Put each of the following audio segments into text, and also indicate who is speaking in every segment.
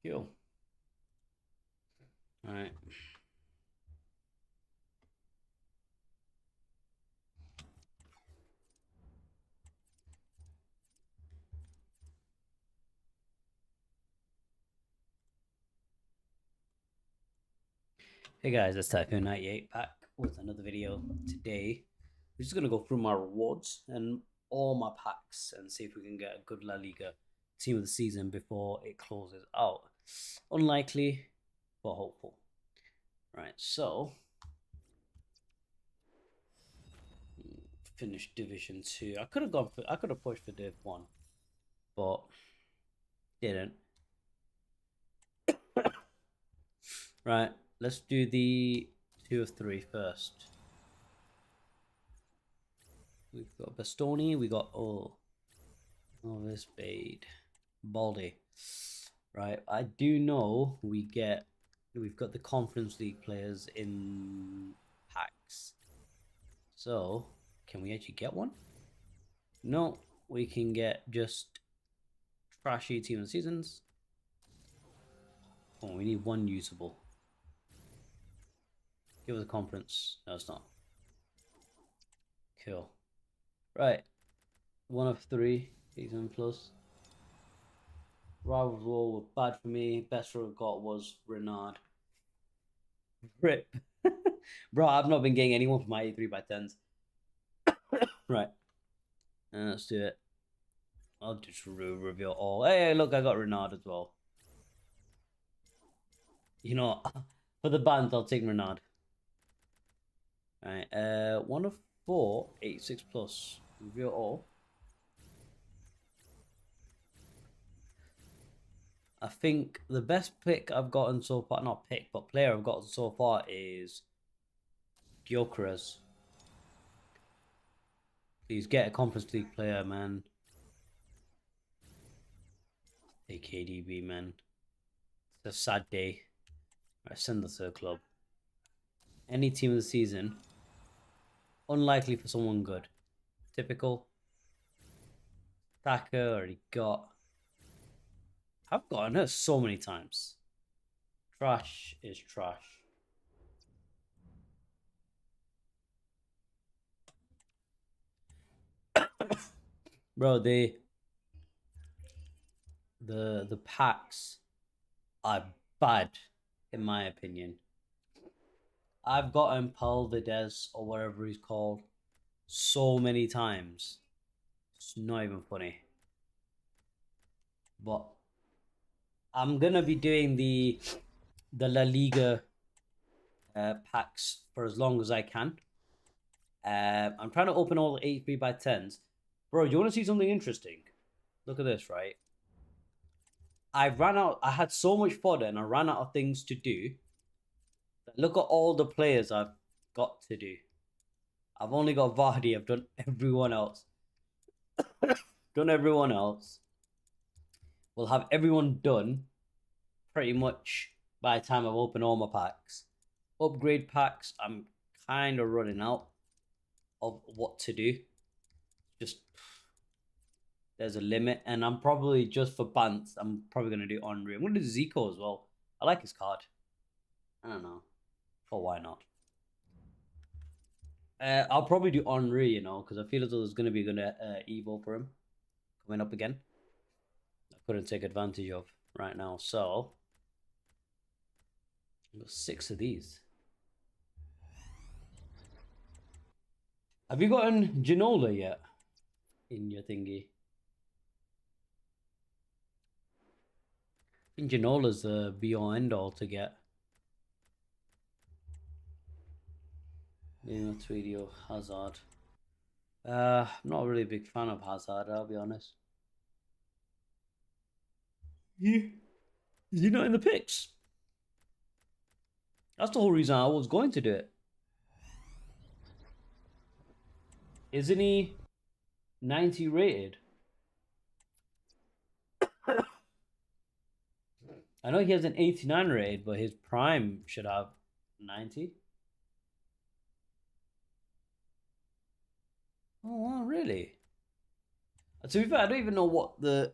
Speaker 1: Cool. All right. Hey guys, it's Taco98 back with another video. Today, we're just gonna go through my rewards and all my packs and see if we can get a good La Liga team of the season before it closes out. Unlikely, but hopeful. Right, so finish Division 2. I could have pushed for Div 1, but didn't. Right, let's do the 2 of 3 first. We've got Bastoni, we got this Bade, Baldy. Right, I do know we've got the Conference League players in packs. So, can we actually get one? No, we can get just trashy team of the seasons. Oh, we need one usable. Give us a conference. No, it's not. Cool. Right. 1 of 3. Season plus. Rivals War were bad for me. Best row I got was Renard. Rip. Bro, I've not been getting anyone for my A3 by 10s. Right. Let's do it. I'll just reveal all. Hey, look, I got Renard as well. You know, for the band, I'll take Renard. Alright, 1 of 4, 86 plus. Reveal all. I think the best pick I've gotten so far, not pick, but player I've gotten so far is Gyökeres. Please get a Conference League player, man. Hey, KDB, man. It's a sad day. I send the third club. Any team of the season. Unlikely for someone good. Typical. Thacker already got. I've gotten her so many times. Trash is trash. Bro, the packs are bad, in my opinion. I've gotten Palvides or whatever he's called so many times. It's not even funny. But I'm gonna be doing the La Liga packs for as long as I can. I'm trying to open all the 83 by 10s. Bro, you want to see something interesting? Look at this, right? I had so much fodder and I ran out of things to do. Look at all the players I've got to do. I've only got Vardy. I've done everyone else. Done everyone else. We'll have everyone done pretty much by the time I've opened all my packs. Upgrade packs, I'm kind of running out of what to do. Just there's a limit, and I'm probably just for bants. I'm probably gonna do Henry. I'm gonna do Zico as well. I like his card. I don't know, or why not? I'll probably do Henry, you know, because I feel as though there's gonna be a good Evo for him coming up again. I couldn't take advantage of right now, so I've got 6 of these. Have you gotten Ginola yet in your thingy? I think Ginola's the be-all end-all to get. You know, Tweedy or Hazard. I'm not really a big fan of Hazard, I'll be honest. Yeah. Is he not in the picks? That's the whole reason I was going to do it. Isn't he 90 rated? I know he has an 89 rated, but his prime should have 90. Oh, wow, really? To be fair, I don't even know what the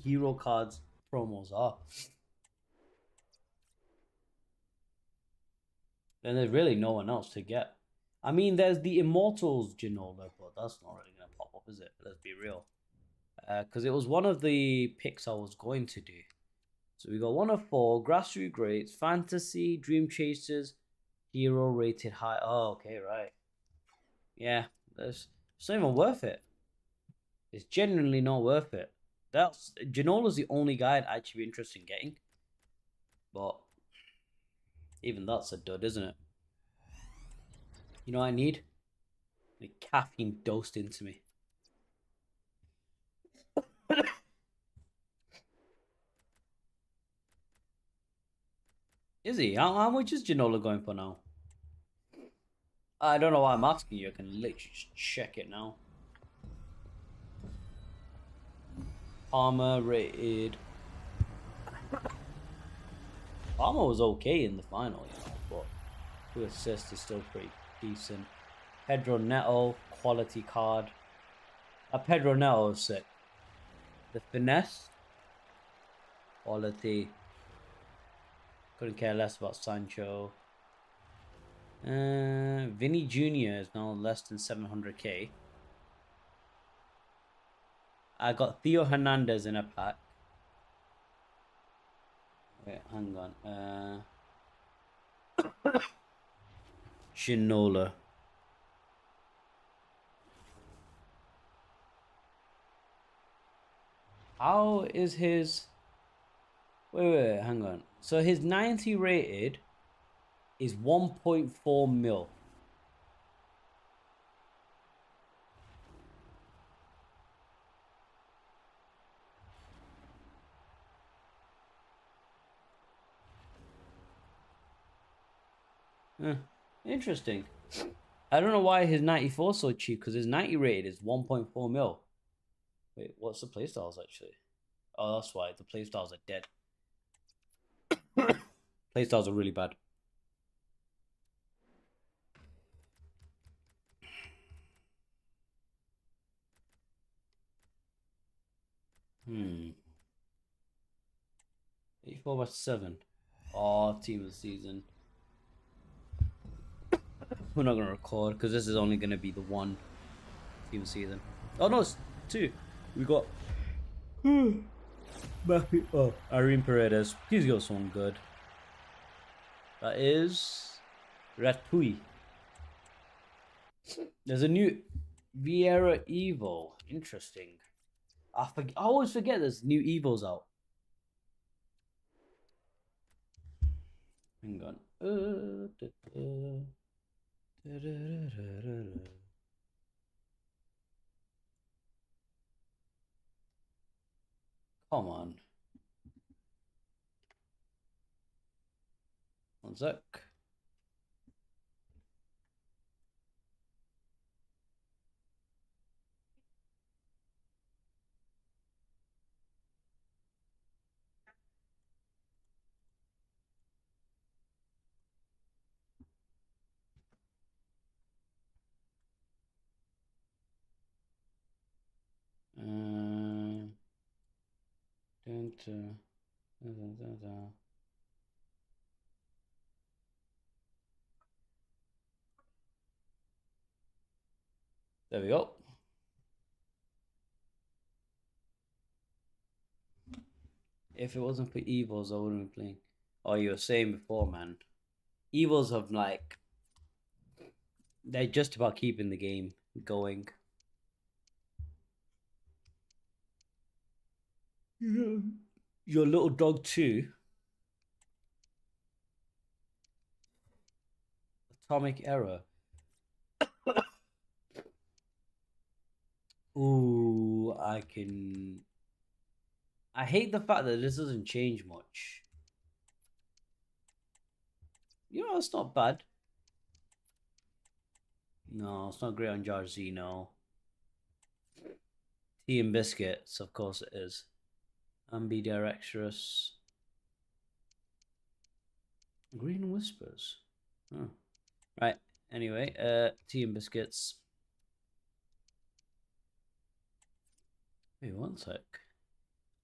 Speaker 1: hero cards promos are. then there's really no one else to get. I mean, there's the Immortals Ginola, but that's not really gonna pop up, is it? Let's be real. Because it was one of the picks I was going to do. So we got 1 of 4 grassroots greats, fantasy, dream chasers, hero rated high. Oh, okay, right. Yeah, it's not even worth it. It's genuinely not worth it. That's Janola's the only guy I'd actually be interested in getting. But even that's a dud, isn't it? You know what I need? The caffeine dosed into me. Is he? How much is Janola going for now? I don't know why I'm asking you. I can literally just check it now. Palmer rated. Palmer was okay in the final, but 2 assists is still pretty decent. Pedro Neto, quality card. Pedro Neto is sick. The finesse, quality. Couldn't care less about Sancho. Vinny Jr. is now less than 700k. I got Theo Hernandez in a pack. Wait, hang on. Shinola. How is his... Wait, hang on. So his 90 rated is 1.4 mil. Interesting. I don't know why his 94 is so cheap, because his 90 rated is 1.4 mil. Wait, what's the playstyles actually? Oh, that's why. The playstyles are dead. Playstyles are really bad. Hmm. 84/7. Oh, team of the season. We're not going to record because this is only going to be the one team of the season. Oh, no, it's 2. We got... Oh, Irene Paredes. Please go someone good. That is... Ratui. There's a new Vieira Evo. Interesting. I always forget there's new Evos out. Hang on. Come on. One sec. There we go. If it wasn't for Evos, I wouldn't be playing. Oh, you were saying before, man. Evos have like... They're just about keeping the game going. Your little dog too. Atomic Error. Ooh, I can... I hate the fact that this doesn't change much. You know, it's not bad. No, it's not great on Jarzino. Tea and biscuits, of course it is. Ambidextrous. Green Whispers. Oh. Right. Anyway, tea and biscuits. Wait, one sec.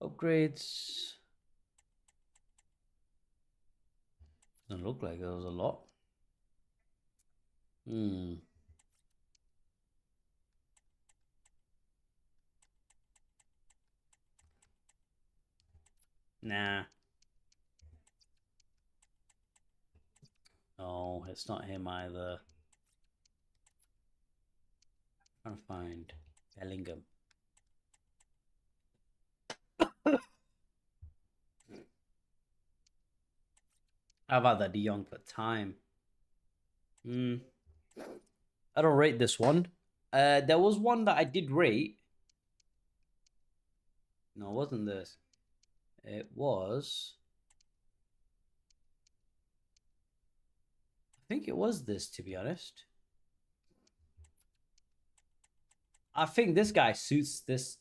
Speaker 1: Upgrades. Doesn't look like there was a lot. Hmm. Nah. No, it's not him either. I'm trying to find Bellingham. How about that De Jong for time? Hmm. I don't rate this one. There was one that I did rate. No, it wasn't this. It was. I think it was this, to be honest. I think this guy suits this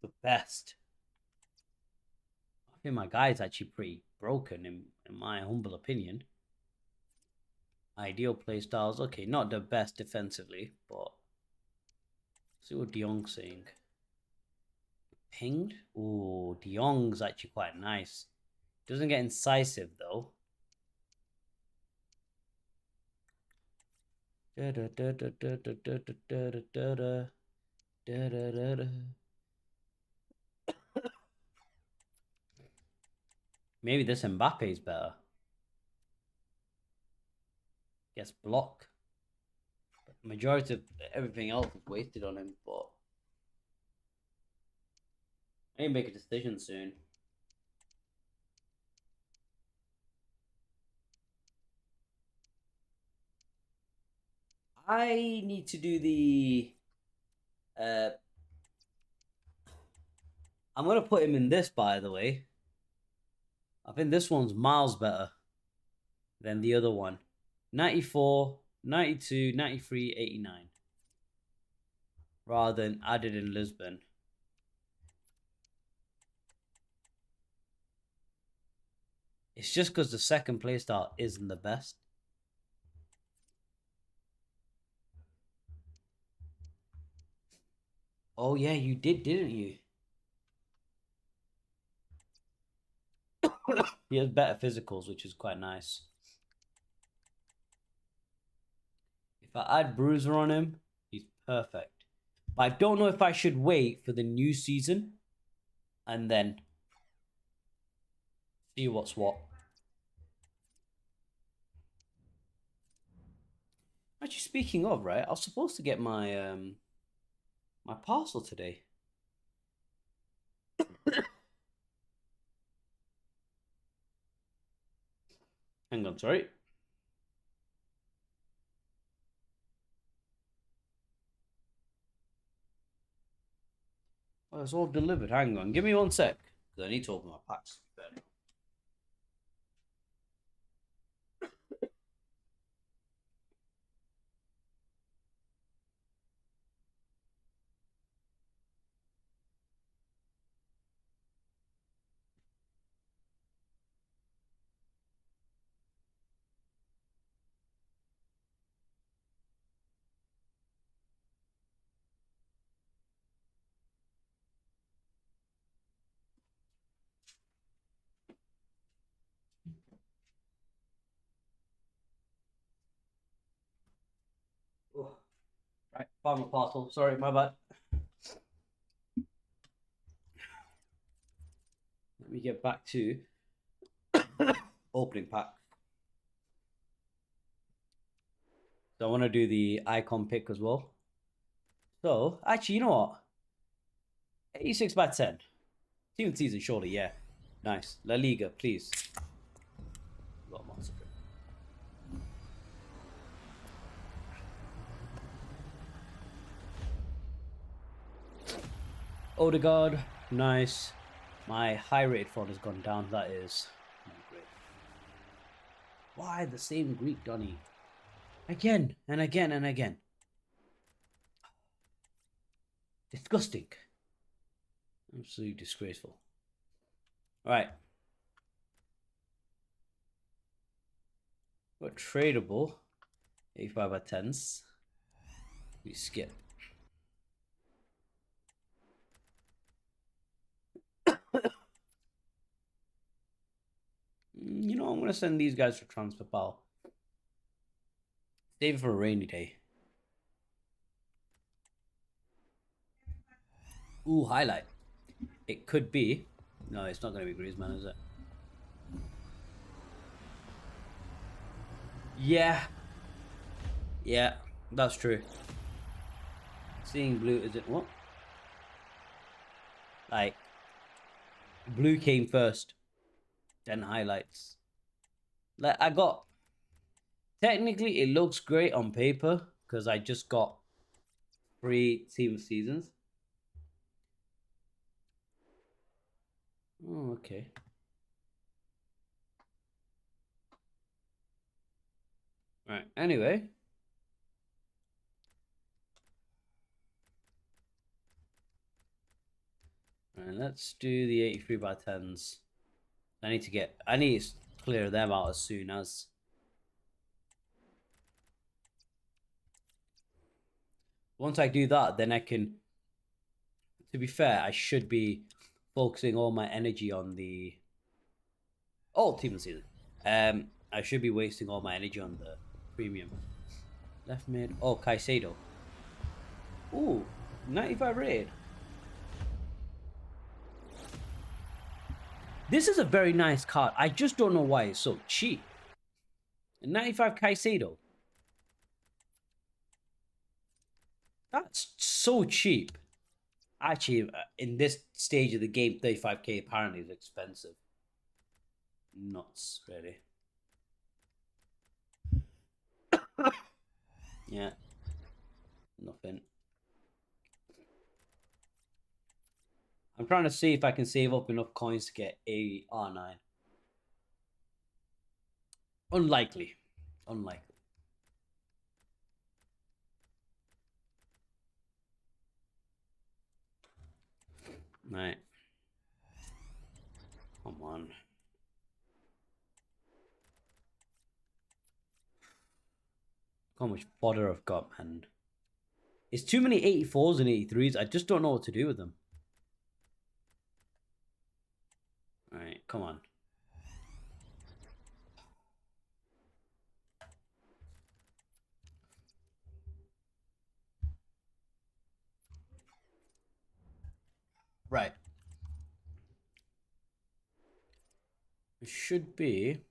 Speaker 1: the best. I think my guy is actually pretty broken, in my humble opinion. Ideal play styles. Okay, not the best defensively, but see what De Jong's saying. Pinged? Ooh, De Jong's actually quite nice. Doesn't get incisive though. Maybe this Mbappe's better. Gets block. Majority of everything else is wasted on him, but I need to make a decision soon. I need to do the. Uh, I'm gonna put him in this, by the way. I think this one's miles better than the other one. 94, 92, 93, 89. Rather than added in Lisbon. It's just because the second playstyle isn't the best. Oh yeah, you did, didn't you? He has better physicals, which is quite nice. If I add Bruiser on him, he's perfect. But I don't know if I should wait for the new season and then see what's what. Actually, speaking of, right, I was supposed to get my parcel today. Hang on, sorry. Oh, it's all delivered. Hang on, give me 1 sec, because I need to open my packs. Oh, right, found my parcel. Sorry, my bad. Let me get back to opening pack. So I want to do the icon pick as well. So actually, you know what? 86 by 10. Team of the season, surely, yeah. Nice. La Liga, please. Got a monster. Odegaard, nice. My high rated fraud has gone down. That is great. Why the same Greek Donny? Again and again and again. Disgusting. Absolutely disgraceful. All right. Got tradable. 85 by 10s. We skip. You know, I'm going to send these guys for transfer pal. Save it for a rainy day. Ooh, highlight. It could be. No, it's not going to be Griezmann, is it? Yeah. Yeah, that's true. Seeing blue, is it what? Like, blue came first, then highlights. Like, I got. Technically, it looks great on paper because I just got 3 team seasons. Oh, okay. Right. Anyway. Right, let's do the 83 by 10s. I need to clear them out as soon as. Once I do that, then I can. To be fair, I should be focusing all my energy on the. Oh, team of the season. I should be wasting all my energy on the premium. Left mid. Oh, Caicedo. Ooh, 95 rated. This is a very nice card. I just don't know why it's so cheap. 95 Caicedo. That's so cheap. Actually, in this stage of the game, 35k apparently is expensive. Nuts, really. Yeah. Nothing. I'm trying to see if I can save up enough coins to get a R9. Unlikely. Unlikely. Right. Come on. Look how much fodder I've got, man. It's too many 84s and 83s. I just don't know what to do with them. Alright, come on. Right. It should be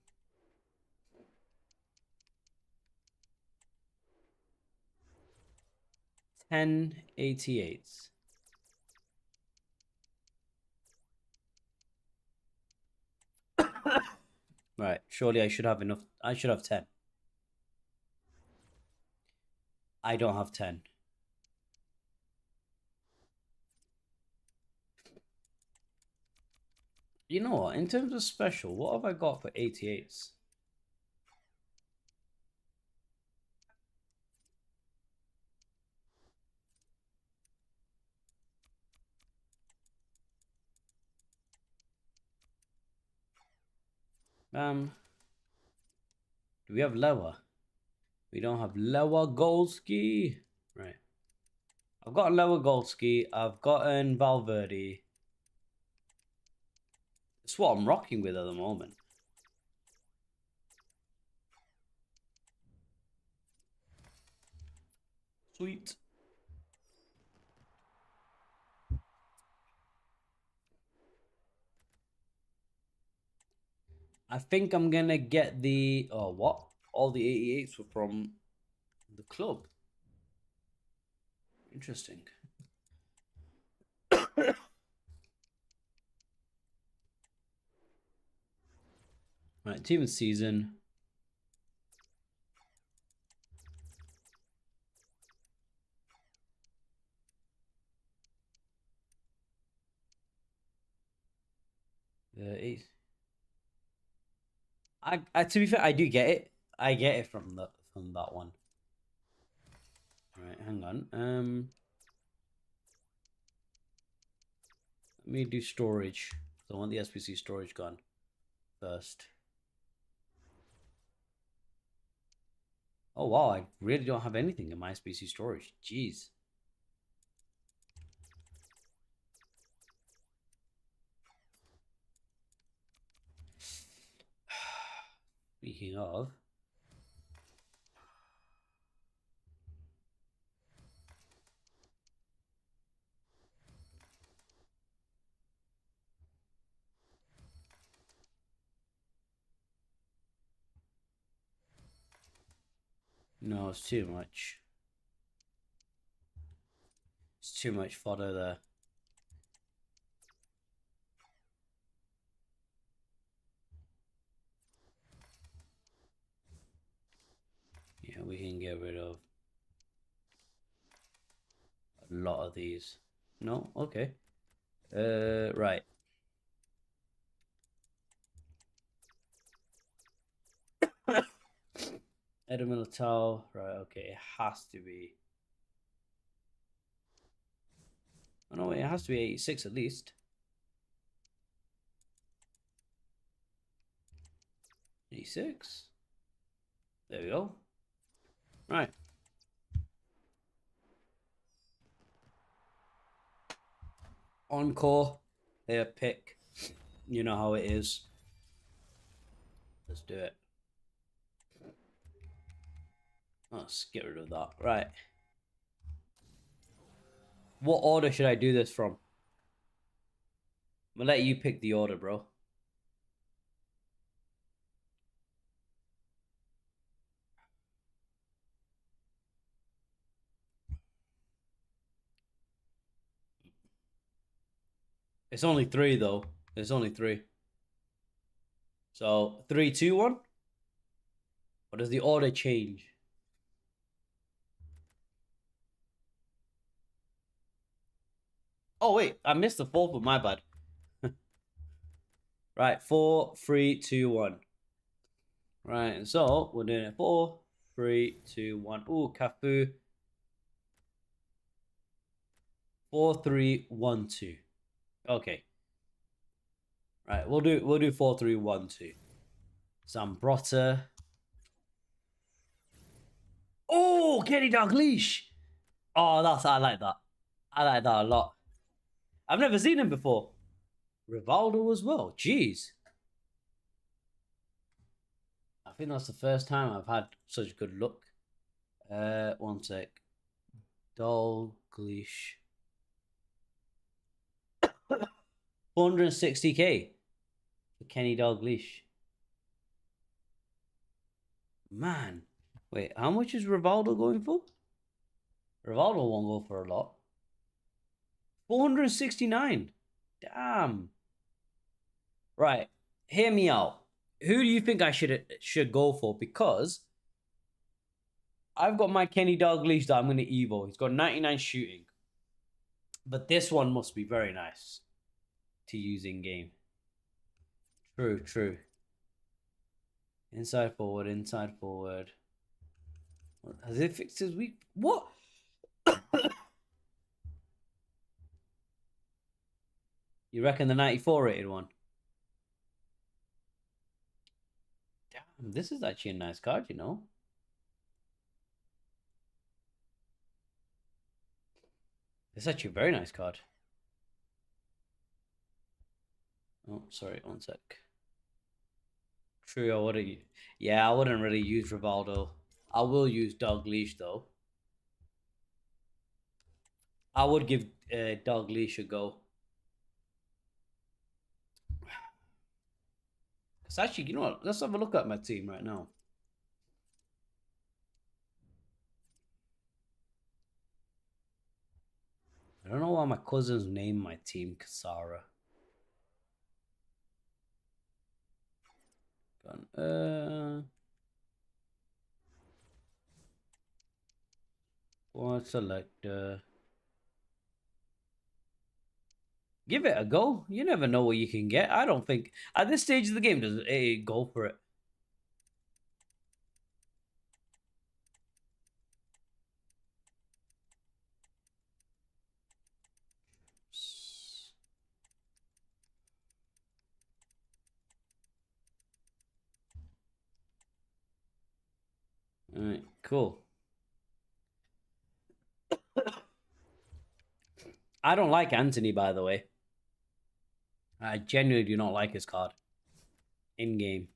Speaker 1: 1088s. Right. Surely I should have enough. I should have 10. I don't have 10. You know what? In terms of special, what have I got for 88s? Do we have Lewa? We don't have Lewandowski. Right. I've got Lewandowski. I've gotten Valverde. It's what I'm rocking with at the moment. Sweet. I think I'm gonna get the what? All the 88s were from the club. Interesting. Right, team of the season. The eight. I to be fair, I do get it. I get it from that one. All right, hang on. Let me do storage. So I want the SBC storage gone first. Oh wow, I really don't have anything in my SBC storage. Jeez. Speaking of, No, it's too much. It's too much fodder there. Yeah, we can get rid of a lot of these. No? Okay. Right. Edamilitao. Right, okay. It has to be. Oh, no, it has to be 86 at least. 86. There we go. Right. Encore. Their pick. You know how it is. Let's do it. Let's get rid of that. Right. What order should I do this from? I'm gonna let you pick the order, bro. It's only three, though. It's only three. So, 3, 2, 1? Or does the order change? Oh, wait. I missed the fourth one. My bad. Right. 4, 3, 2, 1. Right. So, we're doing it. 4, 3, 2, 1. Ooh, Cafu. 4, 3, 1, 2. Okay. Right. We'll do 4, 3, 1, 2. Zambrotta. Oh, Kenny Dalglish. Oh, I like that. I like that a lot. I've never seen him before. Rivaldo as well. Jeez. I think that's the first time I've had such good luck. One sec. Dalglish. 460k for Kenny Dalglish. Man. Wait, how much is Rivaldo going for? Rivaldo won't go for a lot. 469. Damn. Right. Hear me out. Who do you think I should go for? Because I've got my Kenny Dalglish that I'm going to Evo. He's got 99 shooting. But this one must be very nice to use in game. True, true. Inside forward, inside forward. Has it fixed his weak? What? You reckon the 94 rated one? Damn, this is actually a nice card, you know? It's actually a very nice card. Oh, sorry, one sec. True, I wouldn't. Yeah, I wouldn't really use Rivaldo. I will use Dalglish though. I would give Dalglish a go. Because actually, you know what? Let's have a look at my team right now. I don't know why my cousins named my team Kasara. What selector? Give it a go. You never know what you can get. I don't think at this stage of the game does it go for it. All right, cool. I don't like Anthony, by the way. I genuinely do not like his card in game.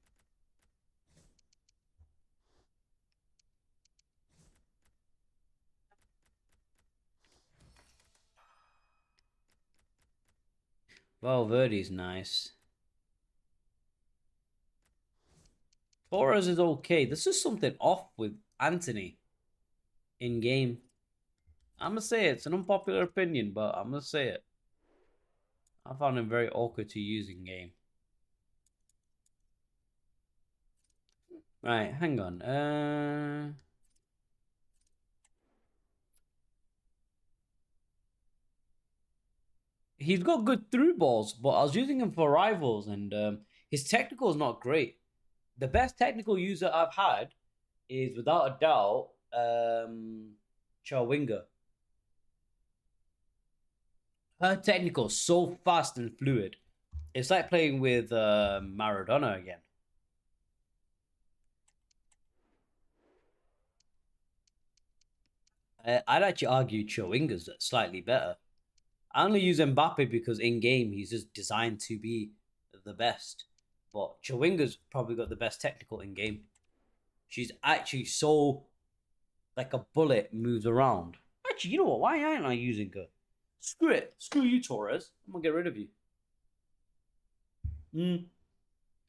Speaker 1: Valverde's nice. Torres is okay. There's just something off with Anthony. in game. I'm gonna say it. It's an unpopular opinion, but I'm gonna say it. I found him very awkward to use in game. Right, hang on. He's got good through balls, but I was using him for rivals, and his technical is not great. The best technical user I've had is without a doubt Chawinga. Her technical is so fast and fluid. It's like playing with Maradona again. I'd actually argue Chawinga's slightly better. I only use Mbappe because in game he's just designed to be the best. But Chawinga's probably got the best technical in game. She's actually so like a bullet moves around. Actually, you know what? Why aren't I using her? Screw it. Screw you, Torres. I'm gonna get rid of you.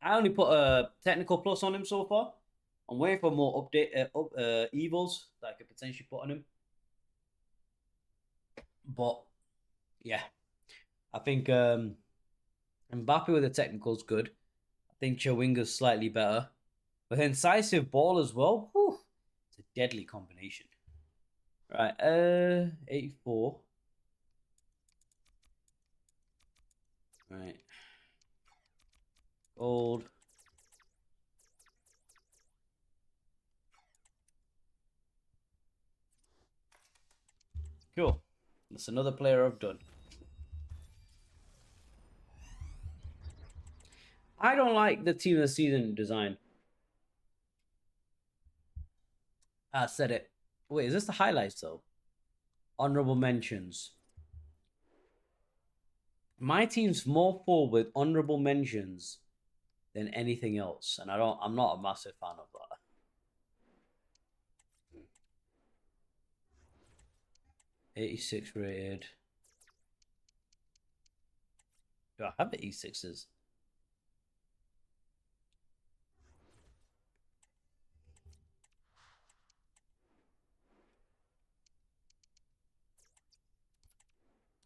Speaker 1: I only put a technical plus on him so far. I'm waiting for more evils that I could potentially put on him. But yeah, I think Mbappe with the technical is good. I think Chawinga's slightly better. But incisive ball as well. Whew, it's a deadly combination. Right, 84. Right. Gold. Cool. That's another player I've done. I don't like the team of the season design. I said it. Wait, is this the highlights though? Honorable mentions. My team's more full with honorable mentions than anything else, and I'm not a massive fan of that. 86 rated. Do I have the E6s?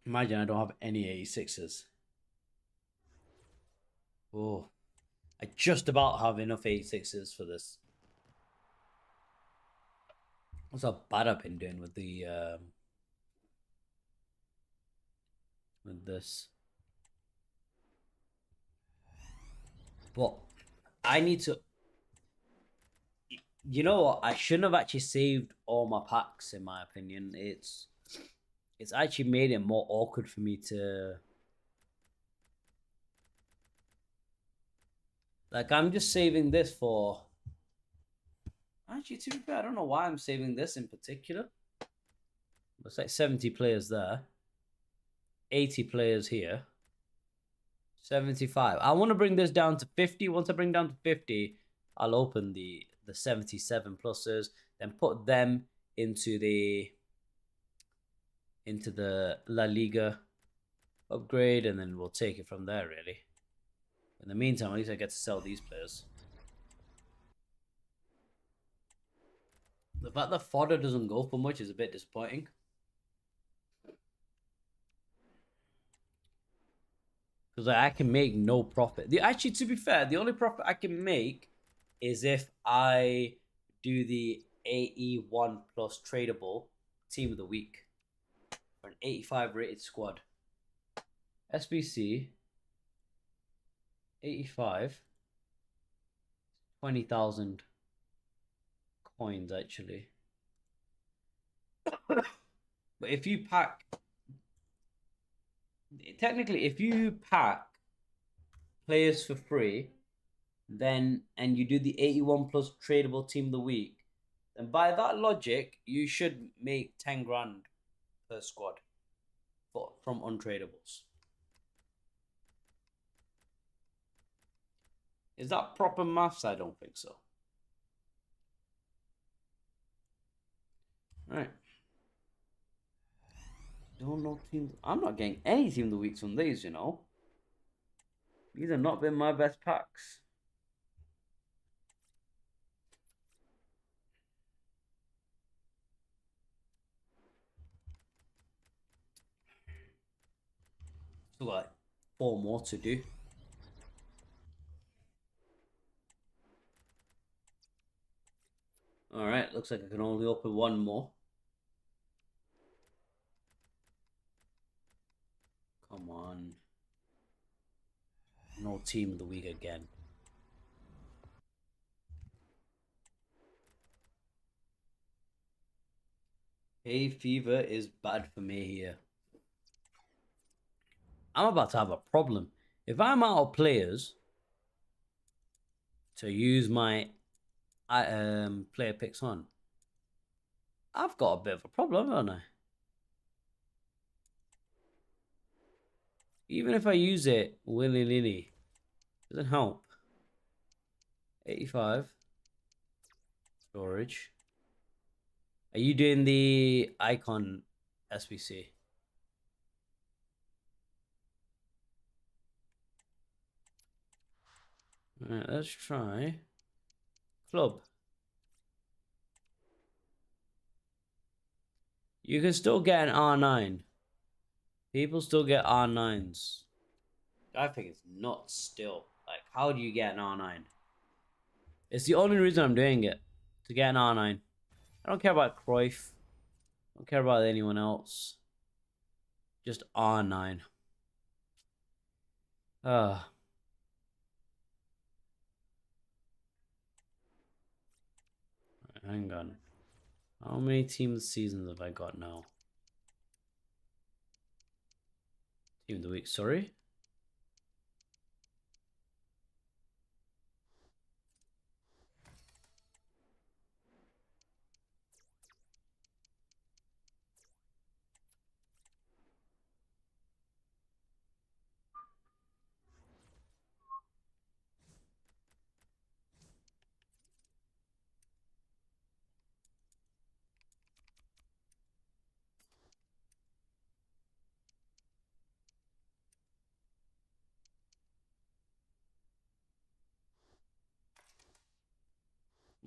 Speaker 1: Imagine I don't have any 86s. Oh, I just about have enough 86s for this. That's how bad I've been doing with the with this. But I need to. You know what? I shouldn't have actually saved all my packs. In my opinion, it's actually made it more awkward for me to. Like, I'm just saving this for. Actually, to be fair, I don't know why I'm saving this in particular. It's like 70 players there, 80 players here, 75. I want to bring this down to 50. Once I bring down to 50, I'll open the 77 pluses, then put them into the La Liga upgrade, and then we'll take it from there, really. In the meantime, at least I get to sell these players. The fact that fodder doesn't go for much is a bit disappointing. Because I can make no profit. Actually, to be fair, the only profit I can make is if I do the AE1 plus tradable team of the week for an 85 rated squad. SBC 85 20,000 coins actually. But if you pack, technically, if you pack players for free, then and you do the 81 plus tradable team of the week, then by that logic, you should make 10 grand per squad from untradables. Is that proper maths? I don't think so. Right. Don't know teams. I'm not getting any team of the weeks from these, you know. These have not been my best packs. Still got like 4 more to do. All right, looks like I can only open 1 more. Come on. No team of the week again. Hay fever is bad for me here. I'm about to have a problem. If I'm out of players to use my player picks on, I've got a bit of a problem, haven't I? Even if I use it willy-nilly, doesn't help. 85. Storage. Are you doing the icon SBC? Alright, let's try club. You can still get an R9. People still get R9s. I think it's nuts still. Like, how do you get an R9? It's the only reason I'm doing it. To get an R9. I don't care about Cruyff. I don't care about anyone else. Just R9. Hang on. How many team seasons have I got now? Team of the week, sorry.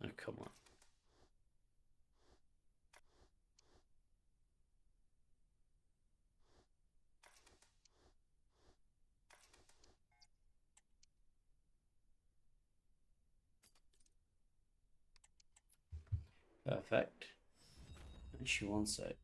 Speaker 1: Oh, come on. Perfect. Actually, 1 sec.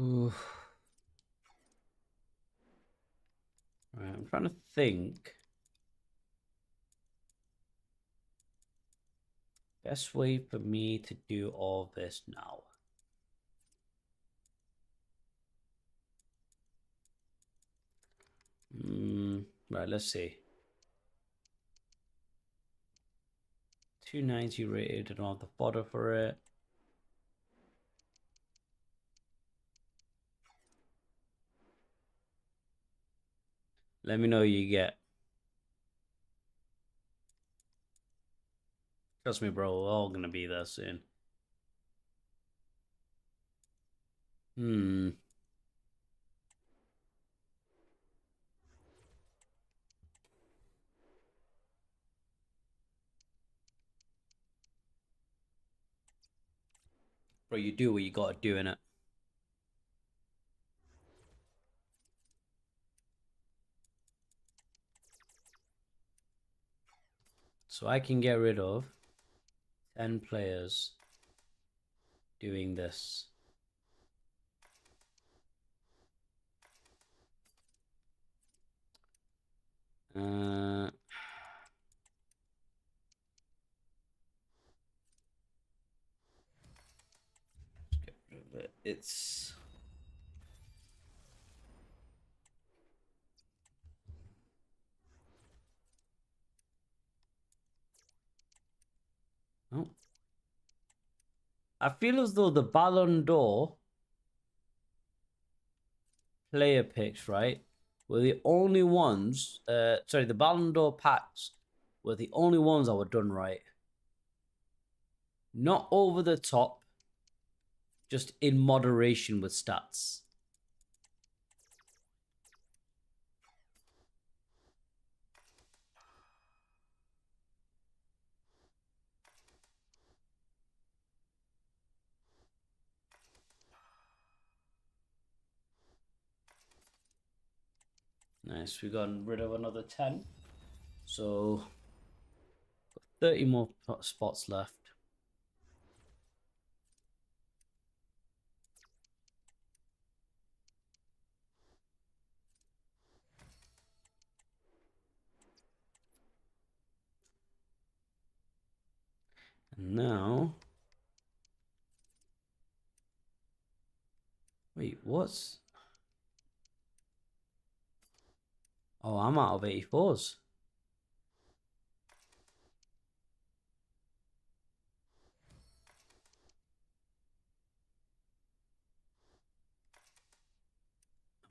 Speaker 1: Ooh. Right, I'm trying to think. Best way for me to do all this now. Right, let's see. 290 rated. I don't have the fodder for it. Let me know you get. Trust me, bro. We're all gonna be there soon. Bro, you do what you gotta do in it. So I can get rid of 10 players doing this. Get rid of it. It's oh, I feel as though the Ballon d'Or player picks, right, were the only ones. Sorry, the Ballon d'Or packs were the only ones that were done right. Not over the top, just in moderation with stats. Nice, we got rid of another 10. So 30 more spots left. And now, wait, what's... Oh, I'm out of 84s.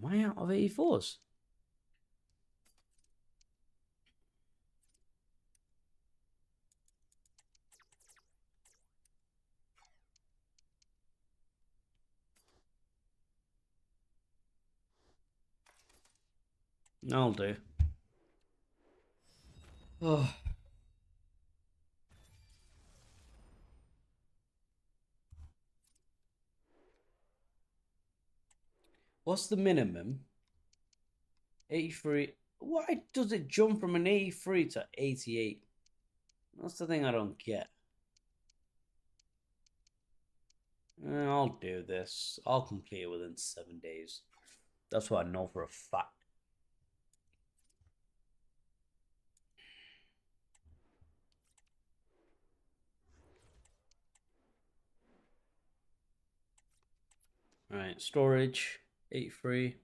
Speaker 1: Am I out of 84s? I'll do. Oh. What's the minimum? 83. Why does it jump from an 83 to 88? That's the thing I don't get. I'll do this. I'll complete it within 7 days. That's what I know for a fact. All right, storage 83.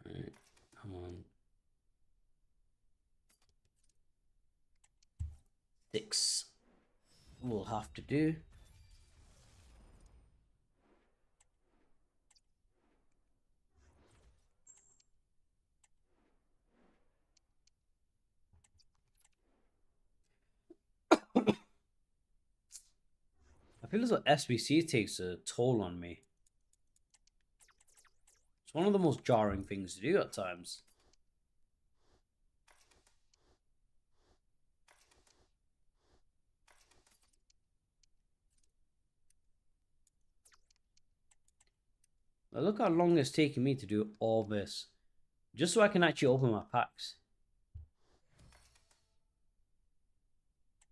Speaker 1: All right, come on. 6 we'll have to do. I feel as though SBC takes a toll on me. It's one of the most jarring things to do at times. Now look how long it's taking me to do all this. Just so I can actually open my packs.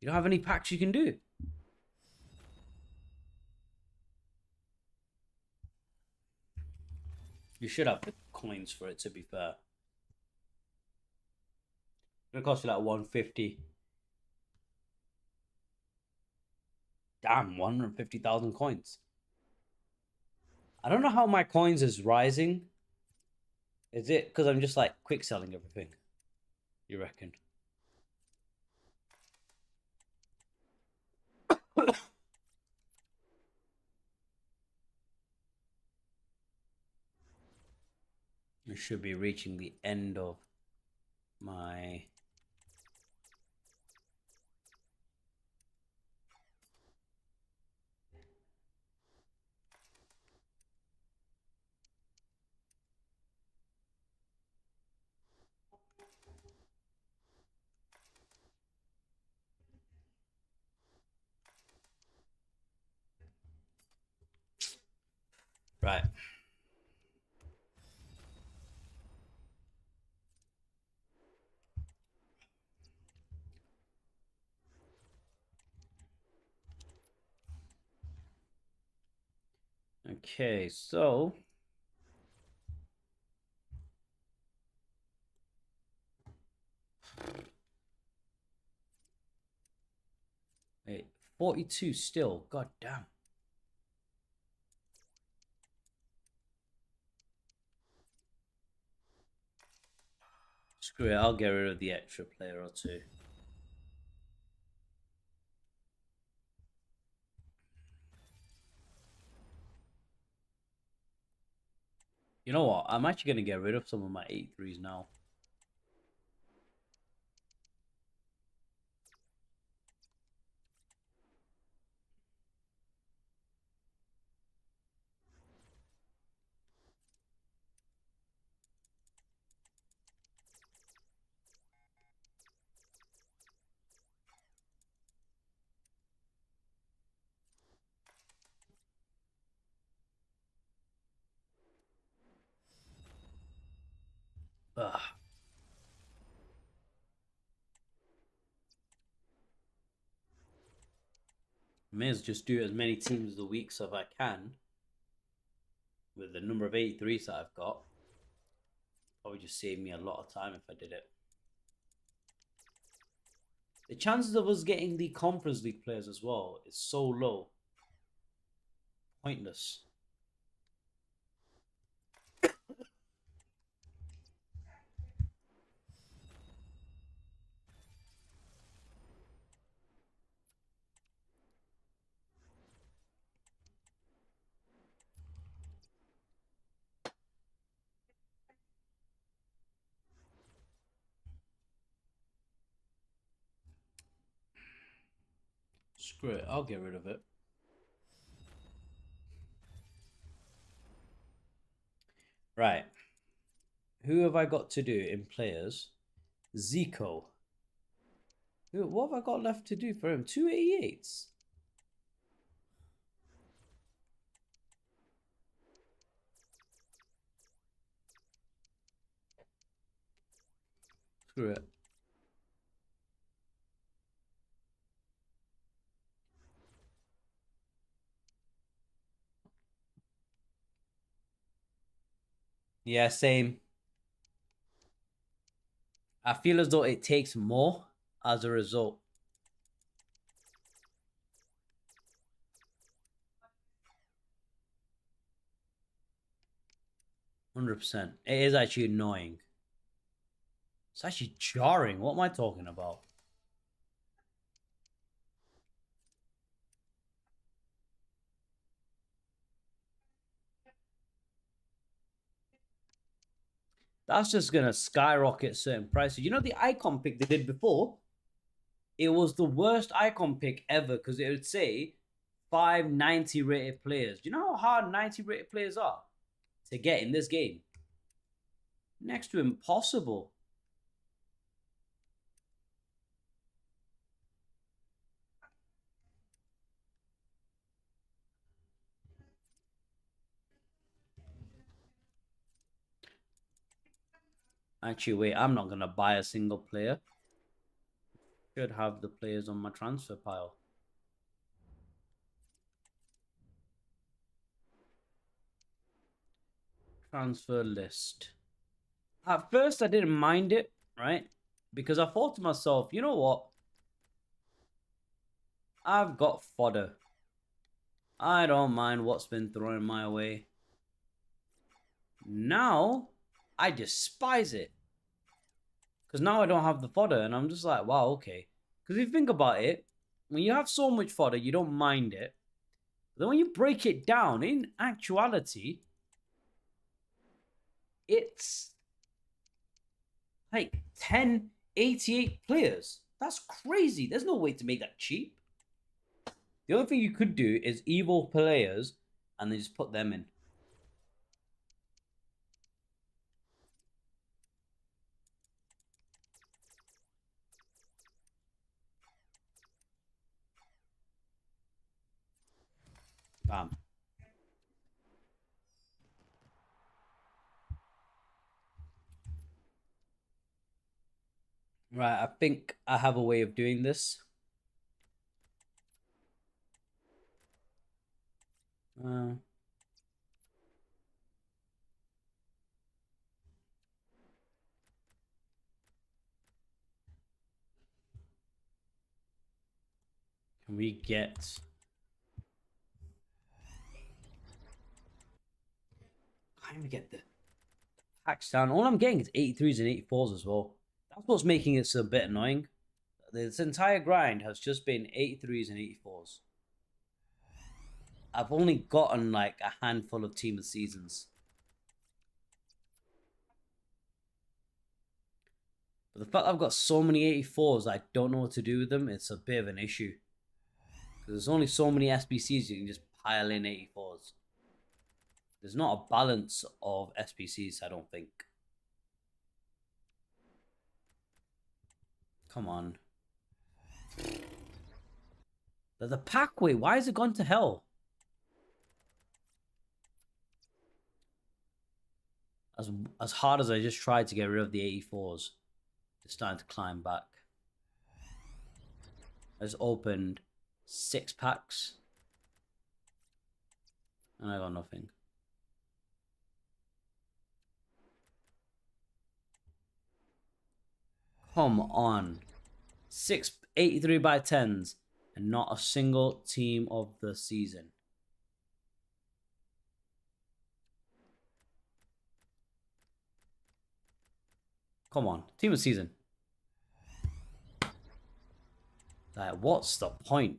Speaker 1: You don't have any packs you can do. You should have the coins for it, to be fair. It's gonna cost you like 150. Damn, 150,000 coins. I don't know how my coins is rising. Is it because I'm just like quick selling everything? You reckon? I should be reaching the end of my... Right. Okay, so wait, 42 still. God damn. Screw it, I'll get rid of the extra player or two. You know what? I'm actually gonna get rid of some of my 83s now. Ugh. May as well just do as many teams of the week so if I can. With the number of 83s that I've got. Probably just save me a lot of time if I did it. The chances of us getting the Conference League players as well is so low. Pointless. Screw it, I'll get rid of it. Right. Who have I got to do in players? Zico. What have I got left to do for him? 288s. Screw it. Yeah, same. I feel as though it takes more as a result. %. It is actually annoying. It's actually jarring. What am I talking about? That's just going to skyrocket certain prices. You know the icon pick they did before? It was the worst icon pick ever because it would say 590 rated players. Do you know how hard 90 rated players are to get in this game? Next to impossible. Actually, wait, I'm not going to buy a single player. Should have the players on my transfer pile. Transfer list. At first, I didn't mind it, right? Because I thought to myself, you know what? I've got fodder. I don't mind what's been thrown my way. Now, I despise it. Because now I don't have the fodder, and I'm just like, wow, okay. Because if you think about it, when you have so much fodder, you don't mind it. Then when you break it down, in actuality, it's like 1088 players. That's crazy. There's no way to make that cheap. The only thing you could do is evil players and then just put them in. Bam. Right, I think I have a way of doing this. we get... Can't even get the packs down. All I'm getting is 83s and 84s as well. That's what's making it a bit annoying. This entire grind has just been 83s and 84s. I've only gotten like a handful of Team of Seasons. But the fact I've got so many 84s, I don't know what to do with them. It's a bit of an issue. Because there's only so many SBCs you can just pile in 84s. There's not a balance of SBCs, I don't think. Come on. The packway, why has it gone to hell? As hard as I just tried to get rid of the 84s, it's starting to climb back. I just opened 6 packs. And I got nothing. Come on. 6 83 by 10s. And not a single team of the season. Come on. Team of the season. Like, what's the point?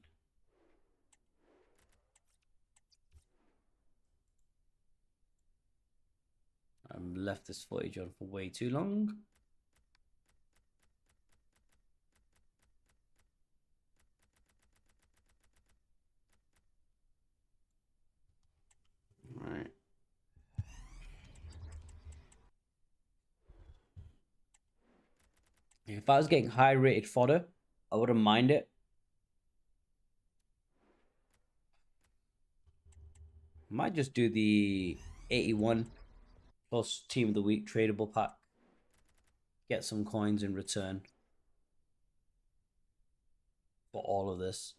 Speaker 1: I've left this footage on for way too long. Right. If I was getting high rated fodder, I wouldn't mind it. Might just do the 81 plus Team of the Week tradable pack. Get some coins in return for all of this.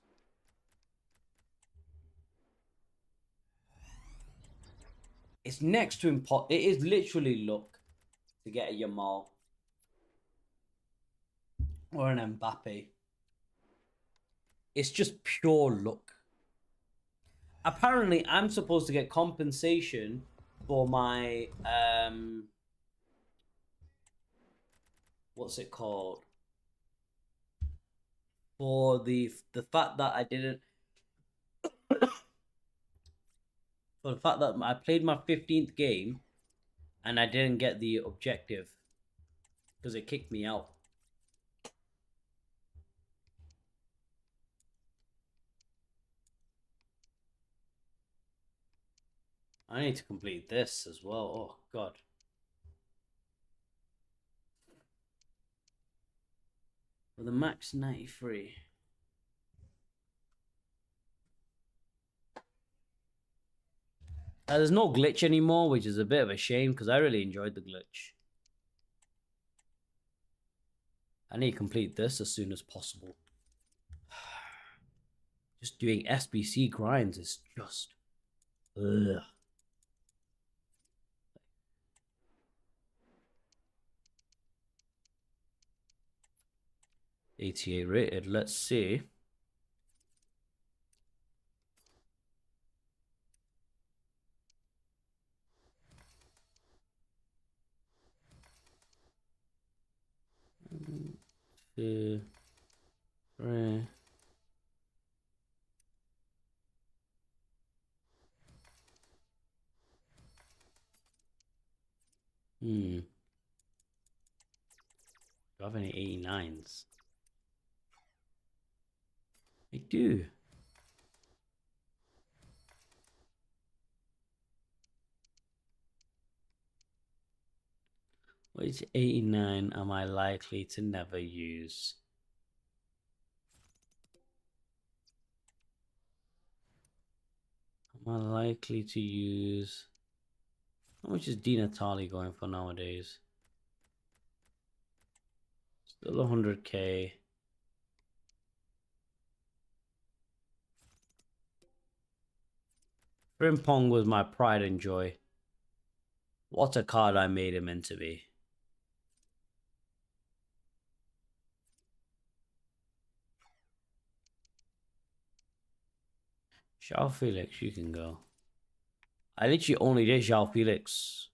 Speaker 1: It's next to impossible. It is literally luck to get a Yamal or an Mbappe. It's just pure luck. Apparently, I'm supposed to get compensation for my what's it called? For the fact that I didn't for the fact that I played my 15th game and I didn't get the objective because it kicked me out. I need to complete this as well. Oh, God. With a max 93. There's no glitch anymore, which is a bit of a shame because I really enjoyed the glitch. I need to complete this as soon as possible. Just doing SBC grinds is just... Ugh. ATA rated, let's see. Two, three. Do I have any 89s? I do. Which 89 am I likely to never use? Am I likely to use... How much is Di Natale going for nowadays? Still 100k. Frimpong was my pride and joy. What a card I made him into be. João Felix, you can go. I literally only did João Felix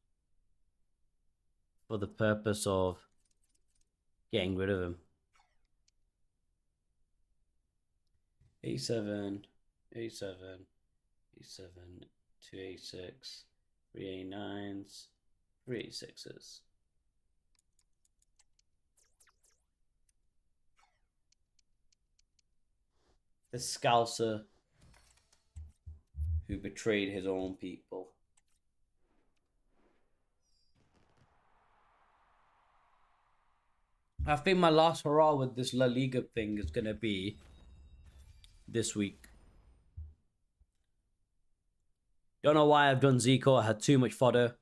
Speaker 1: for the purpose of getting rid of him. 87, 87, 87, 286, 389s, 386s. The Scouser who betrayed his own people. I think my last hurrah with this La Liga thing is going to be this week. Don't know why I've done Zico. I had too much fodder.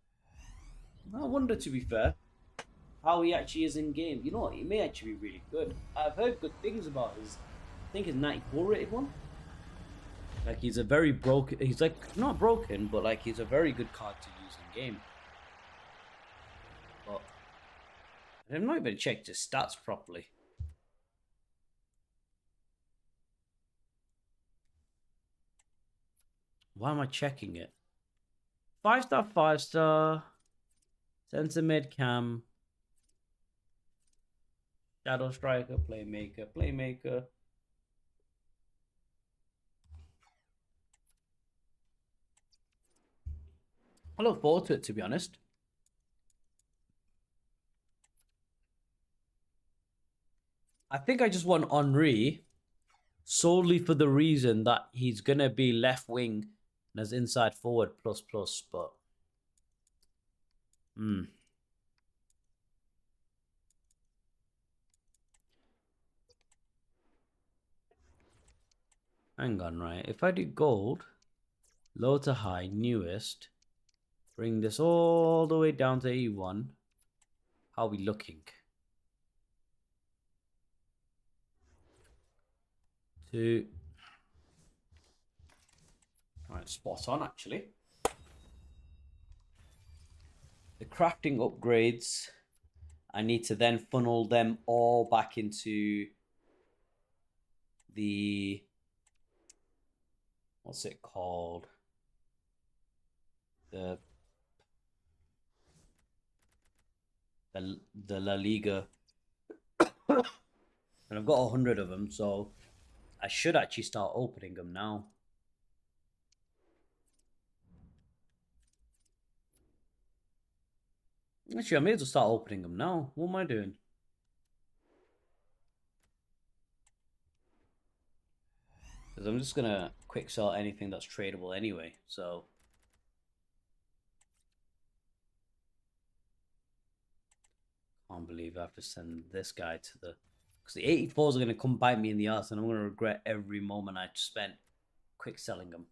Speaker 1: I wonder, to be fair, how he actually is in game. You know what? He may actually be really good. I've heard good things about his, I think his 94 rated one. Like, he's a very broken, he's like, not broken, but like, he's a very good card to use in game. But I've not even checked his stats properly. Why am I checking it? 5-star, 5-star. Center mid cam. Shadow striker, playmaker, playmaker. I look forward to it, to be honest. I think I just want Henry solely for the reason that he's going to be left wing and as inside forward plus, but... Hang on, right? If I do gold, low to high, newest, bring this all the way down to E1, how are we looking? Right, spot on, actually. The crafting upgrades, I need to then funnel them all back into the... What's it called? The La Liga. And I've got 100 of them, so I should actually start opening them now. Actually, I may as well start opening them now. What am I doing? Because I'm just going to quick sell anything that's tradable anyway, so... Can't believe I have to send this guy to the... Because the 84s are going to come bite me in the ass, and I'm going to regret every moment I spent quick selling them.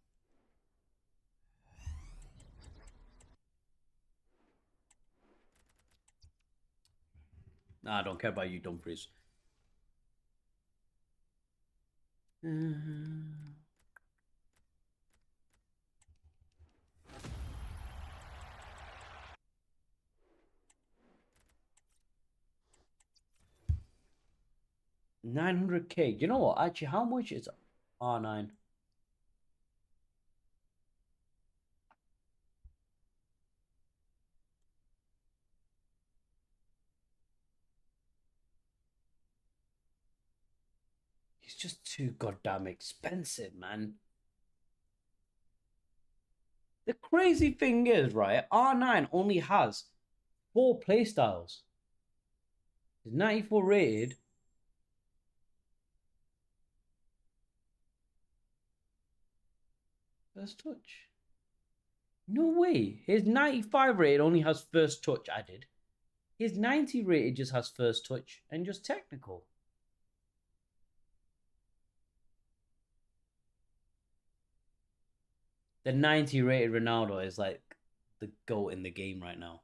Speaker 1: Nah, I don't care about you, Dumfries. Mm-hmm. $900K. You know what? Actually, how much is R9? He's just too goddamn expensive, man. The crazy thing is, right? R9 only has 4 playstyles. He's 94 rated. First touch. No way. His 95 rated only has first touch added. His 90 rated just has first touch and just technical. The 90 rated Ronaldo is like the GOAT in the game right now.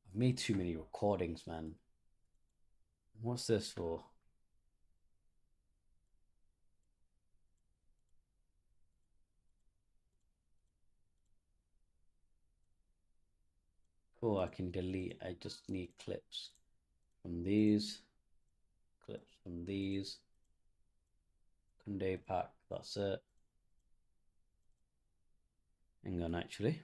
Speaker 1: I've made too many recordings, man. What's this for? Cool, I can delete. I just need clips. from these. Clips from these. Kunde pack. That's it. Hang on, actually.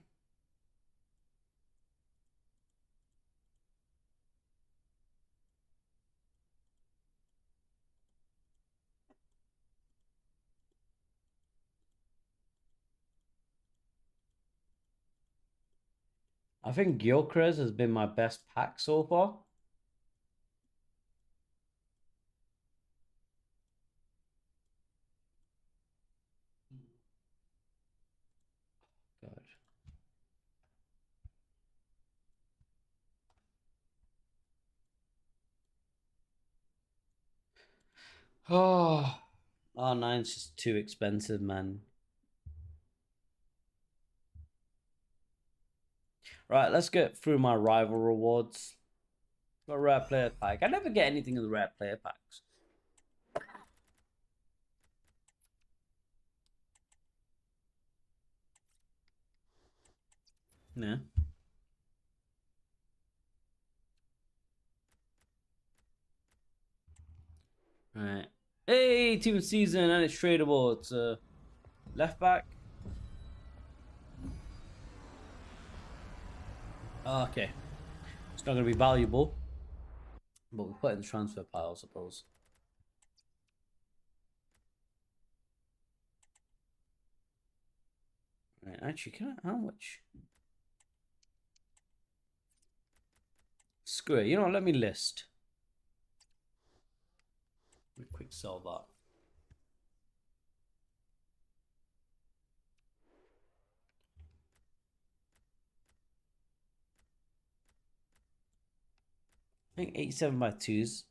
Speaker 1: I think Gyökeres has been my best pack so far. God. Oh, R9's just too expensive, man. Right, let's get through my rival rewards. Got a rare player pack. I never get anything in the rare player packs. Yeah. Right. Hey, team of season, and it's tradable. It's left back. Oh, okay. It's not going to be valuable. But we put it in the transfer pile, I suppose. Right, actually, how much? Screw it. You know what? Let me list. Let me quick sell that. I think 87 by 2s.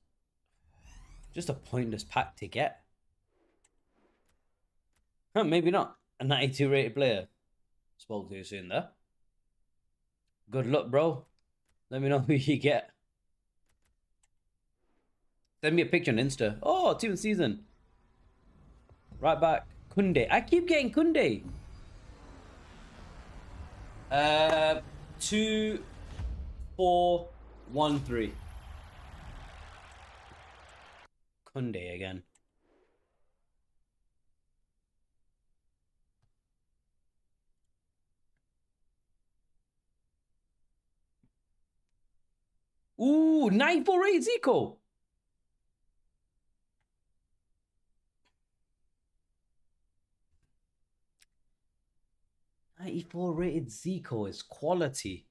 Speaker 1: Just a pointless pack to get. Huh, maybe not. A 92 rated player. Spoke too soon there. Good luck, bro. Let me know who you get. Send me a picture on Insta. Oh, team of season. Right back. Kunde. I keep getting Kunde. 2, 4, 1, 3. Kunde again. Ooh, 94 Zico. '94 rated Zico is quality.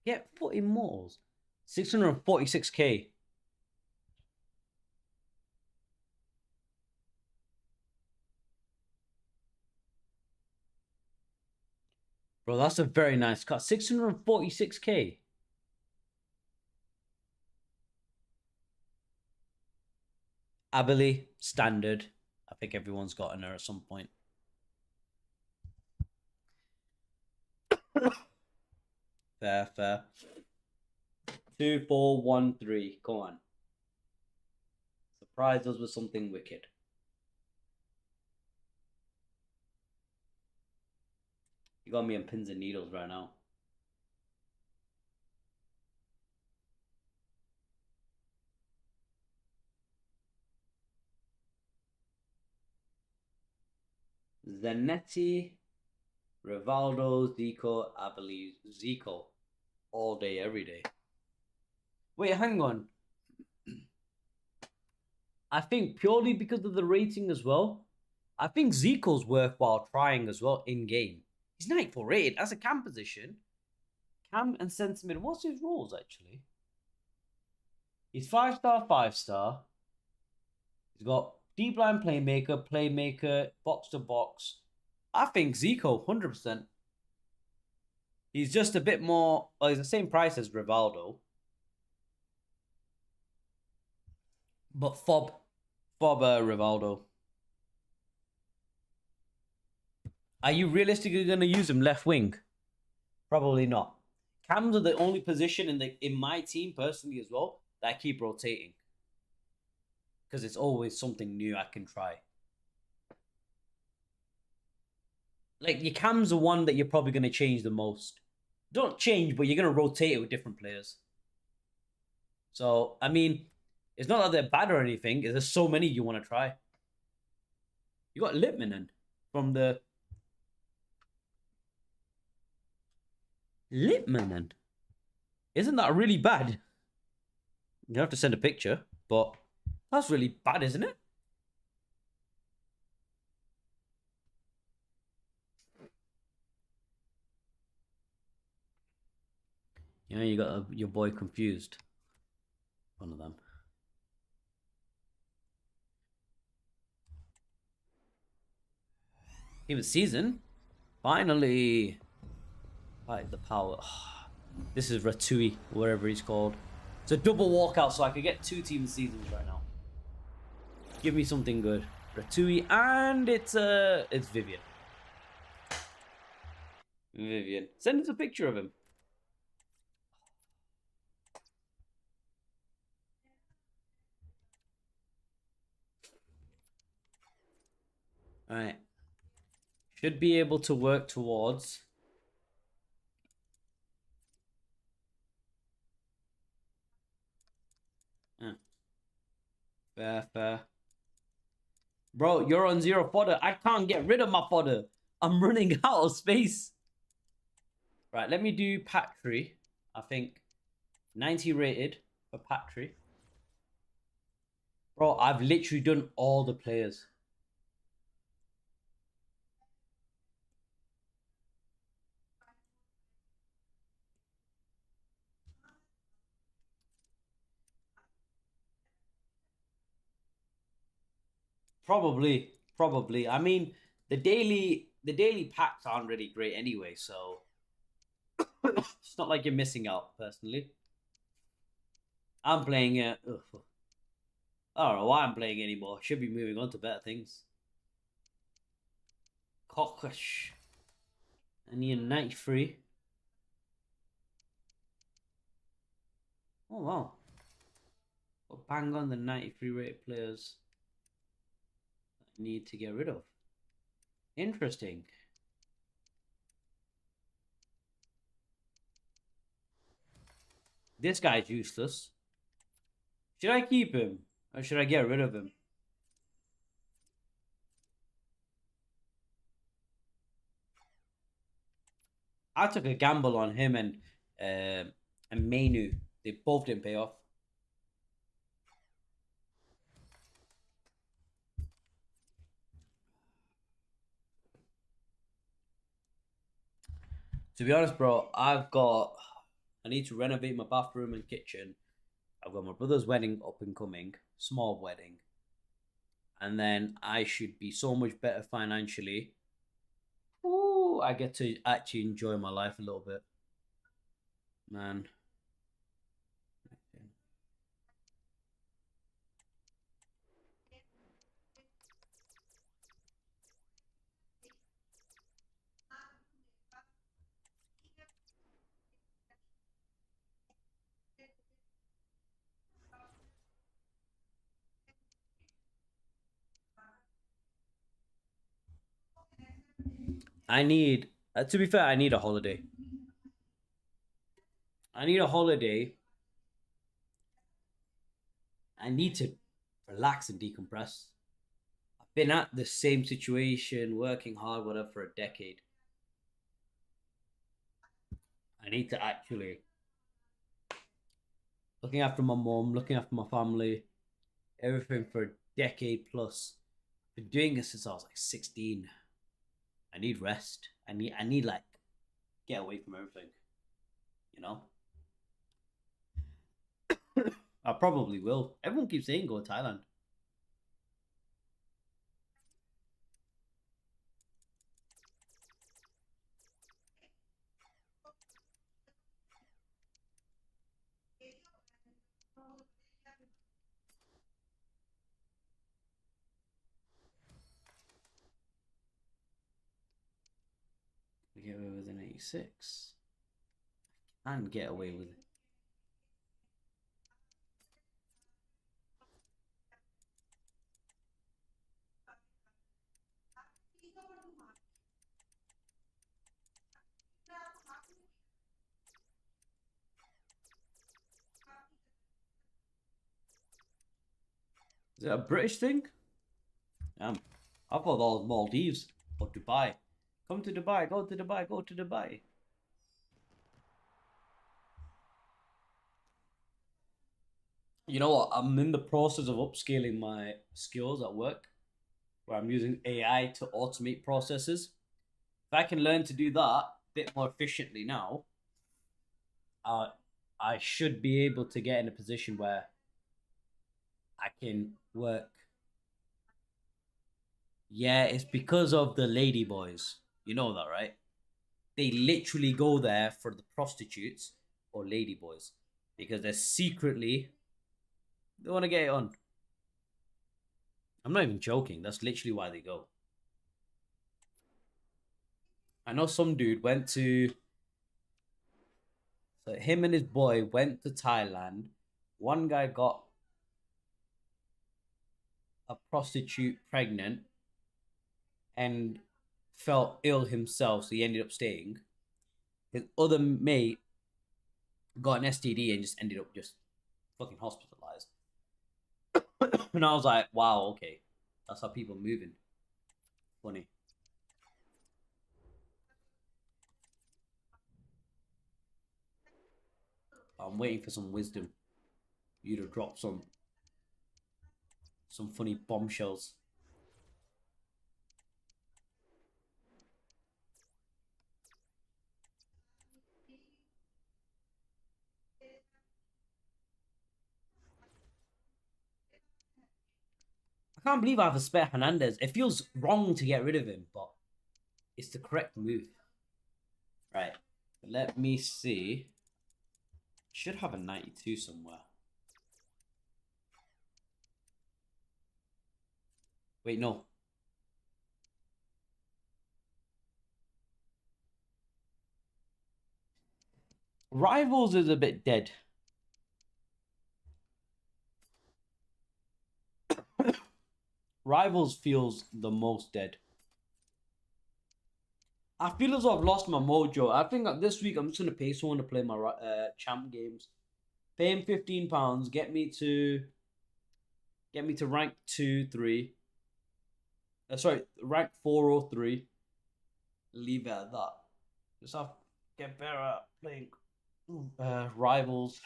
Speaker 1: Get 40 immortals. 646k. Bro, that's a very nice cut. 646k. Abilene, standard. I think everyone's gotten her at some point. Fair, fair. 2, 4, 1, 3. Come on. Surprise us with something wicked. You got me on pins and needles right now. Zanetti, Rivaldo, Zico, Abilene, Zico. All day, every day. Wait, hang on. I think purely because of the rating as well, I think Zico's worthwhile trying as well in game. He's 94 rated as a cam position. Cam and sentiment. What's his roles actually? He's 5-star, 5-star. He's got deep line playmaker, box to box. I think Zico, 100%. He's just a bit more. Well, he's the same price as Rivaldo. But Fob Rivaldo. Are you realistically going to use him left wing? Probably not. Cams are the only position in my team personally as well that I keep rotating. Because it's always something new I can try. Like your cam's the one that you're probably going to change the most. Don't change, but you're going to rotate it with different players. So I mean, it's not that they're bad or anything. There's so many you want to try. You got Lipmanen from the Lipmanen. Isn't that really bad? You have to send a picture, but that's really bad, isn't it? You got your boy confused. One of them. Even season. Finally. Fight the power. This is Ratui, whatever he's called. It's a double walkout, so I could get 2 team seasons right now. Give me something good. Ratui, and it's Vivian. Vivian. Send us a picture of him. Alright. Should be able to work towards. Fair. Bro, you're on 0 fodder. I can't get rid of my fodder. I'm running out of space. Right, let me do Patry. I think 90 rated for Patry. Bro, I've literally done all the players. Probably. I mean, the daily packs aren't really great anyway, so it's not like you're missing out. Personally, I'm playing it. I don't know why I'm playing anymore. Should be moving on to better things. Cockfish. I need a 93. Oh wow. But bang on the 93 rated players I need to get rid of. Interesting. This guy's useless. Should I keep him? Or should I get rid of him? I took a gamble on him and Mainu. They both didn't pay off. To be honest, bro, I need to renovate my bathroom and kitchen. I've got my brother's wedding up and coming, small wedding. And then I should be so much better financially. Ooh, I get to actually enjoy my life a little bit. Man. I need, to be fair, I need a holiday. I need a holiday. I need to relax and decompress. I've been at the same situation, working hard, whatever, for a decade. I need to actually looking after my mom, looking after my family, everything for a decade plus. Been doing this since I was like 16. I need rest. I need like get away from everything. You know? I probably will. Everyone keeps saying go to Thailand. We get away with an 86. And get away with it. Is it a British thing? Damn. I thought that was Maldives or Dubai. Come to Dubai, go to Dubai, go to Dubai. You know what? I'm in the process of upscaling my skills at work where I'm using AI to automate processes. If I can learn to do that a bit more efficiently now, uh, I should be able to get in a position where I can work. Yeah, it's because of the lady boys. You know that, right? They literally go there for the prostitutes or lady boys because they're secretly they want to get it on. I'm not even joking. That's literally why they go. I know some dude went to so him and his boy went to Thailand. One guy got a prostitute pregnant and felt ill himself, so he ended up staying. His other mate got an STD and just ended up just fucking hospitalized. And I was like, wow, okay, that's how people moving. Funny. I'm waiting for some wisdom. You to drop some funny bombshells. I can't believe I have a spare Hernandez. It feels wrong to get rid of him, but it's the correct move. Right. Let me see. Should have a 92 somewhere. Wait, no. Rivals is a bit dead. Rivals feels the most dead. I feel as though I've lost my mojo. I think that this week I'm just gonna pay someone to play my champ games. Pay him £15. Get me to rank 2, 3. Sorry, rank 4 or 3. Leave it at that. Just have to get better at playing rivals.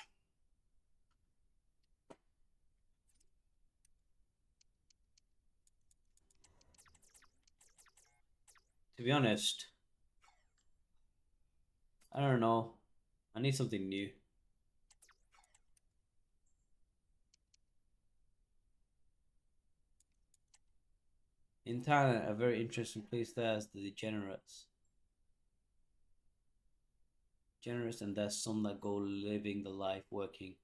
Speaker 1: To be honest, I don't know. I need something new. In Thailand, a very interesting place there is the degenerates. Generous, and there's some that go living the life working.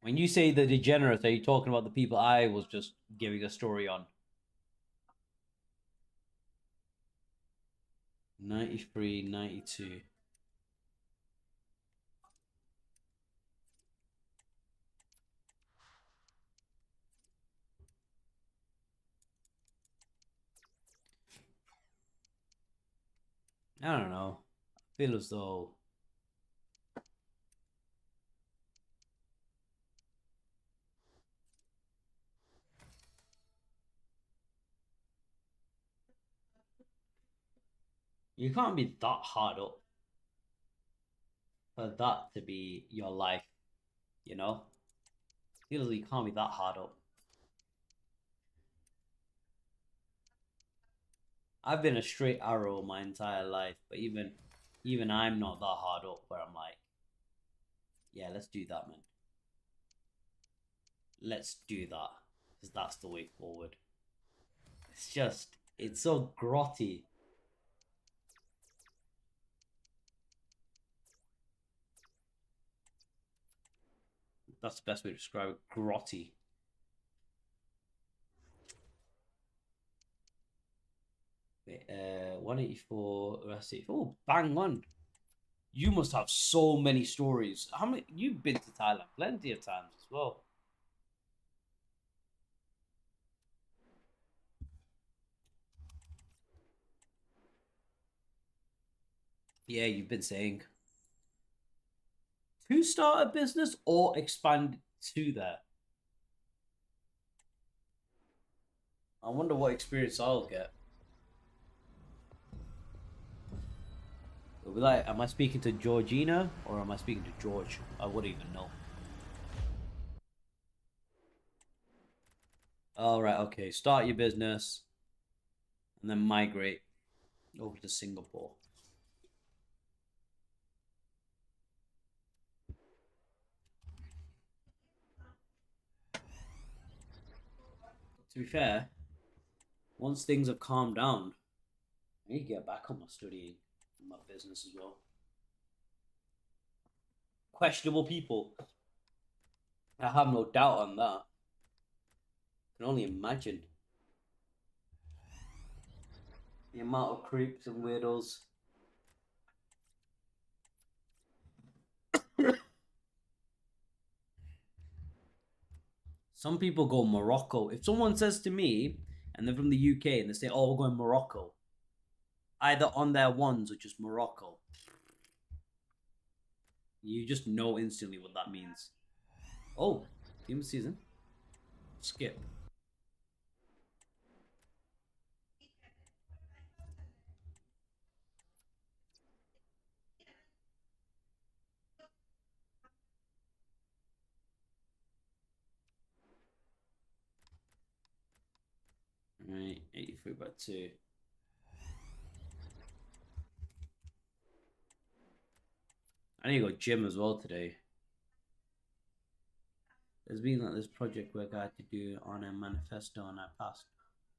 Speaker 1: When you say the degenerates, are you talking about the people I was just giving a story on? 93, 92. I don't know. I feel as though you can't be that hard up for that to be your life, you know? I feel as though you can't be that hard up. I've been a straight arrow my entire life, but even I'm not that hard up where I'm like, yeah, let's do that, man. Let's do that. Because that's the way forward. It's so grotty. That's the best way to describe it. Grotty. Wait, 184. Let's see. Oh, bang on. You must have so many stories. How many? You've been to Thailand plenty of times as well. Yeah, you've been saying to start a business or expand to there. I wonder what experience I'll get. It'll be like, am I speaking to Georgina or am I speaking to George? I wouldn't even know. All right, okay. Start your business and then migrate over to Singapore. To be fair, once things have calmed down, I need to get back on my studying and my business as well. Questionable people. I have no doubt on that. I can only imagine the amount of creeps and weirdos. Some people go Morocco. If someone says to me, and they're from the UK, and they say, "Oh, we're going Morocco," either on their ones or just Morocco, you just know instantly what that means. Oh, team season. Skip. Right, 83 by 2. I need to go gym as well today. There's been like this project work I had to do on a manifesto and I passed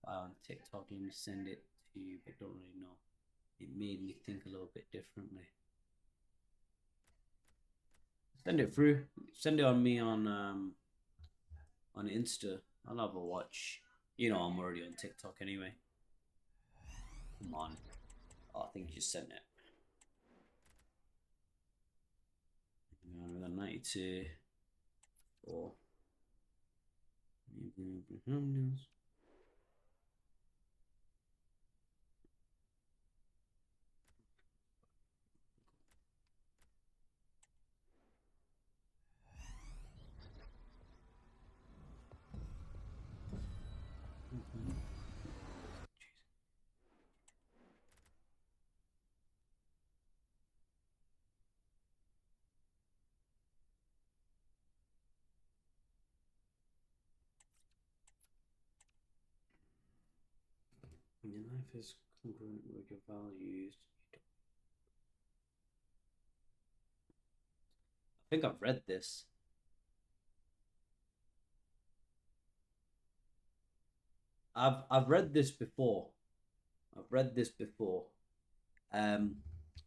Speaker 1: on TikTok. Let me send it to you, but don't really know. It made me think a little bit differently. Send it through. Send it on me on Insta. I'll have a watch. You know I'm already on TikTok anyway. Come on. Oh, I think you just sent it. 92. Or when your life is congruent with your values. I think I've read this. I've read this before. I've read this before. Um,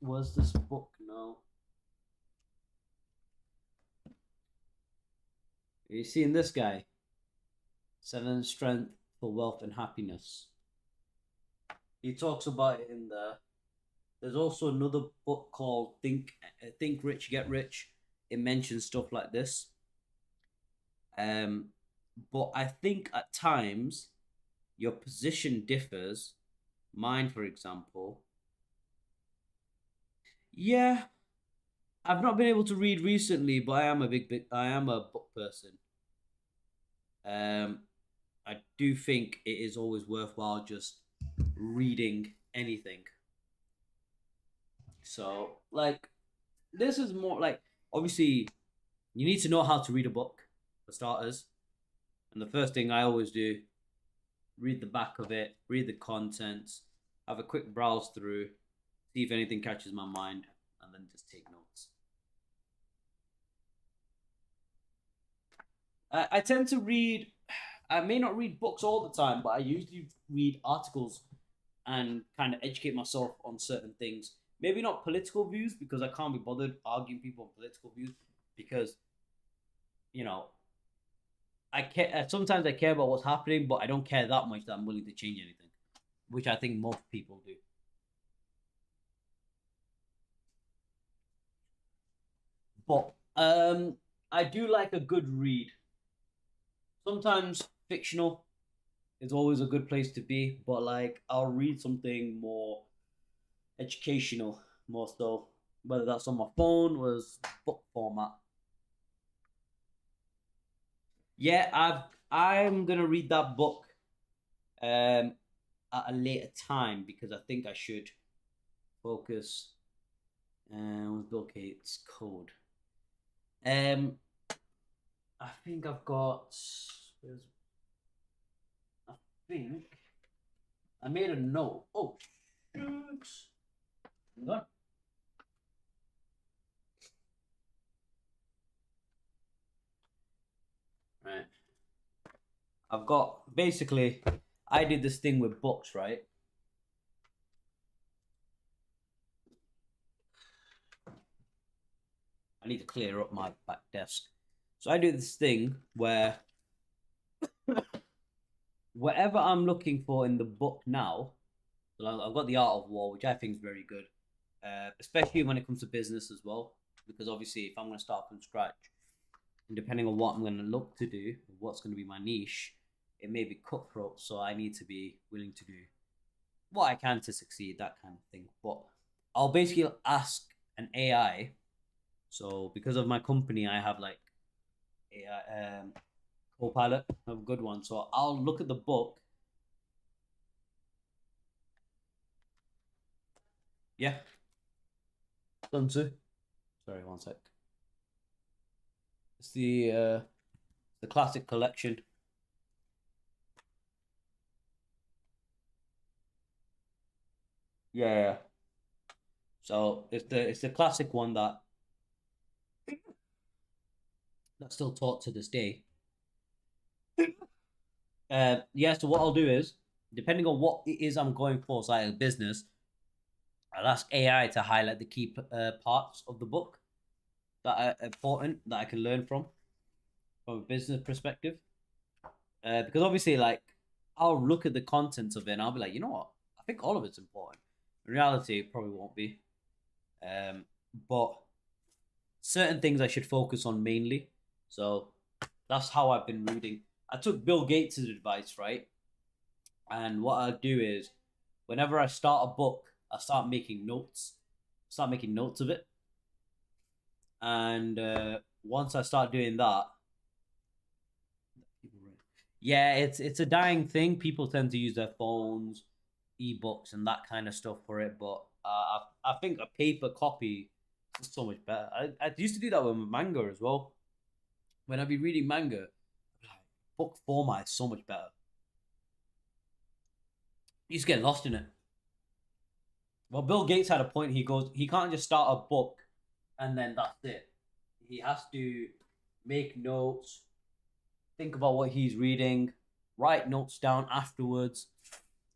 Speaker 1: was this book? No. Are you seeing this guy? Seven Strength for Wealth and Happiness. He talks about it in there. There's also another book called Think Rich Get Rich. It mentions stuff like this. But I think at times your position differs. Mine, for example. Yeah, I've not been able to read recently, but I am a book person. Um, I do think it is always worthwhile just reading anything. So, like, this is more like obviously you need to know how to read a book for starters. And the first thing I always do, read the back of it, read the contents, have a quick browse through, see if anything catches my mind, and then just take notes. I tend to read. I may not read books all the time, but I usually read articles and kind of educate myself on certain things. Maybe not political views because I can't be bothered arguing people on political views because you know I care. Sometimes I care about what's happening, but I don't care that much that I'm willing to change anything, which I think most people do. But I do like a good read. Sometimes fictional is always a good place to be, but like I'll read something more educational, more so. Whether that's on my phone was book format. Yeah, I'm gonna read that book um at a later time because I think I should focus. With Bill Gates code. Um, I think I've got. I think I made a note. Oh, shoots. Hang on. Right. I've got basically. I did this thing with books, right? I need to clear up my back desk. So I do this thing where whatever I'm looking for in the book now, so I've got The Art of War, which I think is very good, especially when it comes to business as well. Because obviously, if I'm going to start from scratch, and depending on what I'm going to look to do, what's going to be my niche, it may be cutthroat. So I need to be willing to do what I can to succeed, that kind of thing. But I'll basically ask an AI. So because of my company, I have like AI Copilot, I have a good one. So I'll look at the book. Yeah, Sun Tzu. Sorry, one sec. It's the classic collection. Yeah. So it's the classic one that's still taught to this day. Yeah. So what I'll do is, depending on what it is I'm going for, so like a business, I'll ask AI to highlight the key parts of the book that are important that I can learn from a business perspective. Because obviously, like, I'll look at the contents of it and I'll be like, you know what? I think all of it's important. In reality, it probably won't be. But certain things I should focus on mainly. So that's how I've been reading. I took Bill Gates' advice, right? And what I'll do is, whenever I start a book, I start making notes of it. And once I start doing that, yeah, it's a dying thing. People tend to use their phones, ebooks, and that kind of stuff for it. But I think a paper copy is so much better. I used to do that with manga as well. When I'd be reading manga, book format is so much better. You just get lost in it. Well, Bill Gates had a point. He goes, he can't just start a book and then that's it. He has to make notes, think about what he's reading, write notes down afterwards.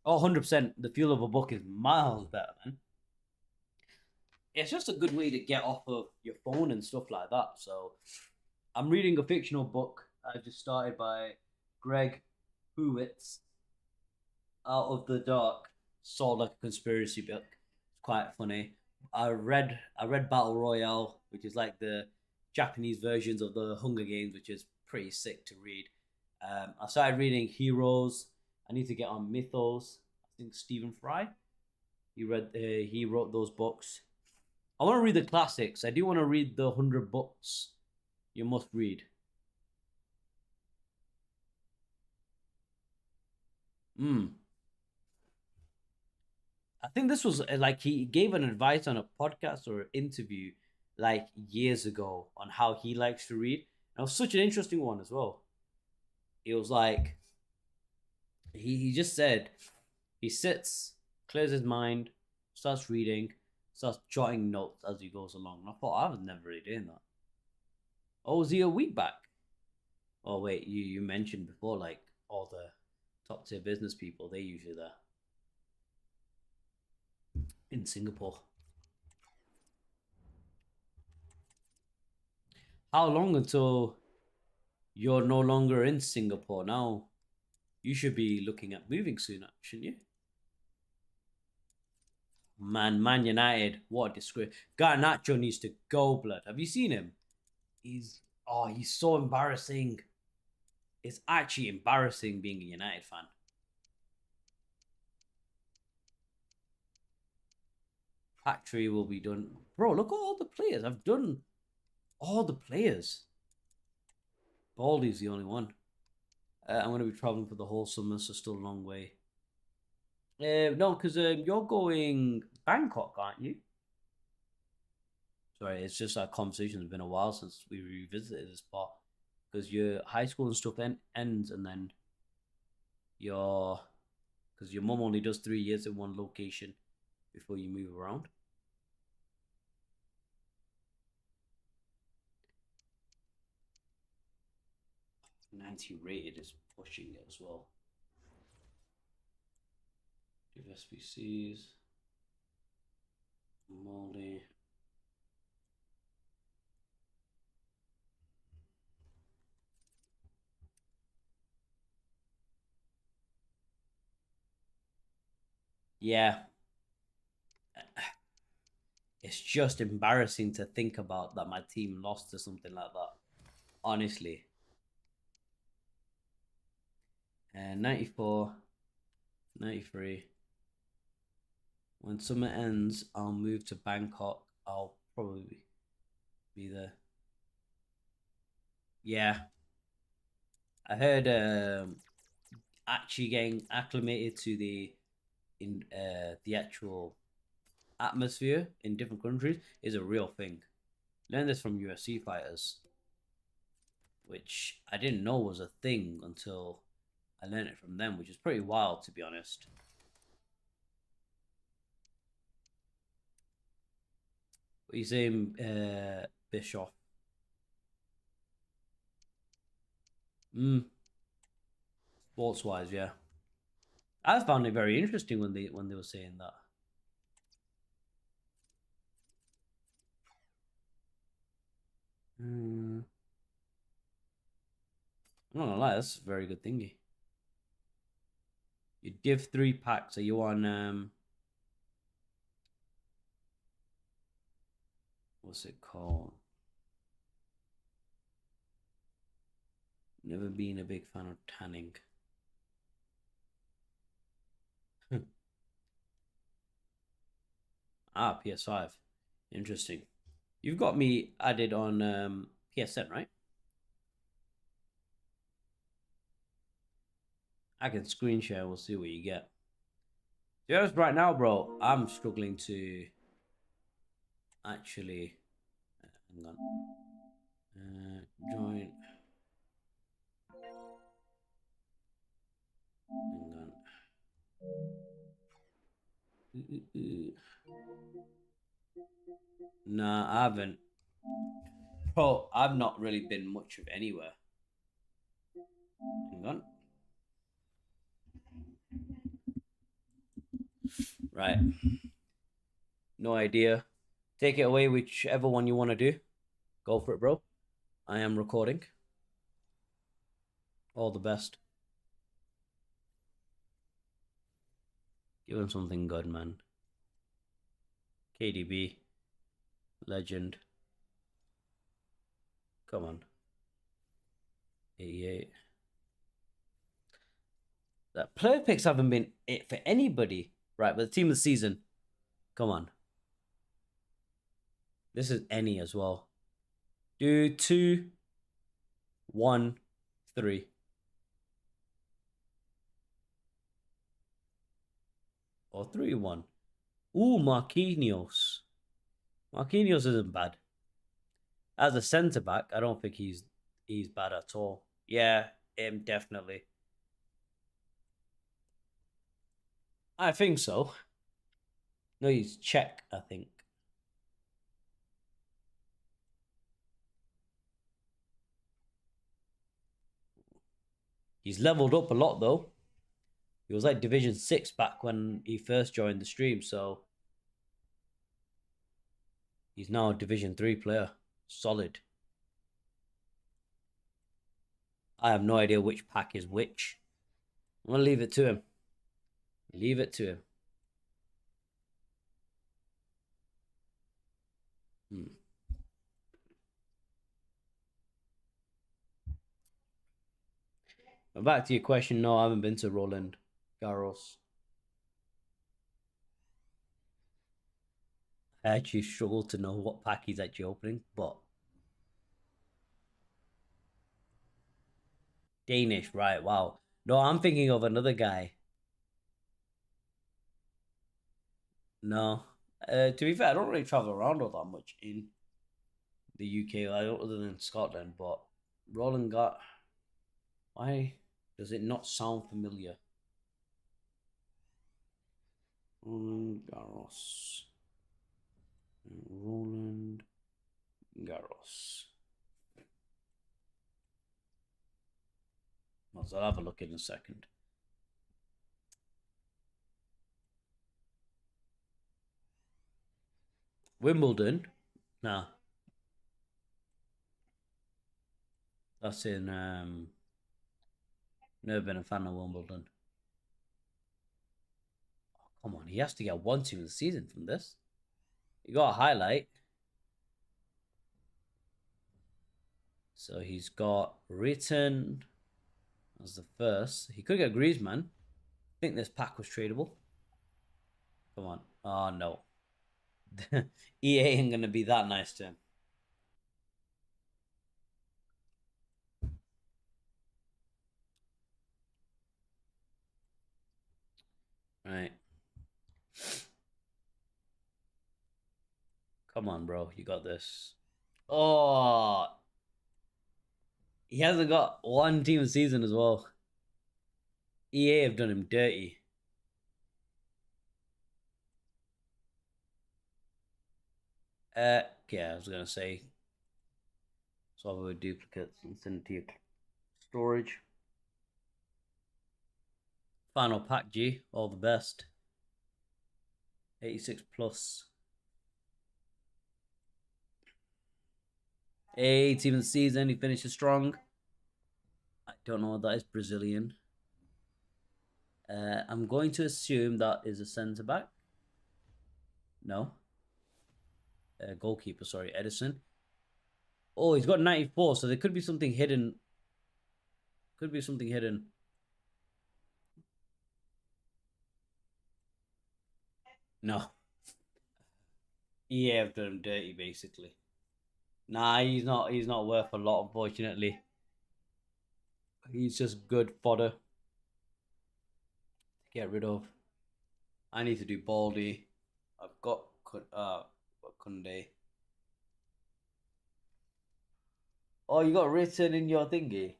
Speaker 1: Oh, 100%. The feel of a book is miles better, man. It's just a good way to get off of your phone and stuff like that. So, I'm reading a fictional book I just started by Greg Hewitz, Out of the Dark. Sort of like a conspiracy book. It's quite funny. I read Battle Royale, which is like the Japanese versions of the Hunger Games, which is pretty sick to read. I started reading Heroes. I need to get on Mythos. I think Stephen Fry. He wrote those books. I want to read the classics. I do want to read the 100 books you must read. Hmm. I think this was like he gave an advice on a podcast or an interview like years ago on how he likes to read. And it was such an interesting one as well. It was like he just said he sits, clears his mind, starts reading, starts jotting notes as he goes along. And I thought I was never really doing that. Oh, was he a week back? Oh wait, you mentioned before like all the top tier business people they usually there in Singapore. How long until you're no longer in Singapore now? You should be looking at moving soon, shouldn't you? Man United, what a disgrace. Garnacho needs to go, blood. Have you seen him? He's so embarrassing. It's actually embarrassing being a United fan. Pack tree will be done. Bro, look at all the players. I've done all the players. Baldy's the only one. I'm going to be traveling for the whole summer, so still a long way. No, because you're going Bangkok, aren't you? Sorry, it's just our conversation has been a while since we revisited this part. Because your high school and stuff ends, and then your because your mom only does 3 years in one location before you move around. 90 rated is pushing it as well. Give SBCs, Moldy. Yeah, it's just embarrassing to think about that my team lost to something like that. Honestly. And 94, 93. When summer ends, I'll move to Bangkok. I'll probably be there. Yeah. I heard actually getting acclimated to the actual atmosphere in different countries is a real thing. Learn this from UFC fighters, which I didn't know was a thing until I learned it from them, which is pretty wild to be honest. What are you saying, Bischoff? Sports wise, yeah. I found it very interesting when they were saying that. I'm not gonna lie, that's a very good thingy. You div 3 packs. Are you on what's it called? Never been a big fan of tanning. PS5. Interesting. You've got me added on PSN, right? I can screen share. We'll see what you get. Just right now, bro, I'm struggling to actually. Hang on. Join. Hang on. Nah, I haven't. Bro, I've not really been much of anywhere. Hang on. Right. No idea. Take it away, whichever one you want to do. Go for it, bro. I am recording. All the best. Give him something good, man. KDB. Legend. Come on. 88. That player picks haven't been it for anybody. Right, but the team of the season. Come on. This is any as well. Do 2, 1, 3. Or 3, 1. Ooh, Marquinhos. Marquinhos isn't bad. As a centre back, I don't think he's bad at all. Yeah, him definitely. I think so. No, he's Czech, I think. He's leveled up a lot though. He was like Division 6 back when he first joined the stream, so he's now a Division 3 player. Solid. I have no idea which pack is which. I'm gonna leave it to him. Leave it to him. But back to your question, no, I haven't been to Roland Garros. I actually struggle to know what pack he's actually opening, but Danish, right? Wow. No, I'm thinking of another guy. No. To be fair, I don't really travel around all that much in the UK, other than Scotland. But Roland got. Why does it not sound familiar? Roland Garros. Roland Garros. Well, I'll have a look in a second. Wimbledon. Nah, that's in. Never been a fan of Wimbledon. Come on, he has to get one team of the season from this. You got a highlight. So he's got written as the first. He could get Griezmann. I think this pack was tradable. Come on. Oh, no. EA ain't going to be that nice to him. Right. Come on, bro. You got this. Oh, he hasn't got one team of season as well. EA have done him dirty. Yeah, I was gonna say swap with duplicates and send it to your storage. Final pack, G. All the best. 86 plus. A team of the season. He finishes strong. I don't know what that is. Brazilian. I'm going to assume that is a centre back. No. Goalkeeper, sorry, Edison. Oh, he's got 94, so there could be something hidden. Could be something hidden. No. EA have done him dirty, basically. Nah, he's not worth a lot, unfortunately. He's just good fodder to get rid of. I need to do Baldy. I've got Kunde. Oh, you got written in your thingy,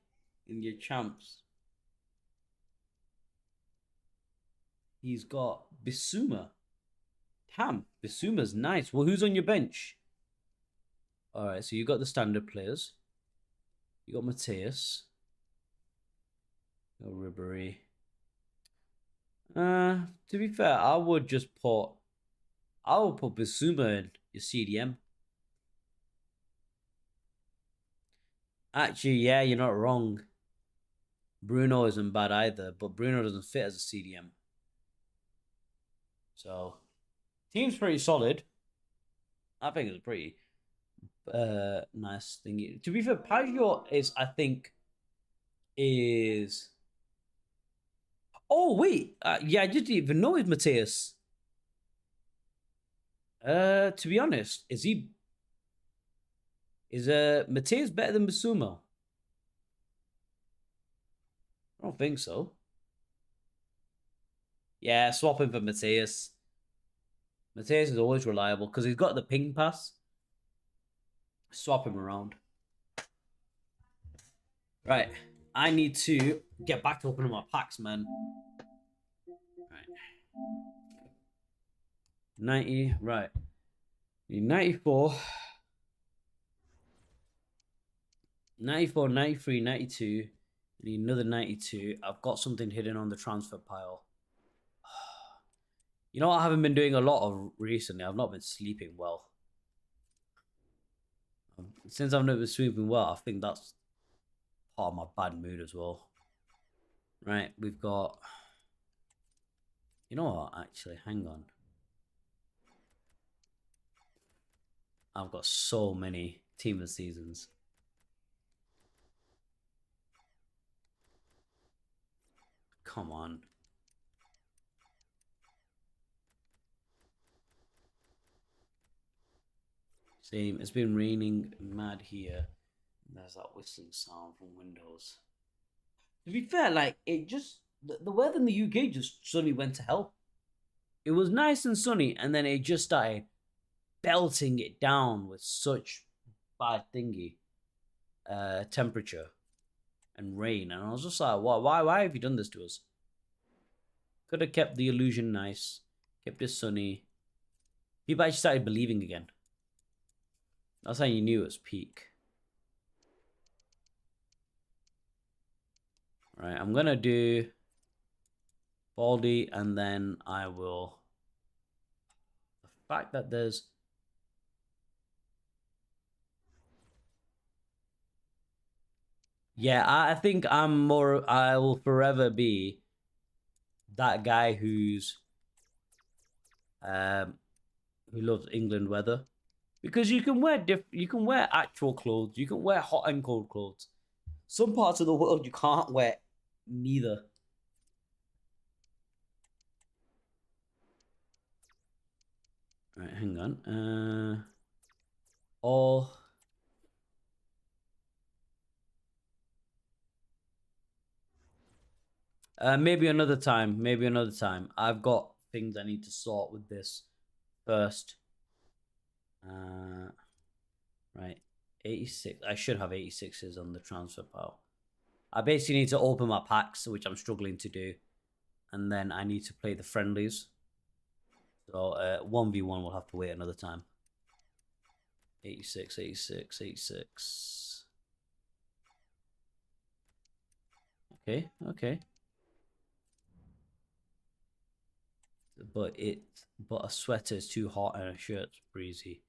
Speaker 1: in your champs. He's got Bissouma. Damn, Bissouma's nice. Well, who's on your bench? All right, so you got the standard players. You got Mateus. You got Ribery. To be fair, I would put Bissouma in your CDM. Actually, yeah, you're not wrong. Bruno isn't bad either, but Bruno doesn't fit as a CDM. So, team's pretty solid. I think it's a pretty nice thing. To be fair, Pajot is, I think, is. Oh wait, yeah, I didn't even know it's Mateus. To be honest, is Mateus better than Basuma? I don't think so. Yeah, swap him for Mateus. Mateus is always reliable because he's got the ping pass. Swap him around. Right. I need to get back to opening my packs, man. Right. 90. Right. 94. 94, 93, 92. Need another 92. I've got something hidden on the transfer pile. You know what I haven't been doing a lot of recently? I've not been sleeping well. Since I've not been sleeping well, I think that's part of my bad mood as well. Right, we've got. You know what? Actually, hang on. I've got so many team of seasons. Come on. Same. It's been raining mad here. There's that whistling sound from windows. To be fair, like it just the weather in the UK just suddenly went to hell. It was nice and sunny, and then it just started belting it down with such bad thingy temperature and rain. And I was just like, why have you done this to us? Could have kept the illusion nice, kept it sunny. People actually started believing again. That's how you knew it was peak. All right, I'm gonna do Baldy, and then I will. The fact that there's. Yeah, I think I'm more. I will forever be that guy who loves England weather, because you can wear actual clothes, you can wear hot and cold clothes. Some parts of the world you can't wear neither. All right, hang on. All maybe another time. Maybe another time. I've got things I need to sort with this first. Right. 86. I should have 86s on the transfer pile. I basically need to open my packs, which I'm struggling to do. And then I need to play the friendlies. So 1v1 will have to wait another time. 86, 86, 86. Okay, okay. But a sweater is too hot and a shirt's breezy.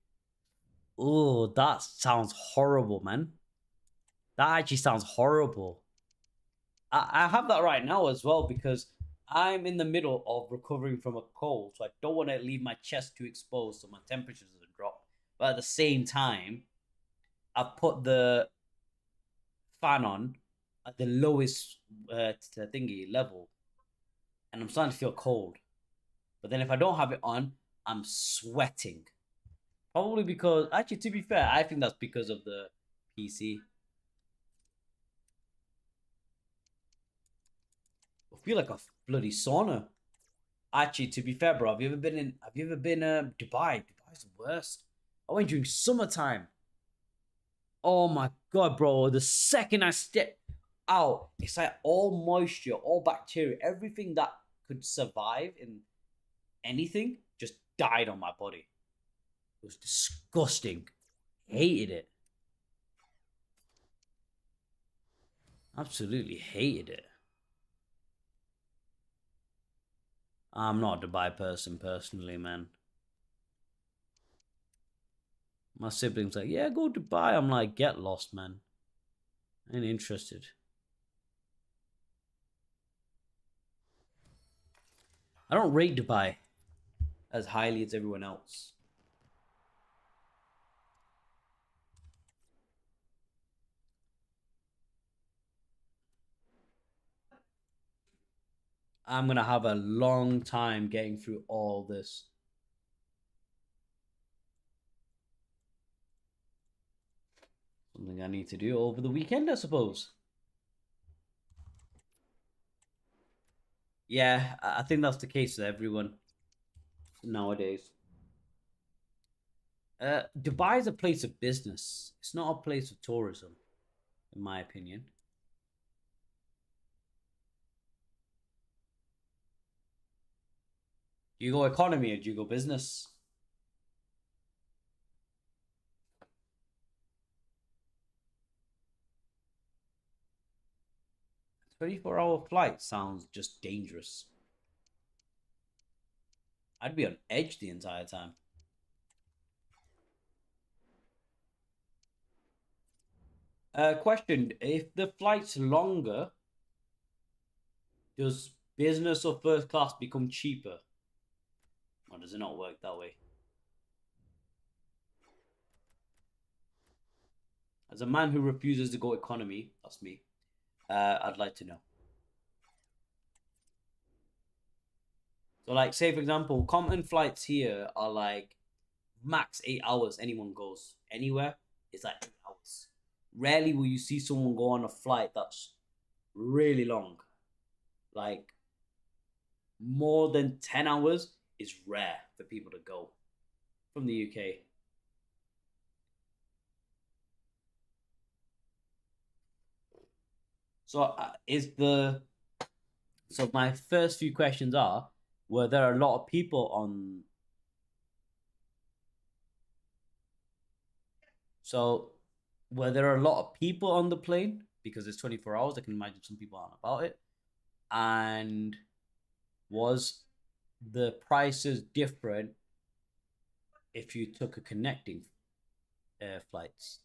Speaker 1: Oh, that sounds horrible, man. That actually sounds horrible. I have that right now as well because I'm in the middle of recovering from a cold, so I don't want to leave my chest too exposed so my temperature doesn't drop. But at the same time, I've put the fan on at the lowest thingy level, and I'm starting to feel cold. But then if I don't have it on, I'm sweating. Probably because, actually, to be fair, I think that's because of the PC. I feel like a bloody sauna. Actually, to be fair, bro, have you ever been in? Have you ever been Dubai? Dubai's the worst. I went during summertime. Oh my god, bro! The second I step out, it's like all moisture, all bacteria, everything that could survive in anything just died on my body. It was disgusting. Hated it. Absolutely hated it. I'm not a Dubai person personally, man. My siblings like, yeah, go to Dubai. I'm like, get lost, man. I ain't interested. I don't rate Dubai as highly as everyone else. I'm gonna have a long time getting through all this. Something I need to do over the weekend, I suppose. Yeah, I think that's the case with everyone nowadays. Dubai is a place of business. It's not a place of tourism, in my opinion. Do you go economy or do you go business? 24-hour flight sounds just dangerous. I'd be on edge the entire time. Question: if the flight's longer, does business or first class become cheaper? Or does it not work that way? As a man who refuses to go economy, that's me. I'd like to know. So, like, say for example, common flights here are like max 8 hours. Anyone goes anywhere, it's like 8 hours. Rarely will you see someone go on a flight that's really long. Like more than 10 hours is rare for people to go from the UK. So is the so my first few questions are: were there a lot of people on? So were there a lot of people on the plane? Because it's 24 hours. I can imagine some people aren't about it. And was the prices different if you took a connecting flights?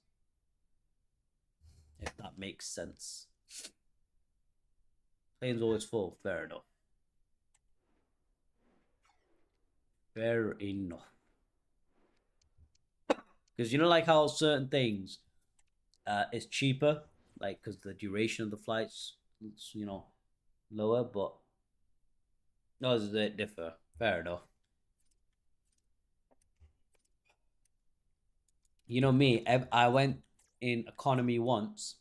Speaker 1: If that makes sense. Plane's always full. Fair enough. Fair enough. Because you know, like how certain things is cheaper, like because the duration of the flights, it's, lower, but those that differ. Fair enough. You know me, I went in economy once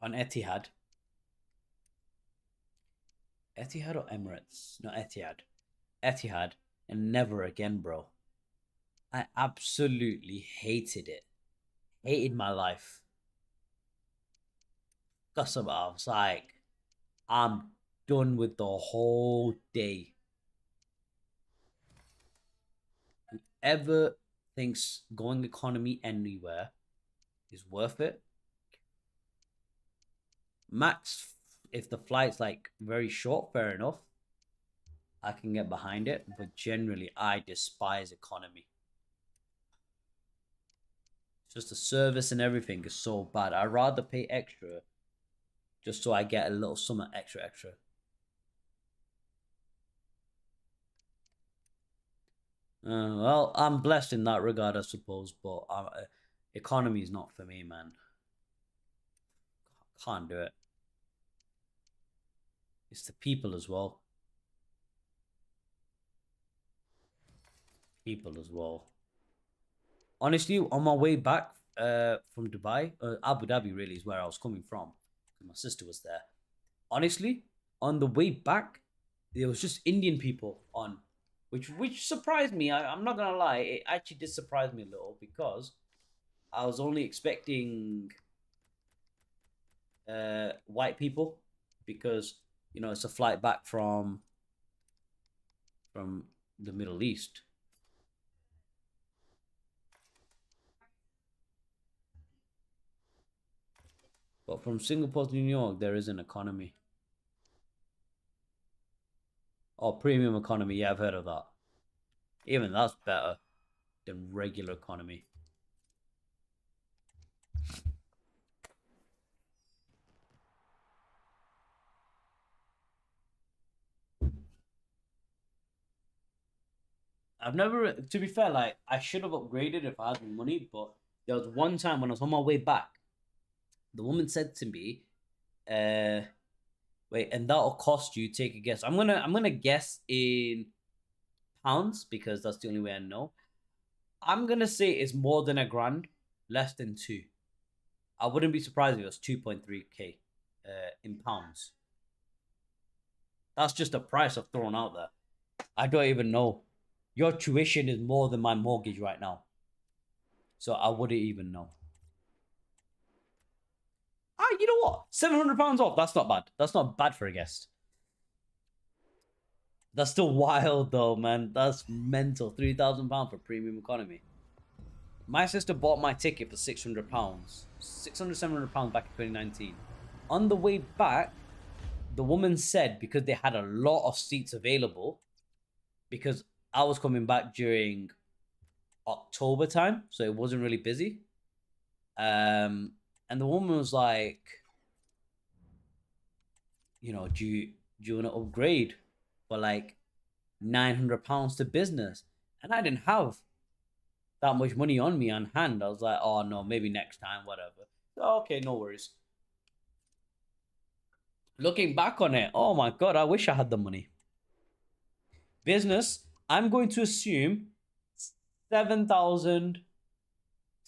Speaker 1: on Etihad. Etihad or Emirates? No, Etihad. Etihad, and never again, bro. I absolutely hated it. Hated my life. Got some. I was like, I'm done with the whole day. Whoever thinks going economy anywhere is worth it, max if the flight's like very short, fair enough. I can get behind it, but generally I despise economy. It's just the service and everything is so bad. I'd rather pay extra just so I get a little something extra. Well, I'm blessed in that regard, I suppose, but economy is not for me, man. Can't do it. It's the people as well. People as well. Honestly, on my way back from Dubai, Abu Dhabi really is where I was coming from. My sister was there. Honestly, on the way back, there was just Indian people on, which surprised me. I'm not gonna lie, it actually did surprise me a little because I was only expecting white people because it's a flight back from the Middle East. But from Singapore to New York, there is an economy. Oh, premium economy. Yeah, I've heard of that. Even that's better than regular economy. I've never, to be fair, like I should have upgraded if I had the money, but there was one time when I was on my way back, the woman said to me, uh, "Wait, and that'll cost you. Take a guess. I'm gonna guess in pounds because that's the only way I know. I'm gonna say it's more than a grand, less than two. I wouldn't be surprised if it was 2.3K in pounds. That's just a price I've thrown out there. I don't even know. Your tuition is more than my mortgage right now. So I wouldn't even know. Ah, you know what? £700 off. That's not bad. That's not bad for a guest. That's still wild though, man. That's mental. £3,000 for premium economy. My sister bought my ticket for £600. 600, £700 back in 2019. On the way back, the woman said because they had a lot of seats available, because I was coming back during October time, so it wasn't really busy. And the woman was like, do you want to upgrade for like £900 to business? And I didn't have that much money on me on hand. I was like, oh no, maybe next time, whatever. Okay, no worries. Looking back on it, oh my god, I wish I had the money. Business, I'm going to assume 7,000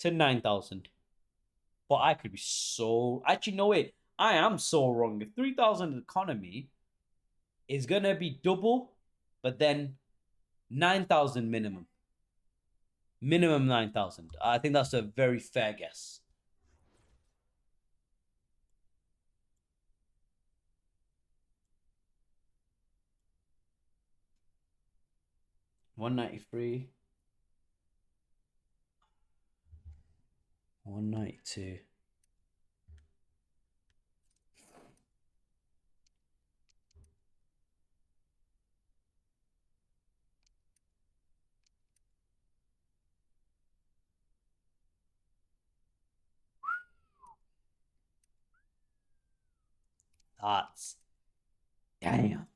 Speaker 1: to 9,000. But I could be so. Actually, no, wait. I am so wrong. If 3,000 economy is going to be double, but then 9,000 minimum. Minimum 9,000. I think that's a very fair guess. $193. 192. That's damn.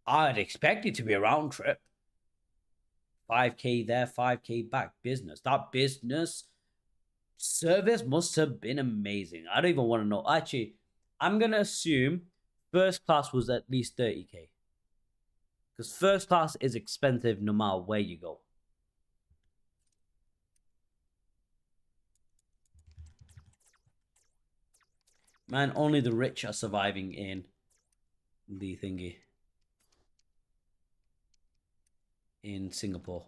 Speaker 1: I'd expect it to be a round trip. 5K there, 5K back. Business. That business service must have been amazing. I don't even want to know. Actually, I'm going to assume first class was at least 30K. Because first class is expensive no matter where you go. Man, only the rich are surviving in the thingy. In Singapore.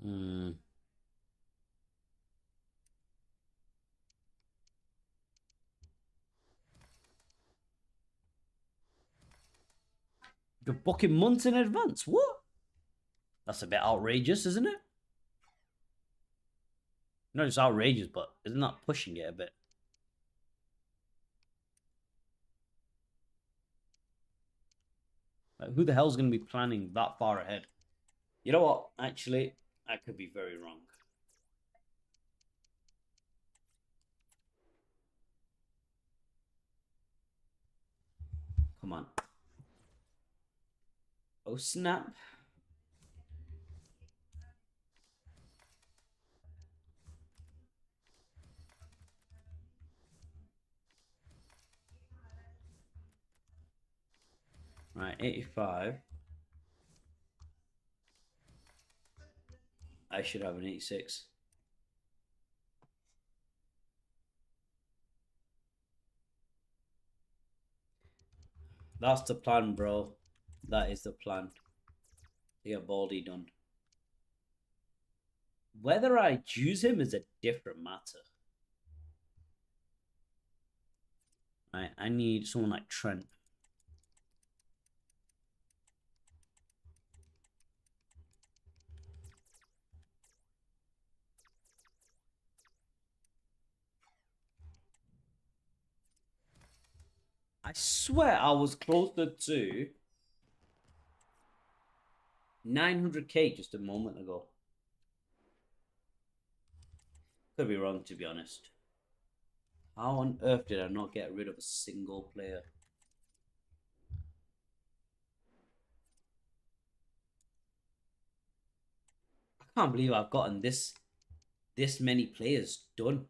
Speaker 1: Hmm. You're booking months in advance. What? That's a bit outrageous, isn't it? Not just outrageous, but isn't that pushing it a bit? Like, who the hell's going to be planning that far ahead? You know what? Actually, I could be very wrong. Come on. Oh, snap. Right, 85. I should have an 86. That's the plan, bro. That is the plan. To get Baldy done. Whether I choose him is a different matter. I need someone like Trent. I swear I was closer to 900K just a moment ago. Could be wrong, to be honest. How on earth did I not get rid of a single player? I can't believe I've gotten this many players done.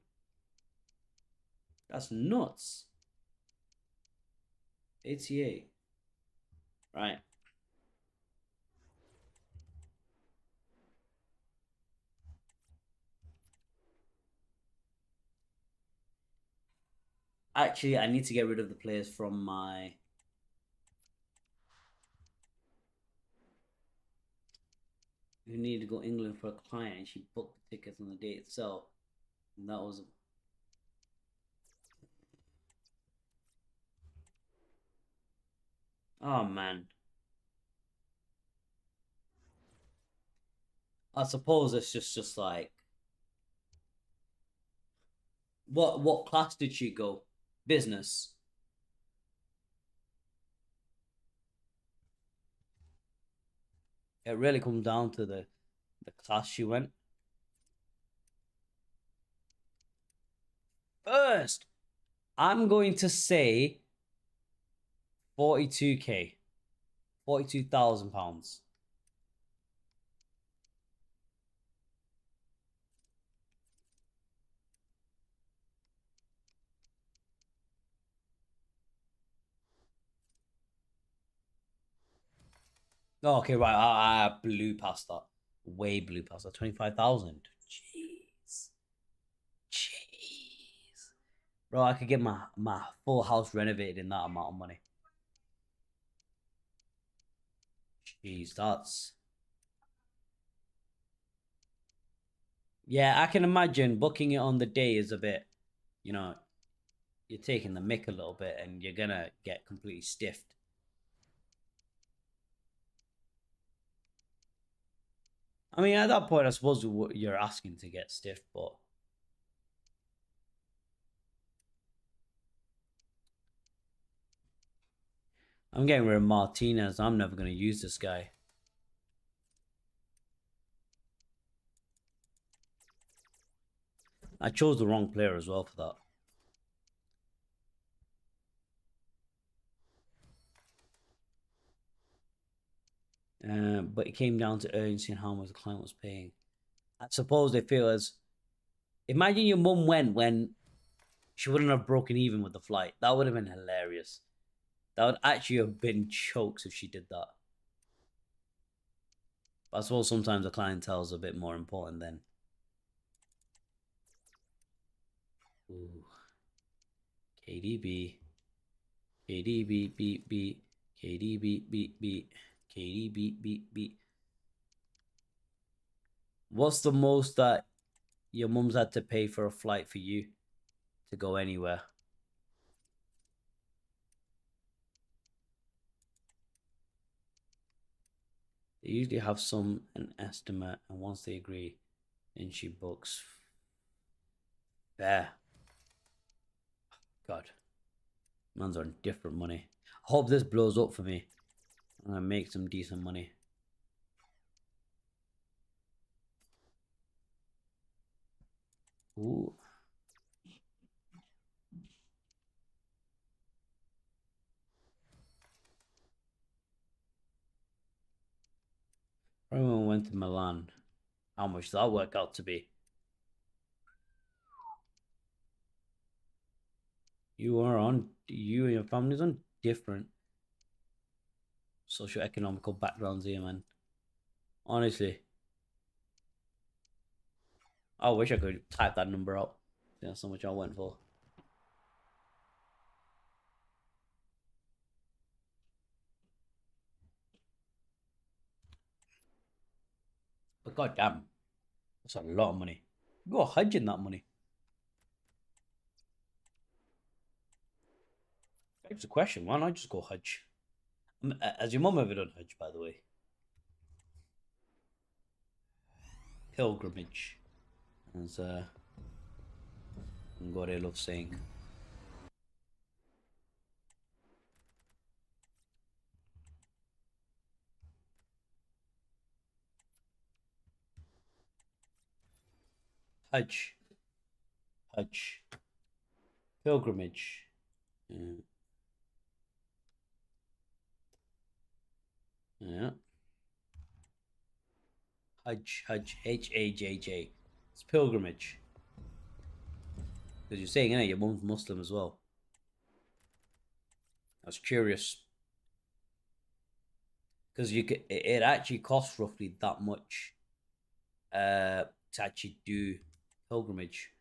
Speaker 1: That's nuts. 88. Right. Actually, I need to get rid of the players from my... Who needed to go England for a client, and she booked the tickets on the day itself. And that was... Oh, man. I suppose it's just like... What class did she go? Business. It really comes down to the class she went. First, I'm going to say 42K. £42,000. Oh, okay, right. I blew past that. Way blew past that. 25,000. Jeez. Jeez. Bro, I could get my full house renovated in that amount of money. Jeez, that's. Yeah, I can imagine booking it on the day is a bit, you know, you're taking the mick a little bit and you're gonna get completely stiffed. I mean, at that point, I suppose you're asking to get stiffed, but I'm getting rid of Martinez. I'm never gonna use this guy. I chose the wrong player as well for that. But it came down to urgency and how much the client was paying. I suppose they feel as imagine your mum went when she wouldn't have broken even with the flight. That would have been hilarious. That would actually have been jokes if she did that. But I suppose sometimes the clientele is a bit more important than. Ooh, KDB, KDB, beat, beat, KDB, beat, beat, KDB, beat, beat. What's the most that your mum's had to pay for a flight for you to go anywhere? They usually have an estimate, and once they agree, then she books. There, God, man's on different money. I hope this blows up for me. I'm gonna make some decent money. Ooh, everyone went to Milan. How much did that work out to be? You and your family's on different socio-economical backgrounds here, man. Honestly, I wish I could type that number out. That's how much I went for. But goddamn, that's a lot of money. Go Hajj in that money. That's a question. Why not just go Hajj? Has your mum ever done Hajj, by the way? Pilgrimage. As Gore loves saying. Hajj. Hajj. Pilgrimage. Yeah. Yeah. Hajj. Hajj. Hajj. It's pilgrimage. Because you're saying, your mum's Muslim as well. I was curious. Because it actually costs roughly that much to actually do pilgrimage.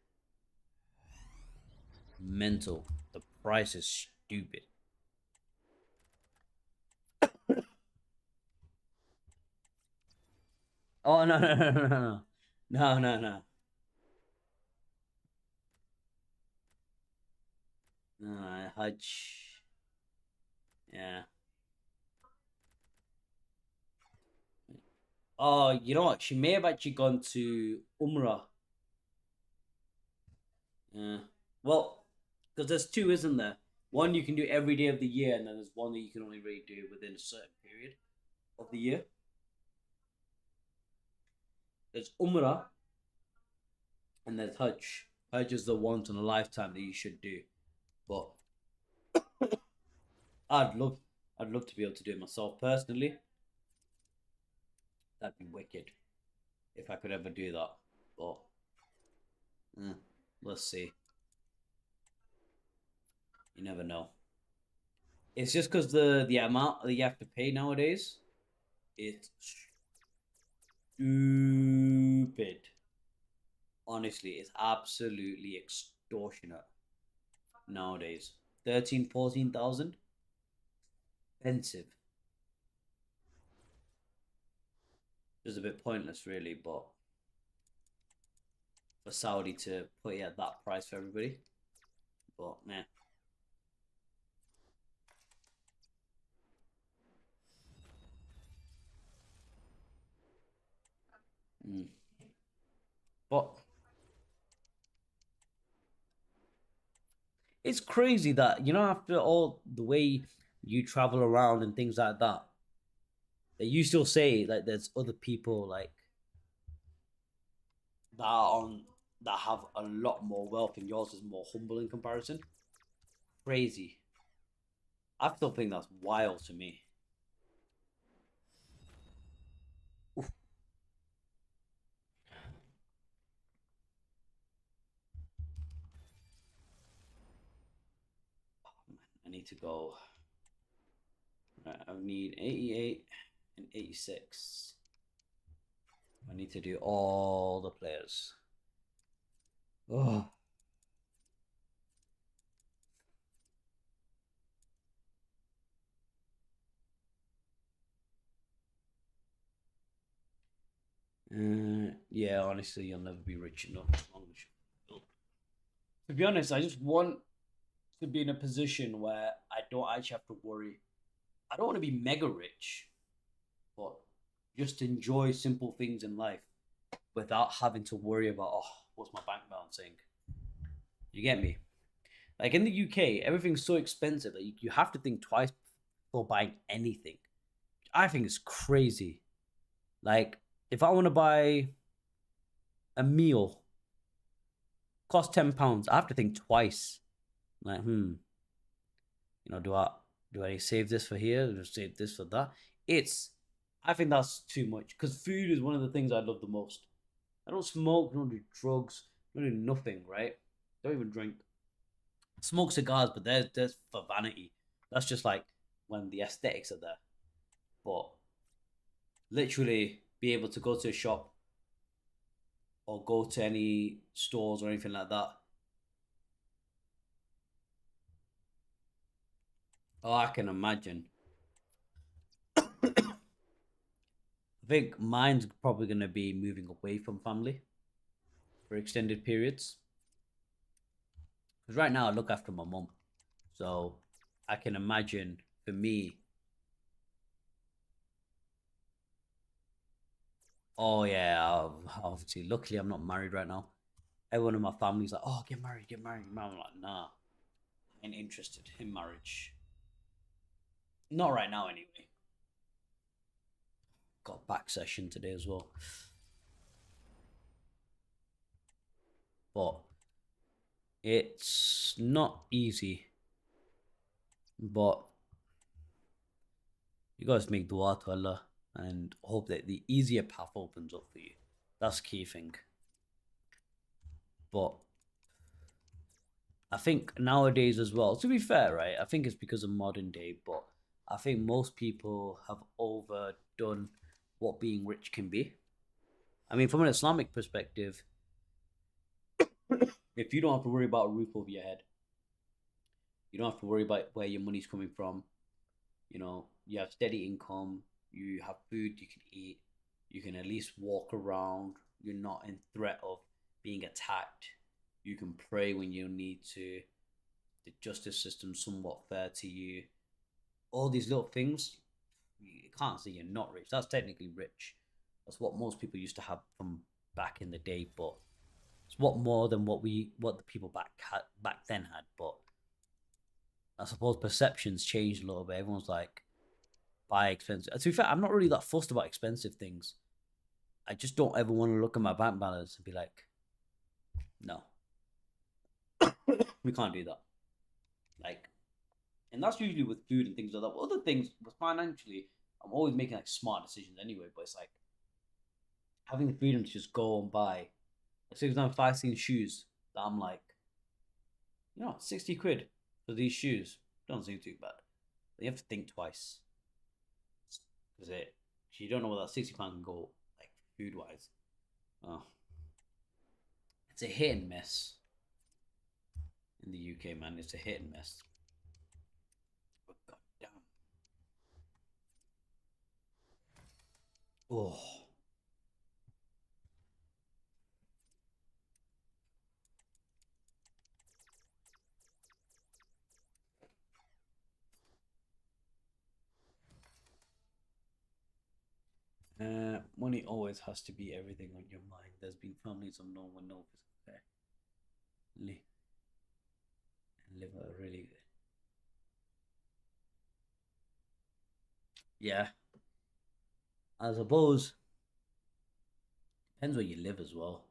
Speaker 1: Mental. The price is stupid. Oh no no no no no no no no no Hajj. Yeah. Oh, you know what? She may have actually gone to Umrah. Yeah. Well, because there's two, isn't there? One you can do every day of the year, and then there's one that you can only really do within a certain period of the year. There's Umrah and there's Hajj. Hajj is the once in a lifetime that you should do. But I'd love I'd love to be able to do it myself personally. That'd be wicked if I could ever do that. But eh, let's see. You never know. It's just because the amount that you have to pay nowadays It's stupid. Honestly, it's absolutely extortionate nowadays. 13, 14,000, expensive. Just a bit pointless, really, but for Saudi to put it at that price for everybody. But nah. Mm. But it's crazy that, after all the way you travel around and things like that, that you still say like there's other people like that are on that have a lot more wealth and yours is more humble in comparison. Crazy. I still think that's wild to me. Oof. I need to go. Right, I need 88 and 86. I need to do all the players. Oh. Yeah, honestly, you'll never be rich enough as long as you. To be honest, I just want to be in a position where I don't actually have to worry. I don't want to be mega rich, but just enjoy simple things in life without having to worry about, oh, what's my bank balance saying? You get me? Like in the UK, everything's so expensive that you have to think twice before buying anything. I think it's crazy. Like if I want to buy a meal, cost £10, I have to think twice. Like, do I save this for here? Do I save this for that? It's I think that's too much because food is one of the things I love the most. I don't smoke, don't do drugs, don't do nothing, right? Don't even drink. Smoke cigars, but there's for vanity. That's just like when the aesthetics are there. But literally be able to go to a shop or go to any stores or anything like that. Oh, I can imagine. I think mine's probably going to be moving away from family for extended periods. Because right now I look after my mum. So I can imagine for me, oh yeah, obviously, luckily I'm not married right now. Everyone in my family's like, oh, get married, get married. I'm like, nah, I ain't interested in marriage. Not right now, anyway. Got back session today as well. But it's not easy. But you guys make dua to Allah and hope that the easier path opens up for you. That's the key thing. But I think nowadays as well, to be fair, right? I think it's because of modern day, but I think most people have overdone what being rich can be. I mean, from an Islamic perspective, if you don't have to worry about a roof over your head, you don't have to worry about where your money's coming from. You have steady income, you have food you can eat, you can at least walk around, you're not in threat of being attacked, you can pray when you need to, the justice system's somewhat fair to you. All these little things, you can't say you're not rich. That's technically rich. That's what most people used to have from back in the day, but it's what more than what the people back then had. But I suppose perceptions changed a little bit. Everyone's like, buy expensive. To be fair, I'm not really that fussed about expensive things. I just don't ever want to look at my bank balance and be like, no, we can't do that. Like, and that's usually with food and things like that. But other things, with financially, I'm always making like smart decisions anyway. But it's like having the freedom to just go and buy. Like, for example, if I seen shoes that I'm like, 60 quid for these shoes, don't seem too bad. But you have to think twice because you don't know where that £60 can go, like food wise. Oh, it's a hit and miss in the UK, man. It's a hit and miss. But goddamn. Oh. Money always has to be everything on your mind. There's been families of no one knows fairly and live a really good. Yeah, I suppose depends where you live as well.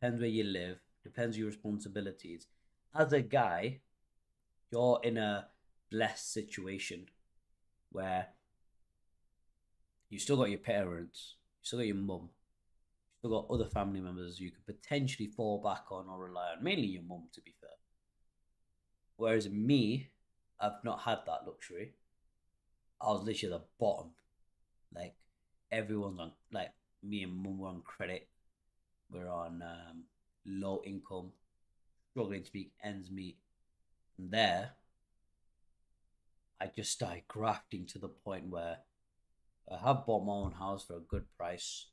Speaker 1: Depends where you live. Depends your responsibilities. As a guy, you're in a blessed situation where you still got your parents, you still got your mum, you still got other family members you could potentially fall back on or rely on. Mainly your mum, to be fair. Whereas me, I've not had that luxury. I was literally at the bottom. Like everyone's on, like me and mum were on credit. We're on low income, struggling to make ends meet. From there, I just started grafting to the point where I have bought my own house for a good price.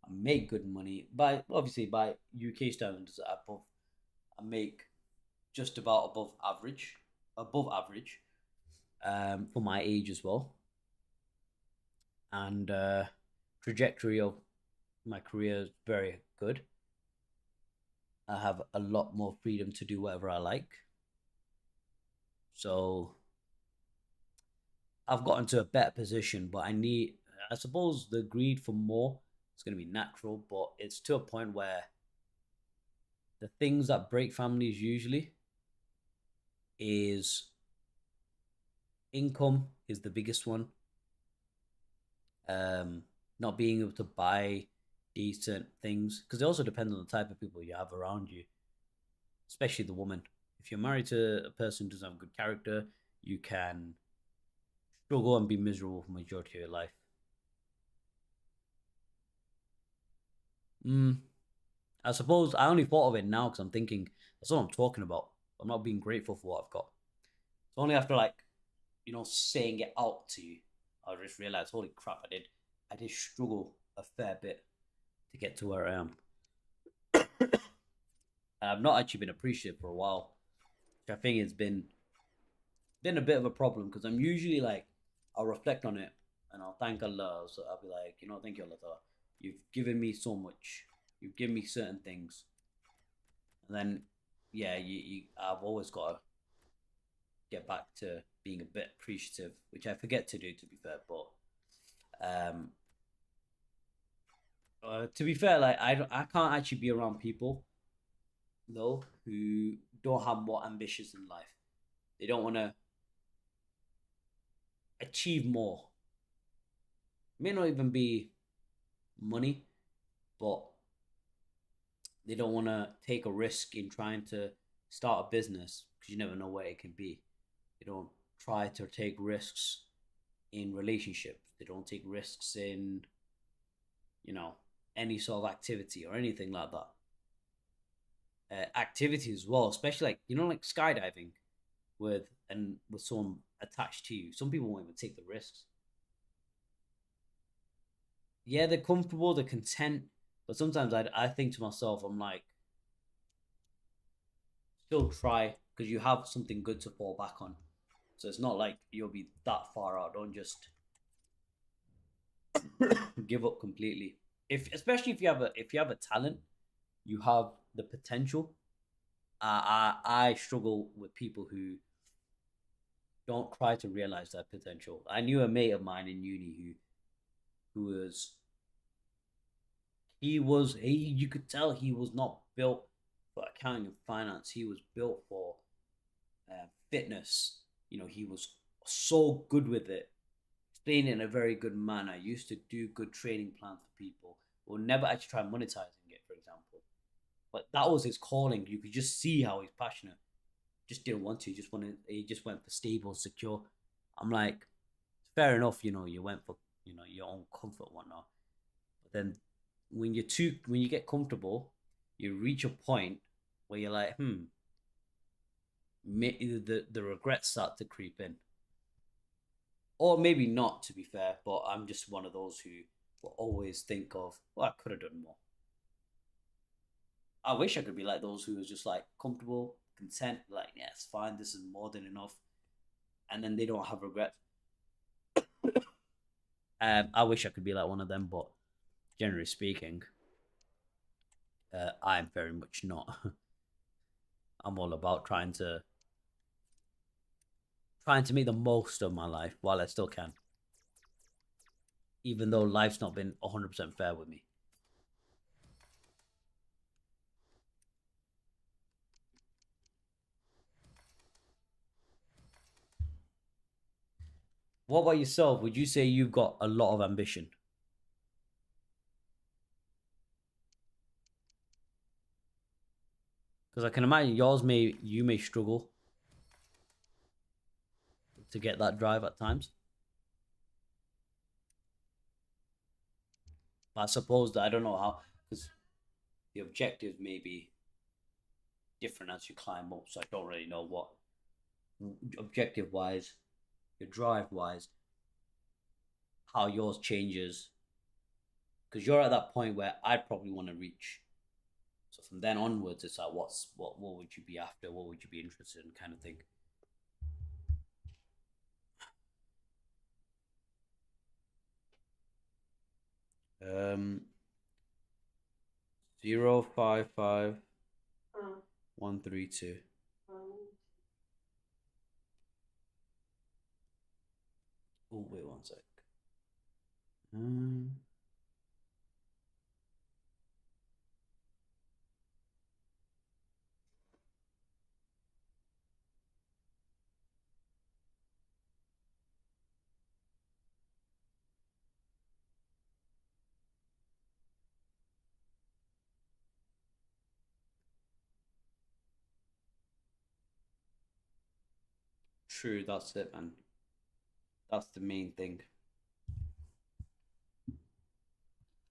Speaker 1: I make good money by obviously by UK standards. I make just about above average, for my age as well, and trajectory of my career is very good. I have a lot more freedom to do whatever I like. So I've gotten to a better position, but I suppose, the greed for more is going to be natural, but it's to a point where the things that break families usually is income is the biggest one. Um, Not being able to buy decent things because it also depends on the type of people you have around you, especially the woman. If you're married to a person who doesn't have good character, you can struggle and be miserable for the majority of your life. Mm, I suppose I only thought of it now because I'm thinking that's what I'm talking about. I'm not being grateful for what I've got. It's only after like saying it out to you, I just realized, holy crap, I did struggle a fair bit to get to where I am. And I've not actually been appreciative for a while, which I think has been a bit of a problem because I'm usually like I'll reflect on it and I'll thank Allah. So I'll be like, thank you Allah. You've given me so much. You've given me certain things, and then yeah, I've always got to get back to being a bit appreciative, which I forget to do, to be fair. But um, to be fair, like I can't actually be around people though who don't have more ambitions in life. They don't want to achieve more. It may not even be money, but they don't want to take a risk in trying to start a business because you never know where it can be. They don't try to take risks in relationships. They don't take risks in, you know, any sort of activity or anything like that. Activity as well, especially like like skydiving with someone attached to you. Some people won't even take the risks. Yeah, they're comfortable, they're content, but sometimes I think to myself, I'm like, still try because you have something good to fall back on. So it's not like you'll be that far out. Don't just give up completely. If especially if you have a talent, you have the potential. I struggle with people who don't try to realize that potential. I knew a mate of mine in uni who was he you could tell he was not built for accounting and finance. He was built for fitness. He was so good with it, explain it in a very good manner. Used to do good training plans for people. Will never actually try monetizing it, for example. But that was his calling. You could just see how he's passionate. Just didn't want to. He just went for stable, secure. I'm like, fair enough, you went for your own comfort and whatnot. But then when you get comfortable, you reach a point where you're like, the regrets start to creep in, or maybe not. To be fair, but I'm just one of those who will always think of, well, I could have done more. I wish I could be like those who was just like comfortable, content, like yeah, it's fine. This is more than enough, and then they don't have regrets. I wish I could be like one of them, but generally speaking, I'm very much not. I'm all about trying to make the most of my life while I still can, even though life's not been 100% fair with me. What about yourself? Would you say you've got a lot of ambition? Because I can imagine you may struggle to get that drive at times. But I suppose that I don't know how, because the objectives may be different as you climb up. So I don't really know what objective wise, your drive wise, how yours changes. Because you're at that point where I'd probably want to reach. So from then onwards, it's like, what would you be after? What would you be interested in, kind of thing. Um, 055132. Oh wait, one sec. Um, True, that's it, man. That's the main thing.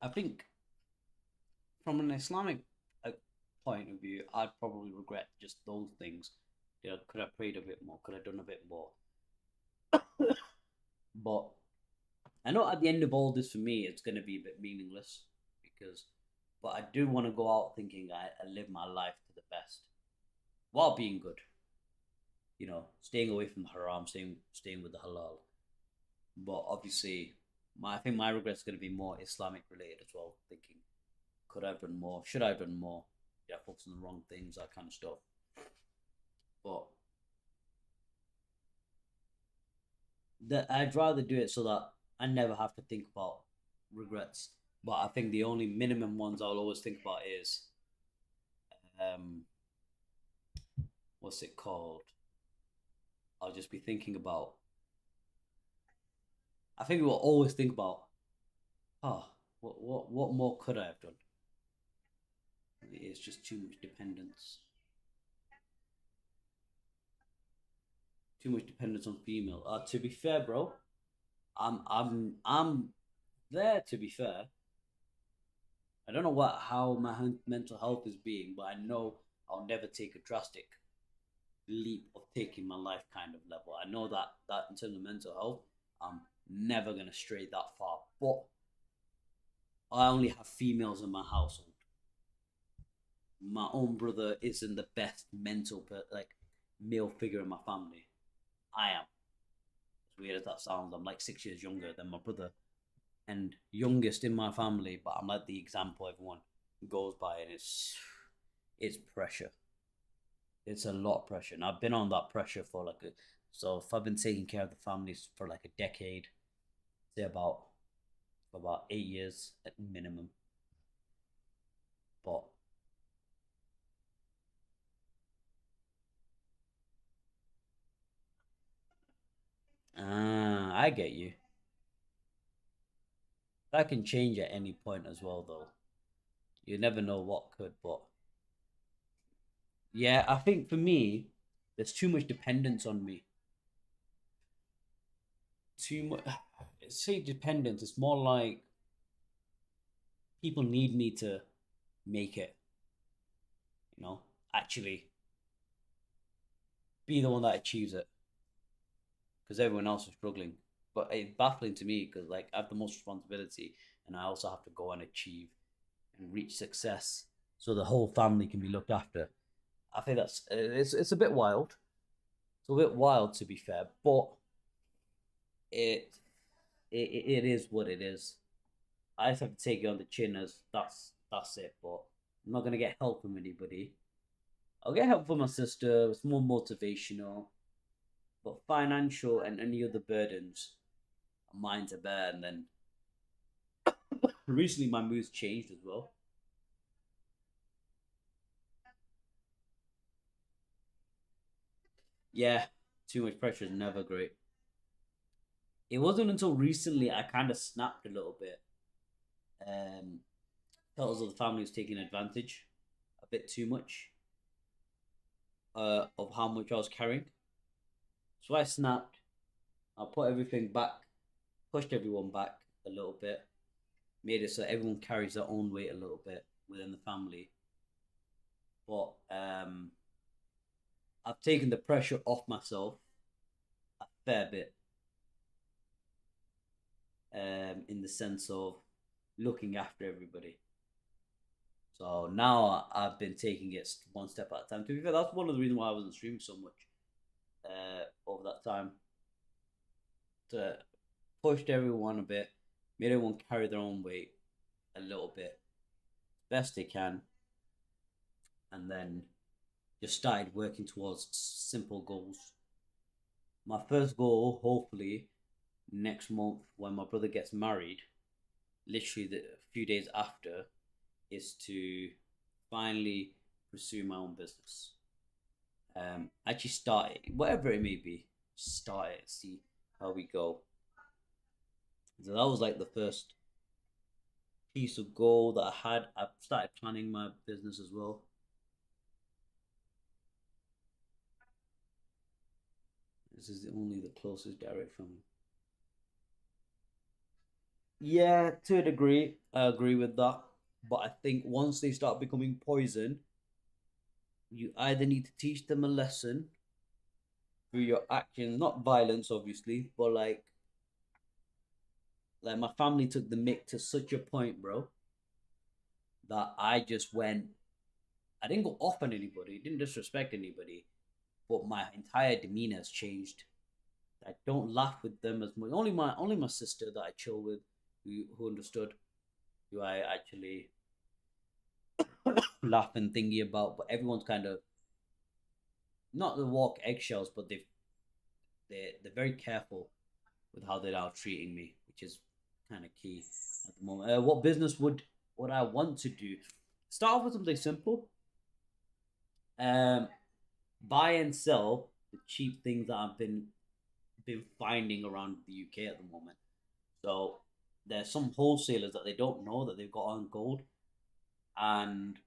Speaker 1: I think from an Islamic uh, point of view, I'd probably regret just those things. Could have prayed a bit more? Could have done a bit more? But I know at the end of all this, for me, it's going to be a bit meaningless because, but I do want to go out thinking I live my life to the best while being good. Staying away from the haram, staying with the halal. But obviously, I think my regret's going to be more Islamic related as well. Thinking, could I have done more? Should I have done more? Yeah, focus on the wrong things, that kind of stuff. But I'd rather do it so that I never have to think about regrets. But I think the only minimum ones I'll always think about is um, what's it called? I'll just be thinking about. I think we'll always think about, oh, what more could I have done? It's just too much dependence. Too much dependence on female. To be fair, bro, I'm there. To be fair, I don't know how my mental health is being, but I know I'll never take a drastic leap of taking my life kind of level. I know that in terms of mental health, I'm never gonna stray that far. But I only have females in my household. My own brother isn't the best mental, like male figure in my family. I am. As weird as that sounds, I'm like 6 years younger than my brother and youngest in my family, but I'm like the example everyone goes by, and it's pressure. It's a lot of pressure, and I've been on that pressure for so if I've been taking care of the families for like a decade, say about 8 years at minimum. But I get you. That can change at any point as well, though. You never know what could, but yeah, I think for me, there's too much dependence on me. too much. Say dependent. It's more like people need me to make it. You know, actually be the one that achieves it because everyone else is struggling. But it's baffling to me because like I have the most responsibility, and I also have to go and achieve and reach success, so the whole family can be looked after. I think that's it's a bit wild. It's a bit wild to be fair, but it it is what it is. I just have to take it on the chin as that's it. But I'm not gonna get help from anybody. I'll get help from my sister. It's more motivational, but financial and any other burdens are mine to bear. And then recently, my mood's changed as well. Yeah, too much pressure is never great. It wasn't until recently I kind of snapped a little bit. Um, felt as though the family was taking advantage a bit too much of how much I was carrying. So I snapped. I put everything back, pushed everyone back a little bit, made it so everyone carries their own weight a little bit within the family. But I've taken the pressure off myself a fair bit, in the sense of looking after everybody. So now I've been taking it one step at a time. To be fair, that's one of the reasons why I wasn't streaming so much over that time. To pushed everyone a bit, made everyone carry their own weight a little bit, best they can, and then just started working towards simple goals. My first goal, hopefully, next month when my brother gets married, literally a few days after, is to finally pursue my own business. Actually start it, whatever it may be, start it, see how we go. So that was like the first piece of goal that I had. I started planning my business as well. This is only the closest direct from me. Yeah, to a degree, I agree with that. But I think once they start becoming poison, you either need to teach them a lesson through your actions, not violence, obviously, but like my family took the mick to such a point, bro, that I just went. I didn't go off on anybody, didn't disrespect anybody, but my entire demeanor has changed. I don't laugh with them as much. Only my sister that I chill with, who understood, who I actually laugh and thingy about. But everyone's kind of not the walk eggshells, but they're very careful with how they're now treating me, which is kind of key at the moment. What business would I want to do? Start off with something simple. Um, buy and sell the cheap things that I've been finding around the UK at the moment. So there's some wholesalers that they don't know that they've got on gold, and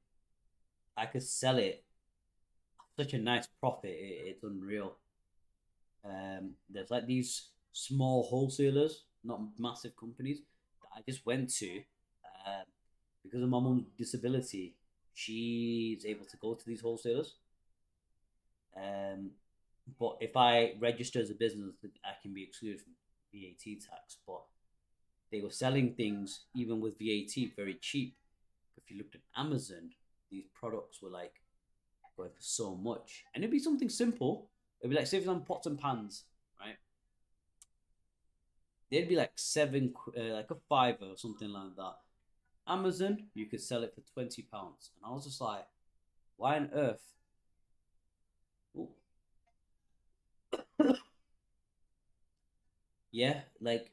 Speaker 1: I could sell it such a nice profit. It's unreal. There's like these small wholesalers, not massive companies, that I just went to um, because of my mom's disability. She's able to go to these wholesalers. Um, but if I register as a business, I can be excluded from VAT tax. But they were selling things even with VAT very cheap. If you looked at Amazon, these products were like going for so much, and it'd be something simple. It'd be like, say, for example, pots and pans, right? They'd be like like a fiver or something like that. Amazon, you could sell it for £20, and I was just like, why on earth? Ooh. Yeah, like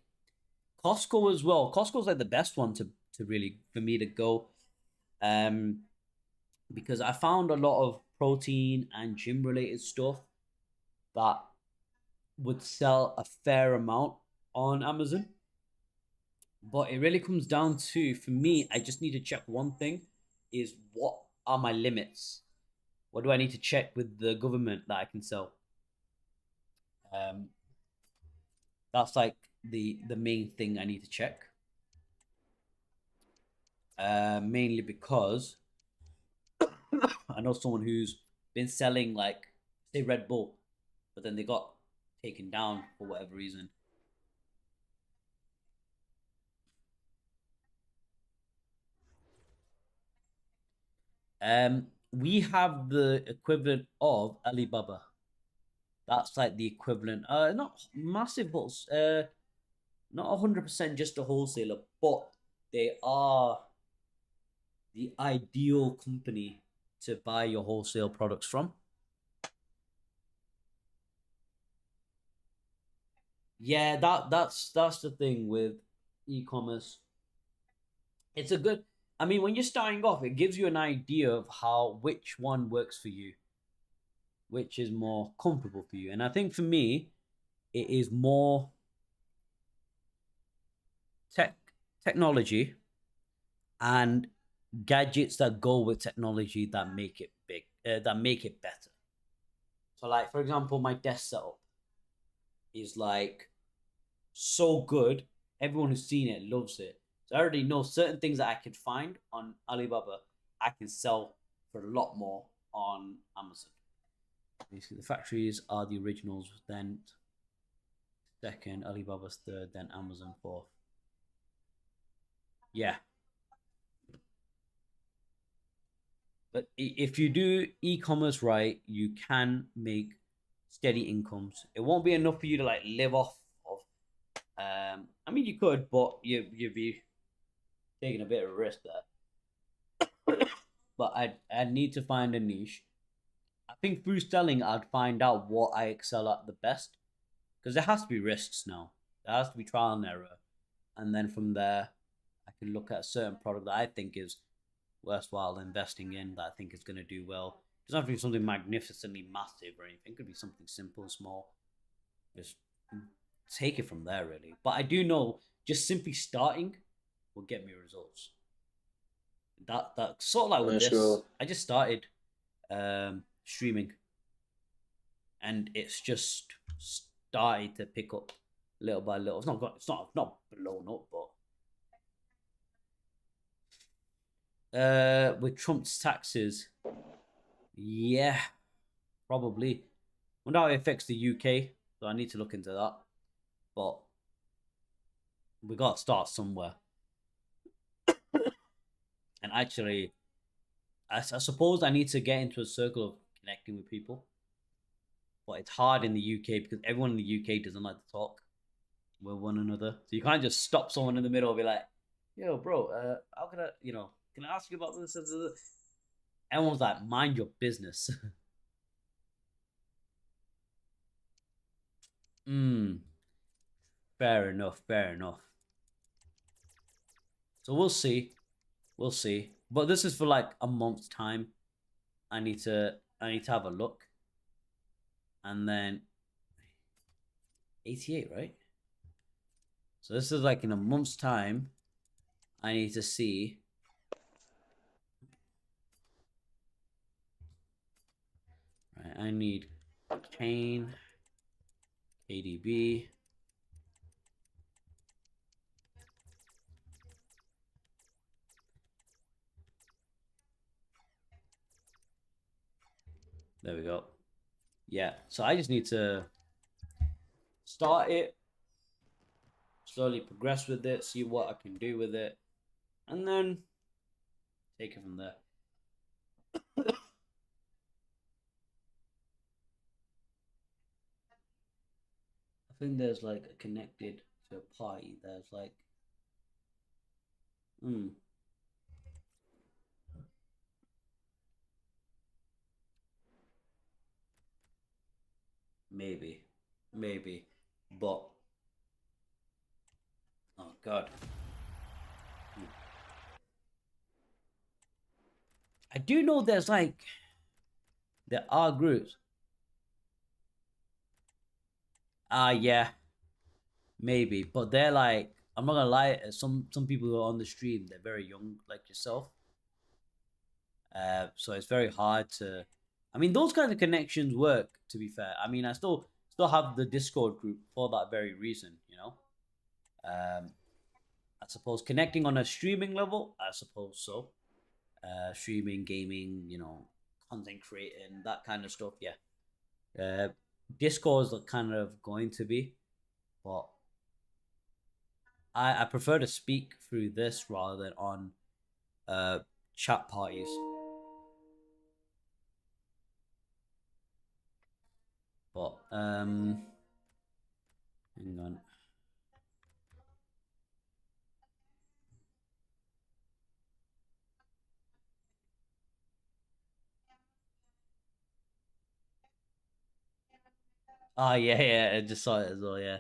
Speaker 1: Costco as well. Costco's like the best one to really for me to go, um, because I found a lot of protein and gym related stuff that would sell a fair amount on Amazon. But it really comes down to, for me, I just need to check one thing: is what are my limits? What do I need to check with the government that I can sell? Um, that's like the main thing I need to check. Mainly because I know someone who's been selling like say Red Bull, but then they got taken down for whatever reason. We have the equivalent of Alibaba. That's like the equivalent. Not massive, but not 100% just a wholesaler, but they are the ideal company to buy your wholesale products from. Yeah, that's the thing with e-commerce. It's a good. I mean, when you're starting off, it gives you an idea of how which one works for you, which is more comfortable for you. And I think for me, it is more tech technology and gadgets that go with technology that make it big, that make it better. So, like for example, my desk setup is like so good. Everyone who's seen it loves it. So I already know certain things that I can find on Alibaba, I can sell for a lot more on Amazon. Basically, the factories are the originals, then second, Alibaba's third, then Amazon fourth. Yeah, but if you do e-commerce right, you can make steady incomes. It won't be enough for you to like live off of. I mean, you could, but you'd be taking a bit of a risk there. But I need to find a niche. I think through selling, I'd find out what I excel at the best because there has to be risks now. There has to be trial and error, and then from there, I can look at a certain product that I think is worthwhile investing in that I think is going to do well. It doesn't have to be something magnificently massive or anything. It could be something simple, small. Just take it from there, really. But I do know just simply starting will get me results. That sort of like with this.
Speaker 2: Sure.
Speaker 1: I just started streaming, and it's just started to pick up little by little. It's not blown up, but with Trump's taxes, yeah, probably. Wonder how it affects the UK. So I need to look into that. But we got to start somewhere. And actually, I suppose I need to get into a circle of connecting with people. But it's hard in the UK because everyone in the UK doesn't like to talk with one another. So you can't just stop someone in the middle and be like, yo, bro, how can can I ask you about this? Everyone's like, mind your business. Hmm, fair enough, fair enough. So we'll see. We'll see. But this is for like a month's time. I need to have a look. And then 88, right? So this is like in a month's time. I need to see. Right, I need chain, KDB. There we go. Yeah. So I just need to start it, slowly progress with it, see what I can do with it, and then take it from there. I think there's like a connected to a party. There's like, hmm, maybe, maybe, but oh god, I do know there's like there are groups. Yeah, maybe, but they're like I'm not gonna lie. Some people who are on the stream, they're very young, like yourself. So it's very hard to. I mean, those kinds of connections work. To be fair, I mean, I still have the Discord group for that very reason. Um, I suppose connecting on a streaming level, I suppose so. Streaming, gaming, content creating, that kind of stuff. Yeah. Discord is kind of going to be, but I prefer to speak through this rather than on uh, chat parties. But hang on. Ah, yeah, yeah. I just saw it as well. Yeah,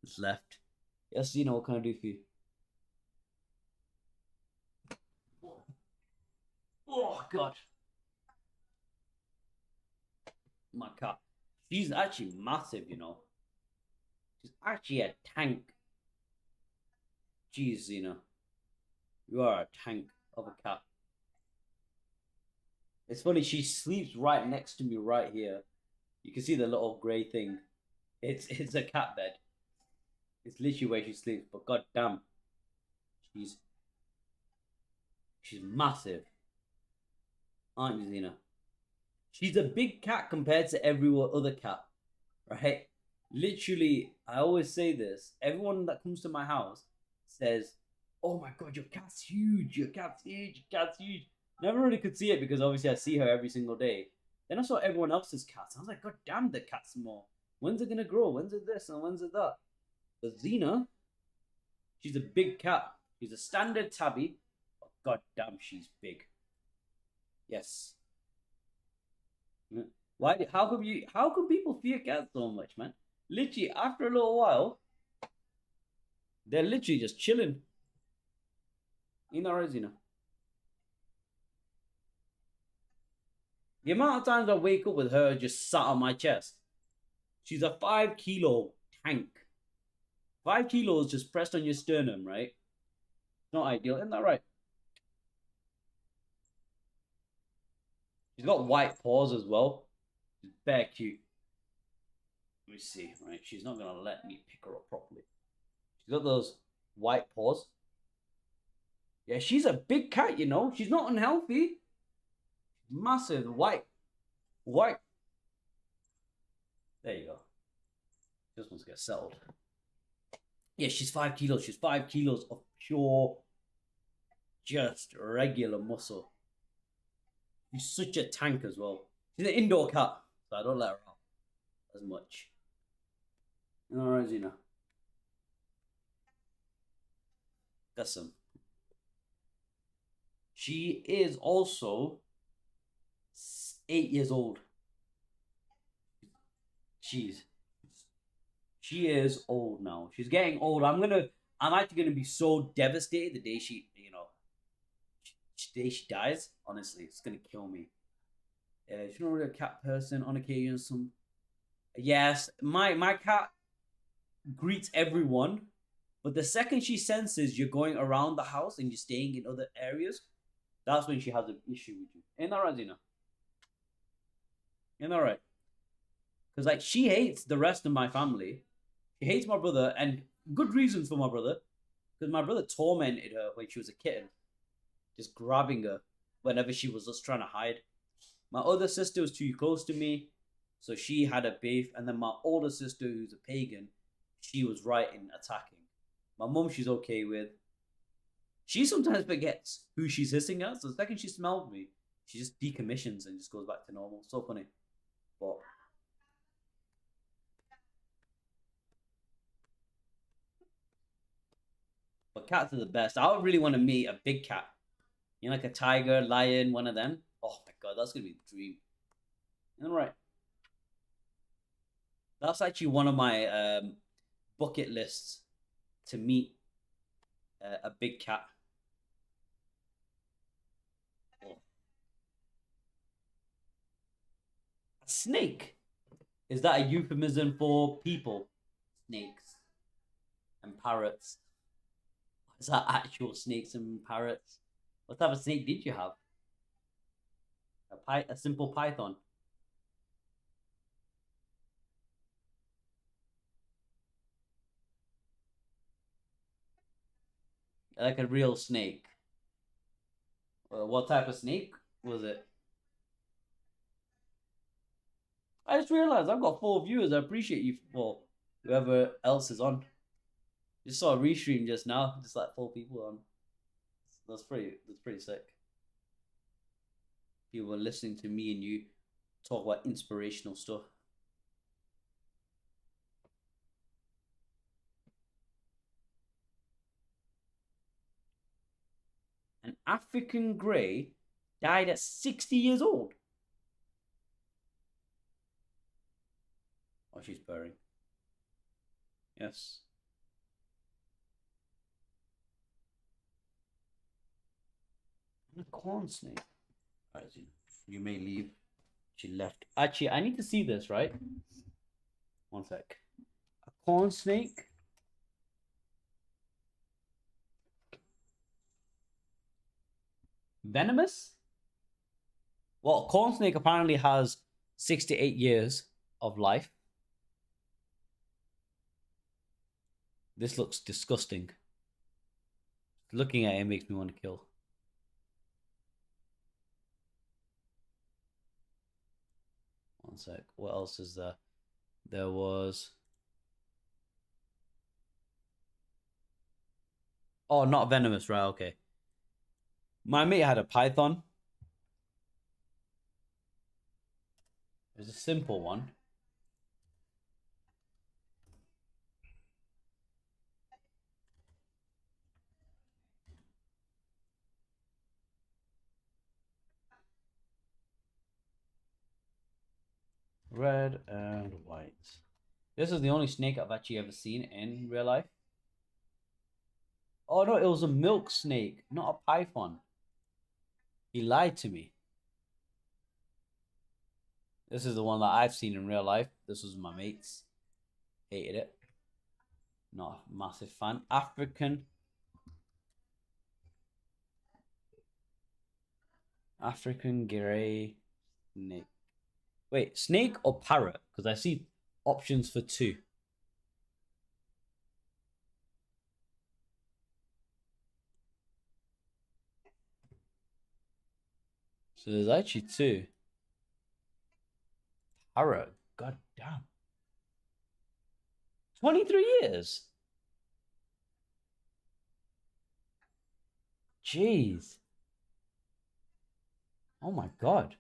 Speaker 1: it's left. Yes, what can I do for you? Oh God, my cat. She's actually massive. She's actually a tank. Jeez, you are a tank of a cat. It's funny. She sleeps right next to me, right here. You can see the little grey thing. It's a cat bed. It's literally where she sleeps. But god damn, she's she's massive, aren't you, Zena? She's a big cat compared to every other cat, right? Literally, I always say this. Everyone that comes to my house says, "Oh my god, your cat's huge! Your cat's huge! Your cat's huge!" Never really could see it because obviously I see her every single day. Then I saw everyone else's cats. I was like, "God damn, the cat's small. When's it gonna grow? When's it this and when's it that?" But Xena, she's a big cat. She's a standard tabby. But god damn, she's big. Yes. Why? How come you? How come people fear cats so much, man? Literally, after a little while, they're literally just chilling. You know, Xena. The amount of times I wake up with her just sat on my chest. She's a 5 kilo tank. 5 kilos just pressed on your sternum, right? Not ideal, isn't that right? She's got white paws as well. She's bare cute. Let me see, right? She's not gonna let me pick her up properly. She's got those white paws. Yeah, she's a big cat. She's not unhealthy. Massive white. There you go. Just wants to get settled. Yeah, she's 5 kilos. She's 5 kilos of pure, just regular muscle. She's such a tank as well. She's an indoor cat, so I don't let her out as much. All right, Zena. Got some. She is also 8 years old. Jeez. She is old now. She's getting old. I'm actually gonna be so devastated the day she dies. Honestly, it's gonna kill me. She's not really a cat person. On occasion, some. Yes, my cat greets everyone, but the second she senses you're going around the house and you're staying in other areas, that's when she has an issue with you. Ain't that right, Zena? Ain't that right? Because like she hates the rest of my family. She hates my brother, and good reasons for my brother. Because my brother tormented her when she was a kitten, just grabbing her whenever she was just trying to hide. My other sister was too close to me, so she had a beef. And then my older sister, who's a pagan, she was right in attacking. My mum, she's okay with. She sometimes forgets who she's hissing at. So the second she smelled me, she just decommissions and just goes back to normal. So funny. But cats are the best. I would really want to meet a big cat. Like a tiger, lion, one of them. Oh my god, that's gonna be a dream. All right. That's actually one of my bucket lists to meet a big cat. Oh. A snake? Is that a euphemism for people? Snakes and parrots. Is that actual snakes and parrots? What type of snake did you have? A simple python. Like a real snake. What type of snake was it? I just realized I've got 4 viewers. I appreciate you for whoever else is on. Just saw a restream just now, just like 4 people on. That's pretty sick. You were listening to me and you talk about inspirational stuff. An African grey died at 60 years old. Oh, she's purring. Yes. A corn snake. Alright, you may leave. She left. Actually, I need to see this, right? One sec. A corn snake. Venomous? Well, corn snake apparently has 6 to 8 years of life. This looks disgusting. Looking at it makes me want to kill. One sec. What else is there? There was. Oh, not venomous, right? Okay. My mate had a python. It was a simple one. Red and white. This is the only snake I've actually ever seen in real life. Oh no, it was a milk snake, not a python. He lied to me. This is the one that I've seen in real life. This was my mate's. Hated it. Not a massive fan. African grey snake. Wait, snake or parrot? Because I see options for 2. So there's actually 2. Parrot. God damn. 23 years. Jeez. Oh my god.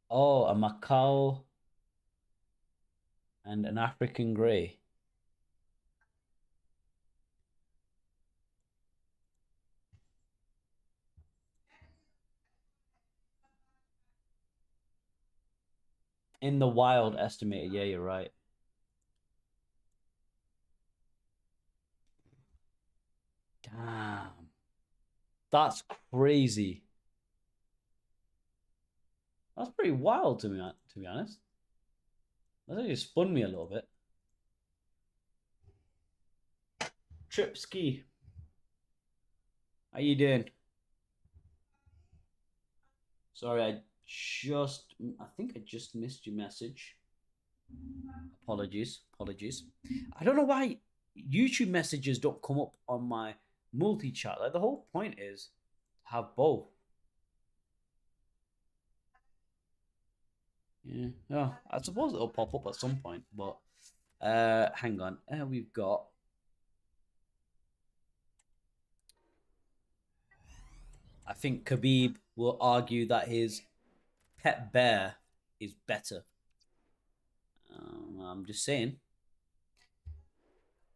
Speaker 1: Oh, a Macau and an African grey. In the wild estimated. Yeah, you're right. Damn. That's crazy. That's pretty wild to be honest. That actually spun me a little bit. Trip ski. How you doing? Sorry, I think I just missed your message. Apologies. I don't know why YouTube messages don't come up on my multi-chat. Like the whole point is to have both. Yeah. Oh, I suppose it'll pop up at some point, but hang on. We've got I think Khabib will argue that his pet bear is better. I'm just saying.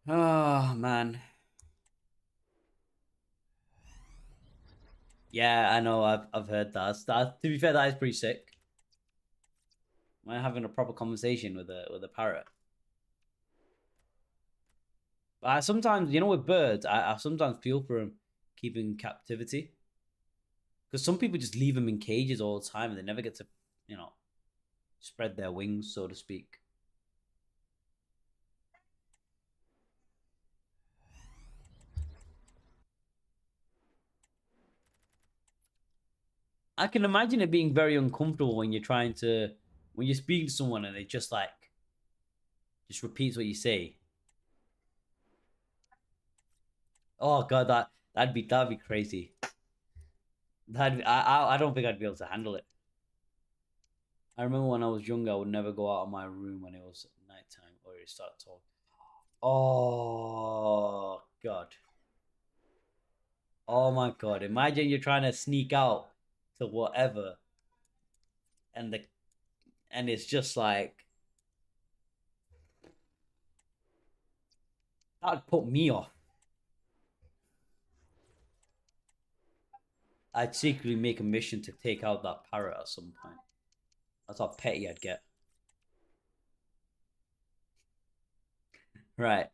Speaker 1: Oh man. Yeah, I know. I've heard that. To be fair, that is pretty sick. Am I having a proper conversation with a parrot? I sometimes, with birds, I sometimes feel for them keeping captivity because some people just leave them in cages all the time and they never get to, spread their wings, so to speak. I can imagine it being very uncomfortable when you're speaking to someone and they just like Just repeats what you say. Oh god, that'd be crazy. I don't think I'd be able to handle it. I remember when I was younger, I would never go out of my room when it was nighttime or it started talking. Oh god. Oh my god. Imagine you're trying to sneak out to whatever and the and it's just like that'd put me off. I'd secretly make a mission to take out that parrot at some point. That's how petty I'd get. Right.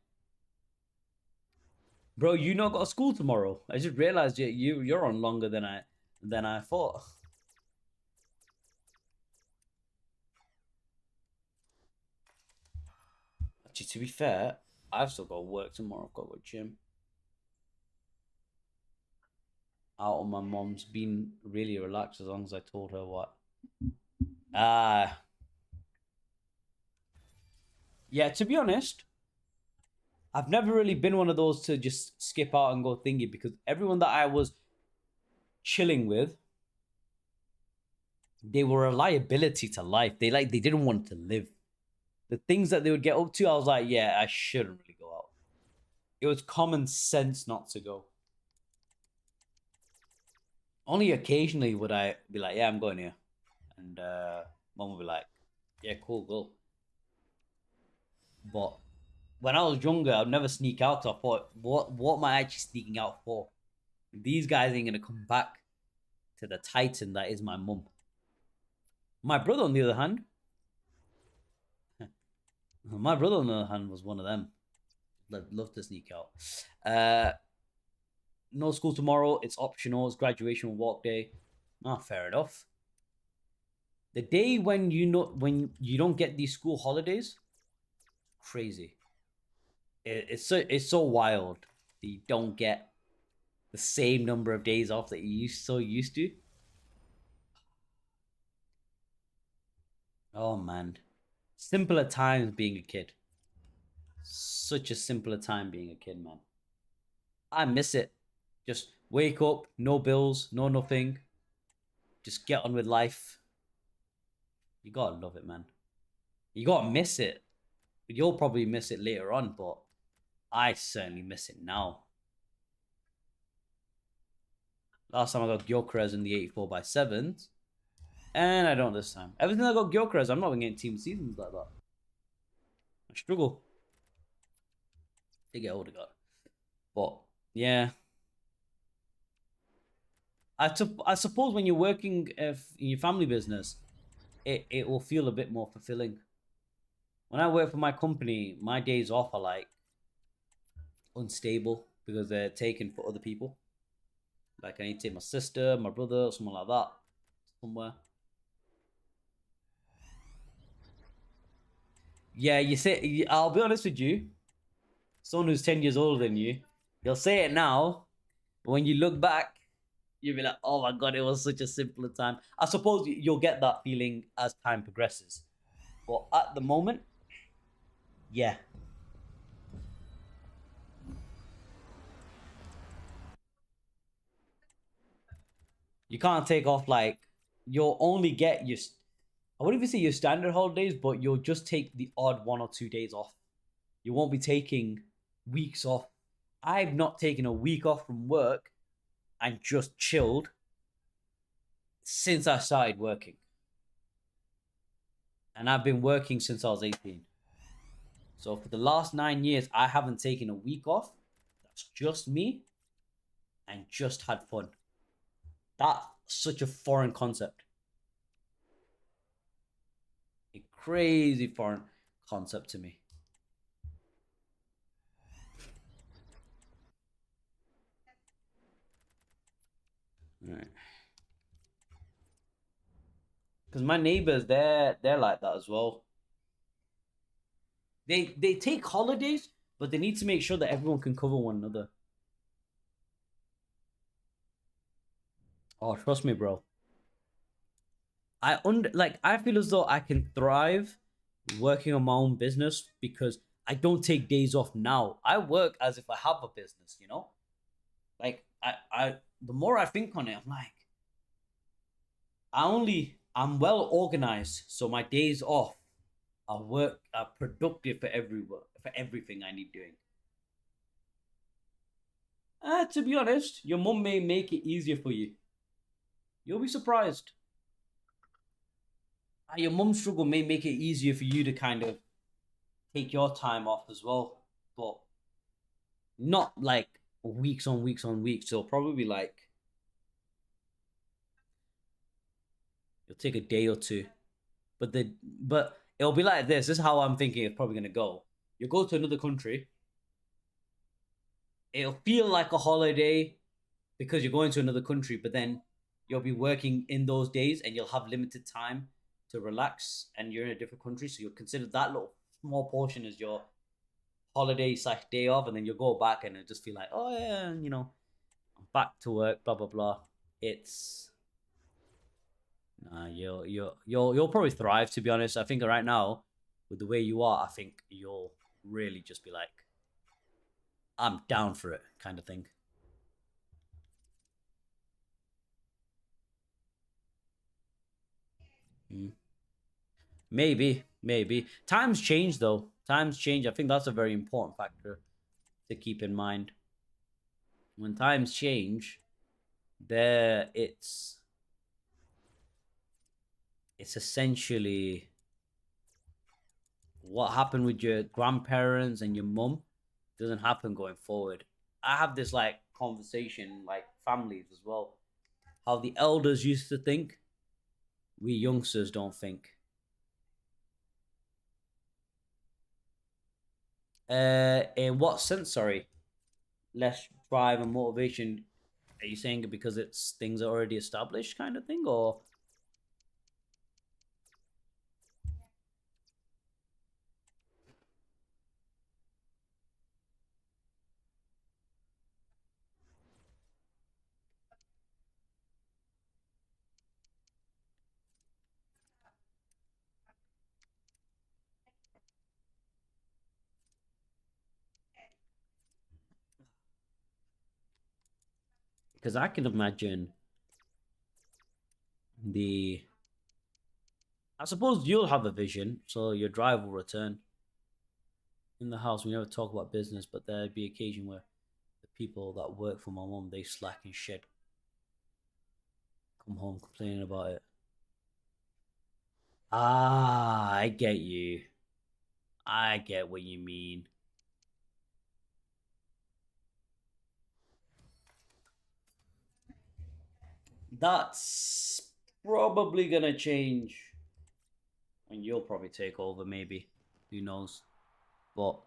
Speaker 1: Bro, you not got school tomorrow. I just realized you're on longer than I thought. Actually, to be fair, I've still got work tomorrow. I've got to go gym. Out on my mom's been really relaxed as long as I told her what. Ah, yeah. To be honest, I've never really been one of those to just skip out and go thingy because everyone that I was chilling with, they were a liability to life. They didn't want to live. The things that they would get up to, I was like, yeah, I shouldn't really go out. It was common sense not to go. Only occasionally would I be like, yeah, I'm going here. And mom would be like, yeah, cool, go. But when I was younger, I'd never sneak out. So I thought, what am I actually sneaking out for? These guys ain't gonna come back to the titan that is my mum. My brother, on the other hand, was one of them. Love to sneak out. No school tomorrow. It's optional. It's graduation walk day. Ah, fair enough. The day when you don't get these school holidays, crazy. It's so wild. That you don't get the same number of days off that you so used to. Oh man, simpler times being a kid. Such a simpler time being a kid, man. I miss it. Just wake up, no bills, no nothing. Just get on with life. You gotta love it, man. You gotta miss it. You'll probably miss it later on, but I certainly miss it now. Last time I got Gyokres in the 84 by 7s, and I don't this time. Ever since I got Gyokres, I'm not even getting team seasons like that. I struggle to get older, God. But yeah, I suppose when you're working in your family business, it will feel a bit more fulfilling. When I work for my company, my days off are like unstable because they're taken for other people. Like I need to take my sister, my brother, someone like that somewhere. Yeah, you say. I'll be honest with you. Someone who's 10 years older than you, you'll say it now, but when you look back, you'll be like, "Oh my god, it was such a simpler time." I suppose you'll get that feeling as time progresses, but at the moment, yeah, you can't take off like you'll only get your. I wouldn't even say your standard holidays, but you'll just take the odd 1 or 2 days off. You won't be taking weeks off. I've not taken a week off from work and just chilled since I started working. And I've been working since I was 18. So for the last 9 years, I haven't taken a week off. That's just me and just had fun. That's such a foreign concept. A crazy foreign concept to me. Right. Because my neighbors, they're like that as well. They take holidays, but they need to make sure that everyone can cover one another. Oh, trust me, bro. I feel as though I can thrive working on my own business because I don't take days off now. I work as if I have a business, you know? Like the more I think on it, I'm like, I'm well organized, so my days off are productive for every work for everything I need doing. To be honest, your mum may make it easier for you. You'll be surprised. Your mum's struggle may make it easier for you to kind of take your time off as well, but not like weeks on weeks on weeks. So probably like you'll take a day or two, but it'll be like this. This is how I'm thinking it's probably gonna go. You go to another country. It'll feel like a holiday because you're going to another country, but then you'll be working in those days and you'll have limited time to relax and you're in a different country. So you'll consider that little small portion as your holiday slash day off, and then you'll go back and it'll just feel like, oh yeah, I'm back to work, blah blah blah. It's you'll probably thrive, to be honest. I think right now, with the way you are, I think you'll really just be like, I'm down for it kind of thing. Mm. Maybe. Times change though. Times change. I think that's a very important factor to keep in mind. When times change, there it's essentially what happened with your grandparents and your mum doesn't happen going forward. I have this like conversation like families as well. How the elders used to think, we youngsters don't think. In what sense? Sorry, less drive and motivation. Are you saying it because it's things are already established, kind of thing, or because I can imagine the. I suppose you'll have a vision, so your drive will return. In the house, we never talk about business, but there'd be occasion where the people that work for my mom they slack and shit, come home complaining about it. Ah, I get you. I get what you mean. That's probably gonna change, and you'll probably take over. Maybe, who knows? But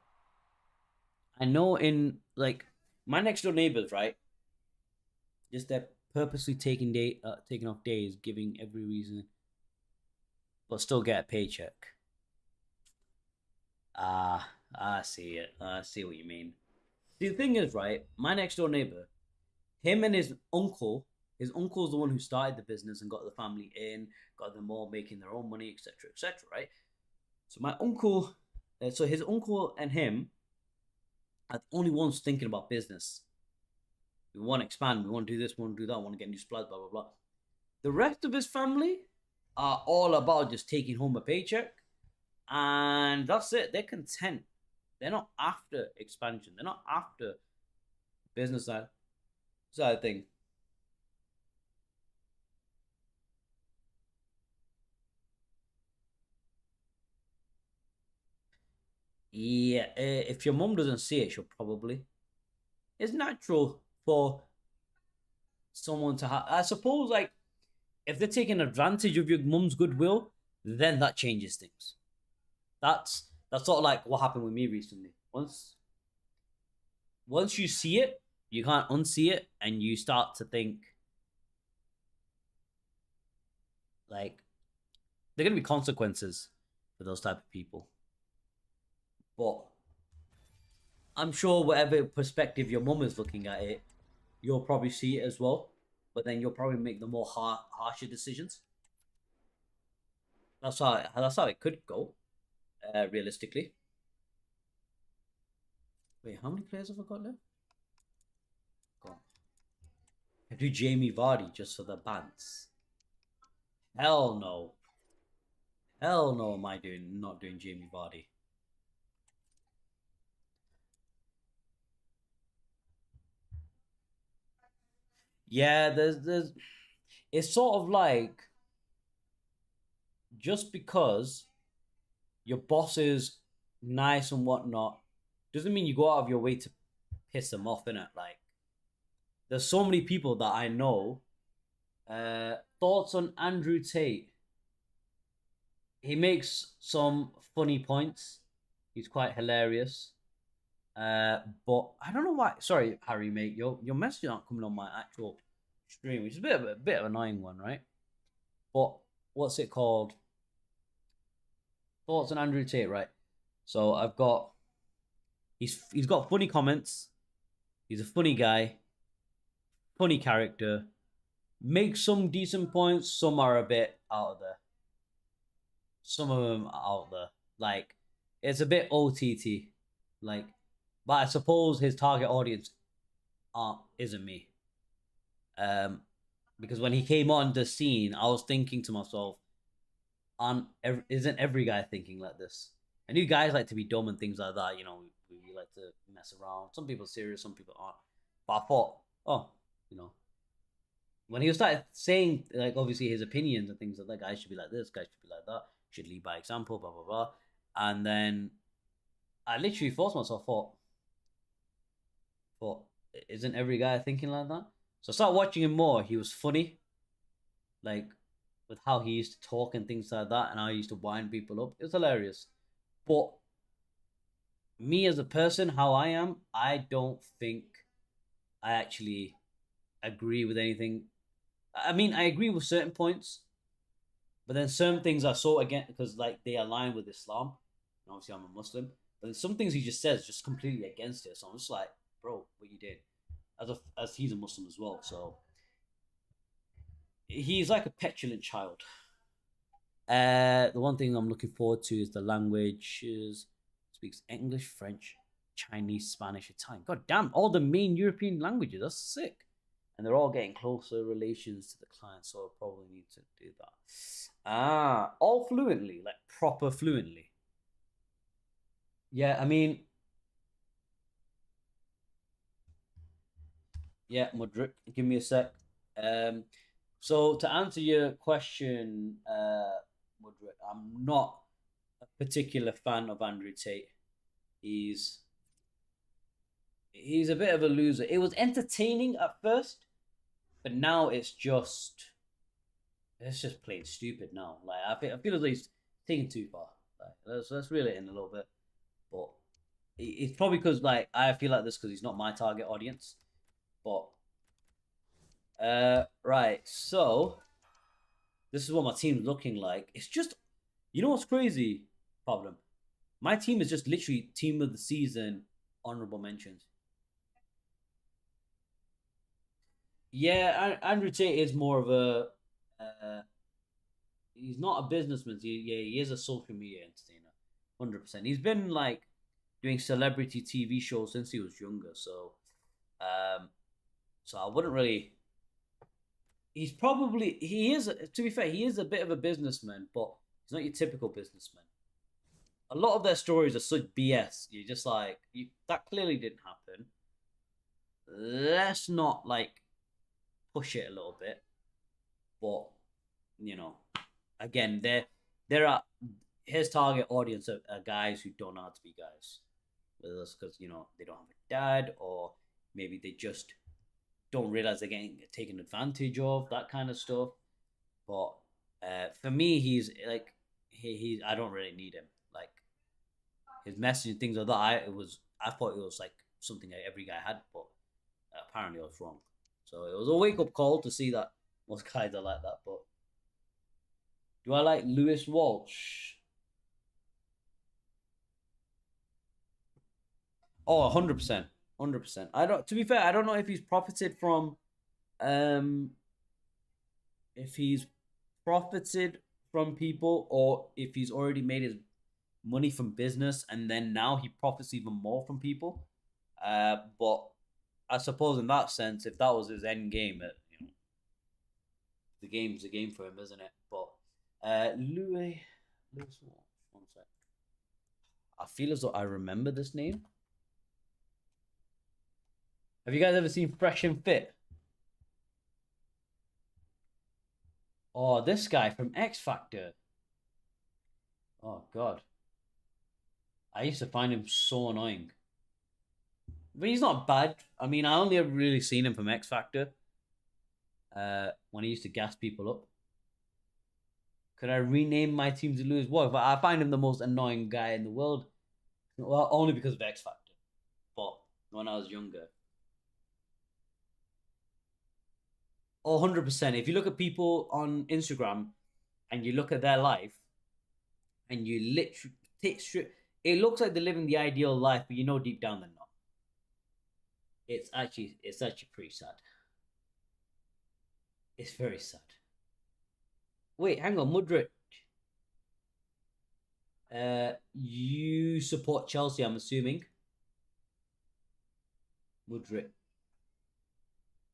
Speaker 1: I know in like my next door neighbors, right? Just they're purposely taking off days, giving every reason, but still get a paycheck. Ah, I see it. I see what you mean. See, the thing is, right? My next door neighbor, him and his uncle. His uncle's the one who started the business and got the family in, got them all making their own money, etc., etc. Right? So my uncle, so his uncle and him are the only ones thinking about business. We want to expand. We want to do this. We want to do that. We want to get new supplies. Blah blah blah. The rest of his family are all about just taking home a paycheck, and that's it. They're content. They're not after expansion. They're not after business side thing. Yeah, if your mum doesn't see it, she'll probably. It's natural for someone to have. I suppose, like, if they're taking advantage of your mum's goodwill, then that changes things. That's sort of like what happened with me recently. Once you see it, you can't unsee it, and you start to think like there are gonna be consequences for those type of people. But I'm sure whatever perspective your mum is looking at it, you'll probably see it as well. But then you'll probably make the more harsher decisions. That's how it could go. realistically. Wait, how many players have I got left? Go on. I do Jamie Vardy just for the bants. Hell no. Hell no am I doing not doing Jamie Vardy. Yeah, there's it's sort of like just because your boss is nice and whatnot doesn't mean you go out of your way to piss them off, innit? Like there's so many people that I know. Thoughts on Andrew Tate? He makes some funny points. He's quite hilarious. But I don't know why. Sorry, Harry, mate. Your messages aren't coming on my actual stream, which is a bit of an annoying one, right? But what's it called? Thoughts on Andrew Tate, right? So I've got he's got funny comments. He's a funny guy, funny character. Makes some decent points. Some are a bit out of there. Some of them are out there. Like it's a bit OTT. Like, but I suppose his target audience isn't me. Um, because when he came on the scene, I was thinking to myself, isn't every guy thinking like this? I knew guys like to be dumb and things like that. You know, we like to mess around. Some people are serious, some people aren't. But I thought, oh, you know, when he started saying like obviously his opinions and things like that, guys should be like this, guys should be like that, should lead by example, blah blah blah. And then I literally forced myself, thought, isn't every guy thinking like that? So I started watching him more. He was funny, like with how he used to talk and things like that, and how he used to wind people up. It was hilarious. But me as a person, how I am, I don't think I actually agree with anything. I mean, I agree with certain points, but then certain things are so again because like they align with Islam. And obviously, I'm a Muslim, but then some things he just says just completely against it. So I'm just like, bro, what you did? As he's a Muslim as well, so he's like a petulant child. The one thing I'm looking forward to is the languages. Speaks English, French, Chinese, Spanish, Italian. God damn, all the main European languages. That's sick. And they're all getting closer relations to the client, so I'll probably need to do that. All fluently, like proper fluently. Yeah, I mean, yeah, Mudrik, give me a sec. Um, so to answer your question, Mudrik, I'm not a particular fan of Andrew Tate. He's he's a bit of a loser. It was entertaining at first, but now it's just plain stupid now. Like I feel as though he's taking too far. Like let's reel it in a little bit, but it's probably because like I feel like this because he's not my target audience. But right, so this is what my team's looking like. It's just you know what's crazy problem. My team is just literally team of the season honorable mentions. Yeah, Andrew Tate is more of a. He's not a businessman. He is a social media entertainer, 100%. He's been like doing celebrity TV shows since he was younger. Um, so I wouldn't really. He is to be fair he is a bit of a businessman, but he's not your typical businessman. A lot of their stories are such BS. You're just like that clearly didn't happen. Let's not like push it a little bit, but you know, again, there are his target audience are guys who don't know how to be guys, whether that's because they don't have a dad or maybe they just don't realize they're getting taken advantage of, that kind of stuff. But for me, he's like he I don't really need him. Like his message and things like that. I thought it was like something that every guy had, but apparently I was wrong. So it was a wake up call to see that most guys are like that. But do I like Lewis Walsh? Oh, 100%. 100%. I don't to be fair, I don't know if he's profited from um if he's profited from people or if he's already made his money from business, and then now he profits even more from people. But I suppose in that sense, if that was his end game, the game's a game for him, isn't it? But Louis, one sec. I feel as though I remember this name. Have you guys ever seen Fresh and Fit? Oh, this guy from X Factor. Oh God, I used to find him so annoying. But he's not bad. I mean, I only ever really seen him from X Factor. When he used to gas people up. Could I rename my team to lose? What? But I find him the most annoying guy in the world. Well, only because of X Factor. But when I was younger. Oh, 100%. If you look at people on Instagram and you look at their life and you literally take strip, it looks like they're living the ideal life, but you know deep down they're not. It's actually pretty sad. It's very sad. Wait, hang on, Mudrik. You support Chelsea, I'm assuming. Mudrik.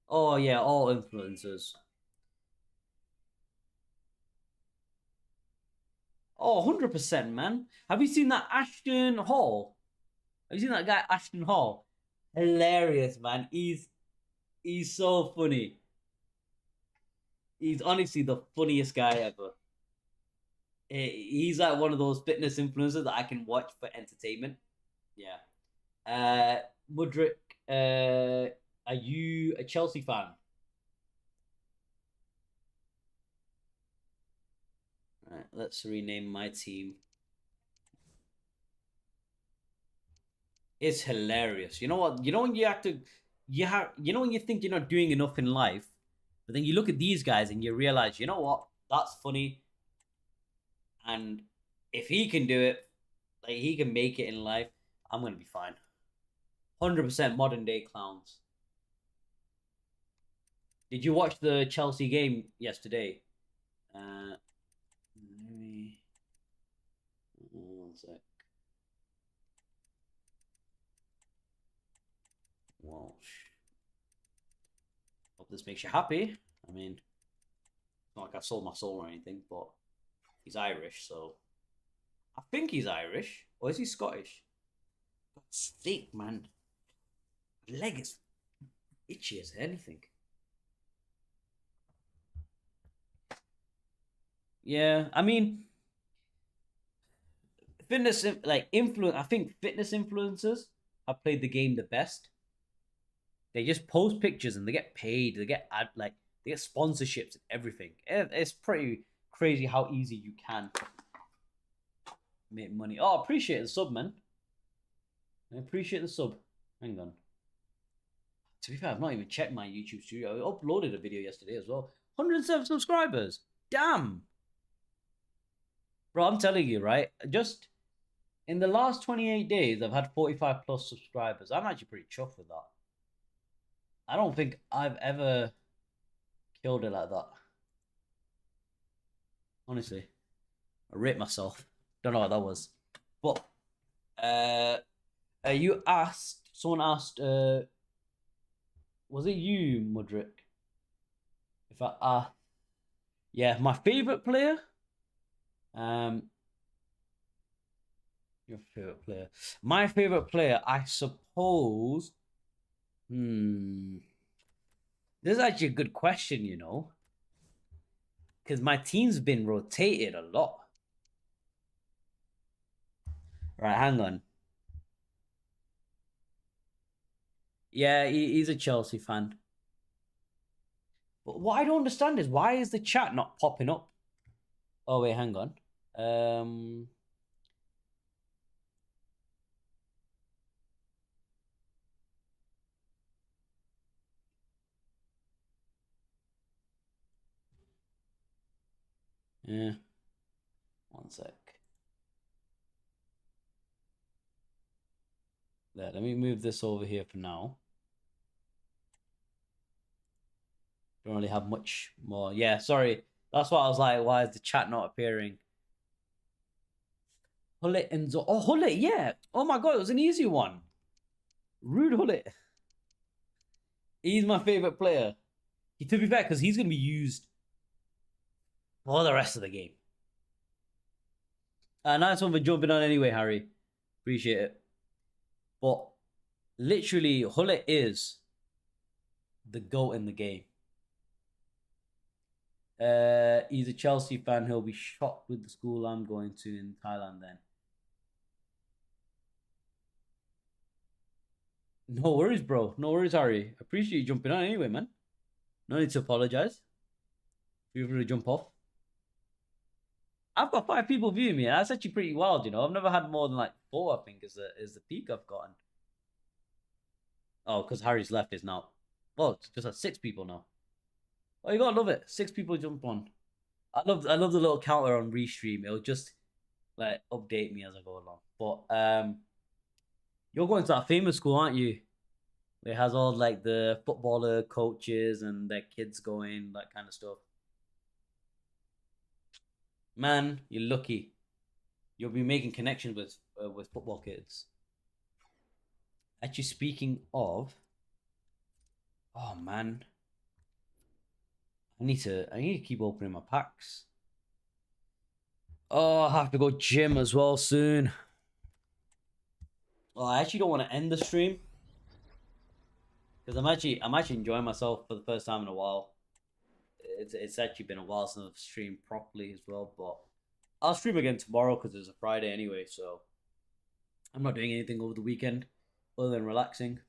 Speaker 1: Oh yeah, all influencers. Oh, 100%, man. Have you seen that Ashton Hall? Have you seen that guy Ashton Hall? Hilarious, man. He's so funny. He's honestly the funniest guy ever. He's like one of those fitness influencers that I can watch for entertainment. Yeah. Mudrik, are you a Chelsea fan? Right, let's rename my team. It's hilarious. You know what? You know when you have to, you know when you think you're not doing enough in life, but then you look at these guys and you realize, you know what? That's funny, and if he can do it, like he can make it in life, I'm gonna be fine. 100% modern day clowns. Did you watch the Chelsea game yesterday? Let me one sec. Walsh. Hope this makes you happy. I mean, it's not like I sold my soul or anything, but he's Irish, so I think he's Irish. Or is he Scottish? God's sake, man. My leg is itchy as anything. Yeah, I mean, fitness like influence. I think fitness influencers have played the game the best. They just post pictures and they get paid. They get they get sponsorships and everything. It's pretty crazy how easy you can make money. Oh, appreciate the sub, man. I appreciate the sub. Hang on. To be fair, I've not even checked my YouTube studio. I uploaded a video yesterday as well. 107 subscribers. Damn. Bro, I'm telling you, right? Just in the last 28 days, I've had 45 plus subscribers. I'm actually pretty chuffed with that. I don't think I've ever killed it like that. Honestly, I rate myself. Don't know what that was. But you asked, someone asked, was it you, Mudrik? If yeah, my favorite player. Your favorite player. My favorite player, I suppose. This is actually a good question, you know, because my team's been rotated a lot. Right, hang on. Yeah, he's a Chelsea fan. But what I don't understand is why is the chat not popping up? Oh wait, hang on. Yeah. One sec. There, let me move this over here for now. Don't really have much more. Yeah, sorry. That's why I was like, why is the chat not appearing? Hullet and Oh, Hullet, yeah. Oh my god, it was an easy one. Rude Hullet. He's my favorite player. To be fair, because he's going to be used for the rest of the game. Nice one for jumping on anyway, Harry. Appreciate it. But literally, Hullet is the GOAT in the game. He's a Chelsea fan. He'll be shocked with the school I'm going to in Thailand then. No worries, bro. No worries, Harry. Appreciate you jumping on anyway, man. No need to apologize. Feel free to jump off. I've got 5 people viewing me. That's actually pretty wild, you know. I've never had more than like 4, I think, is the peak I've gotten. Oh, because Harry's left is now. Well, it's just at 6 people now. Oh, you gotta love it. 6 people jump on. I love the little counter on restream. It'll just like update me as I go along. But you're going to that famous school, aren't you? It has all like the footballer coaches and their kids going, that kind of stuff. Man, you're lucky. You'll be making connections with football kids. Actually, speaking of, oh man, I need to keep opening my packs. Oh, I have to go gym as well soon. Well, I actually don't want to end the stream because I'm actually enjoying myself for the first time in a while. It's actually been a while since I've streamed properly as well, but I'll stream again tomorrow because it's a Friday anyway, so I'm not doing anything over the weekend other than relaxing.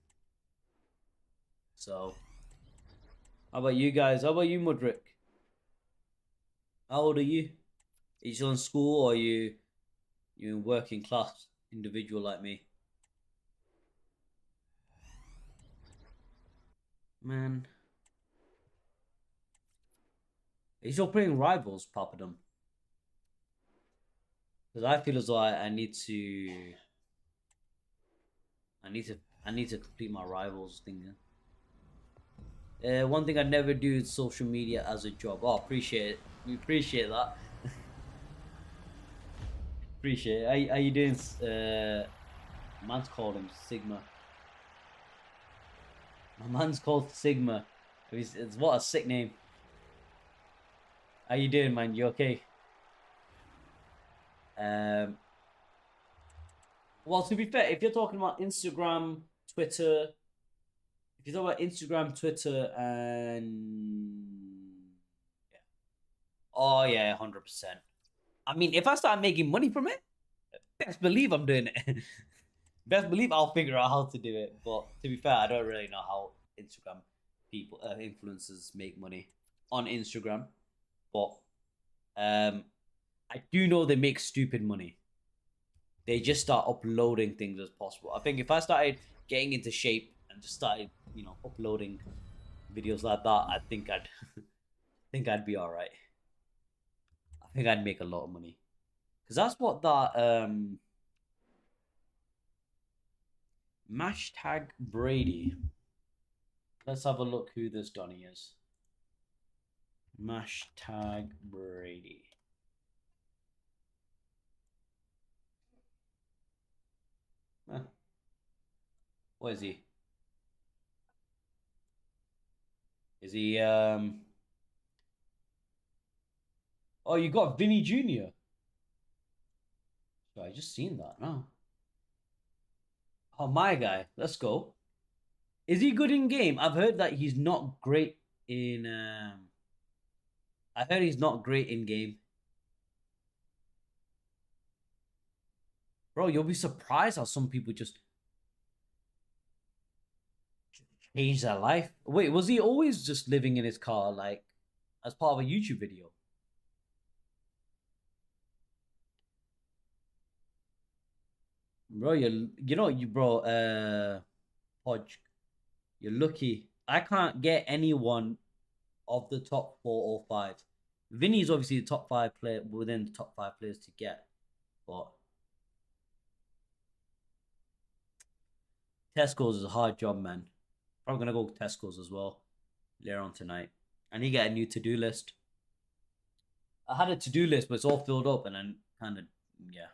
Speaker 1: So, how about you guys? How about you, Mudrick? How old are you? Are you still in school or are you in working class individual like me? Man. Are you still playing Rivals, Papadum? Because I feel as though I need to complete my Rivals thing. One thing I never do is social media as a job. Oh, appreciate it. We appreciate that. Appreciate it. How you doing? Man's called him Sigma. My man's called Sigma. It's what a sick name. How you doing, man? You okay? Well, to be fair, if you're talking about Instagram, Twitter, if you talk about Instagram, Twitter, and yeah. Oh yeah, 100%. I mean, if I start making money from it, best believe I'm doing it. Best believe I'll figure out how to do it. But to be fair, I don't really know how Instagram people, influencers make money on Instagram. But I do know they make stupid money. They just start uploading things as possible. I think if I started getting into shape and just started, uploading videos like that, I think I'd be all right. I think I'd make a lot of money because that's what that Mashtag Brady. Let's have a look who this Donny is. Mashtag Brady. What is he? Is he Oh, you got Vinny Jr. So I just seen that now. Oh, my guy. Let's go. Is he good in game? I've heard that he's not great in I heard he's not great in game. Bro, you'll be surprised how some people just change their life. Wait, was he always just living in his car, like, as part of a YouTube video? Bro, Podge, you're lucky. I can't get anyone of the top 4 or 5. Vinny's obviously the top 5 player within the top 5 players to get, but Tesco's is a hard job, man. Probably gonna go Tesco's as well later on tonight. I need to get a new to-do list. I had a to-do list, but it's all filled up, and then kind of, yeah.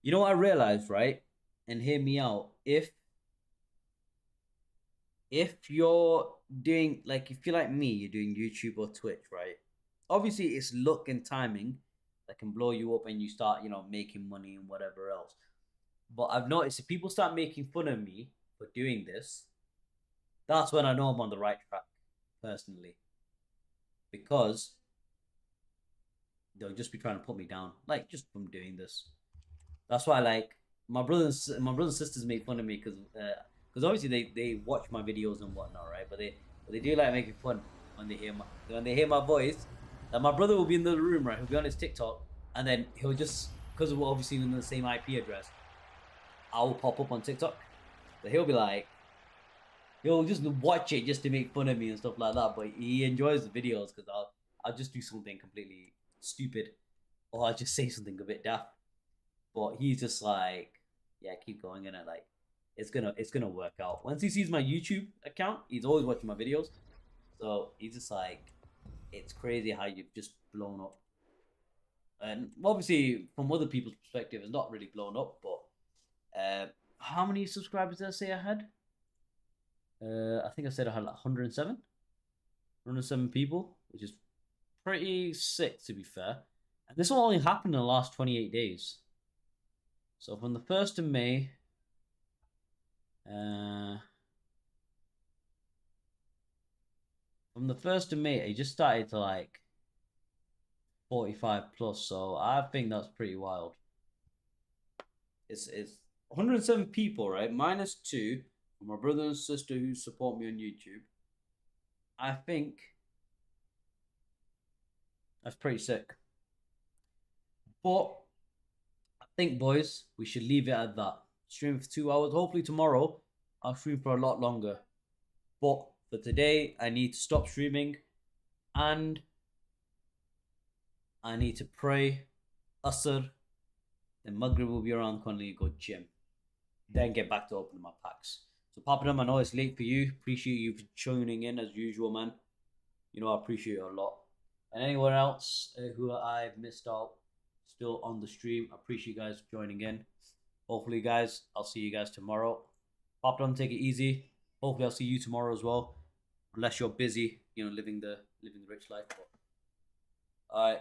Speaker 1: You know what I realized, right? And hear me out. If you're doing like if you're like me, you're doing YouTube or Twitch, right? Obviously, it's luck and timing that can blow you up and you start, making money and whatever else. But I've noticed if people start making fun of me for doing this, that's when I know I'm on the right track, personally, because they'll just be trying to put me down, like just from doing this. That's why, like, my brothers and sisters make fun of me because obviously they watch my videos and whatnot, right? But they do like making fun when they hear my voice. Like my brother will be in the room, right? He'll be on his TikTok, and then he'll just because we're obviously in the same IP address, I will pop up on TikTok. So he'll be like, he'll just watch it just to make fun of me and stuff like that. But he enjoys the videos because I'll just do something completely stupid, or I'll just say something a bit daft. But he's just like, yeah, keep going in it. Like, it's gonna work out. Once he sees my YouTube account, he's always watching my videos. So he's just like, it's crazy how you've just blown up. And obviously, from other people's perspective, it's not really blown up. But how many subscribers did I say I had? I think I said I had like 107 people, which is pretty sick to be fair. And this will only happen in the last 28 days. So from the 1st of May, from the 1st of May, it just started to like 45 plus. So I think that's pretty wild. It's 107 people, right? Minus two for my brother and sister who support me on YouTube. I think that's pretty sick. But I think, boys, we should leave it at that. Stream for 2 hours. Hopefully tomorrow I'll stream for a lot longer. But for today, I need to stop streaming and I need to pray Asr. Then Maghrib will be around corner, go gym. Then get back to opening my packs. So popping up, I know it's late for you. Appreciate you for tuning in as usual, man. I appreciate it a lot. And anyone else who I've missed out still on the stream, I appreciate you guys joining in. Hopefully, guys, I'll see you guys tomorrow. Pop on, take it easy. Hopefully, I'll see you tomorrow as well. Unless you're busy, living the rich life. But, all right.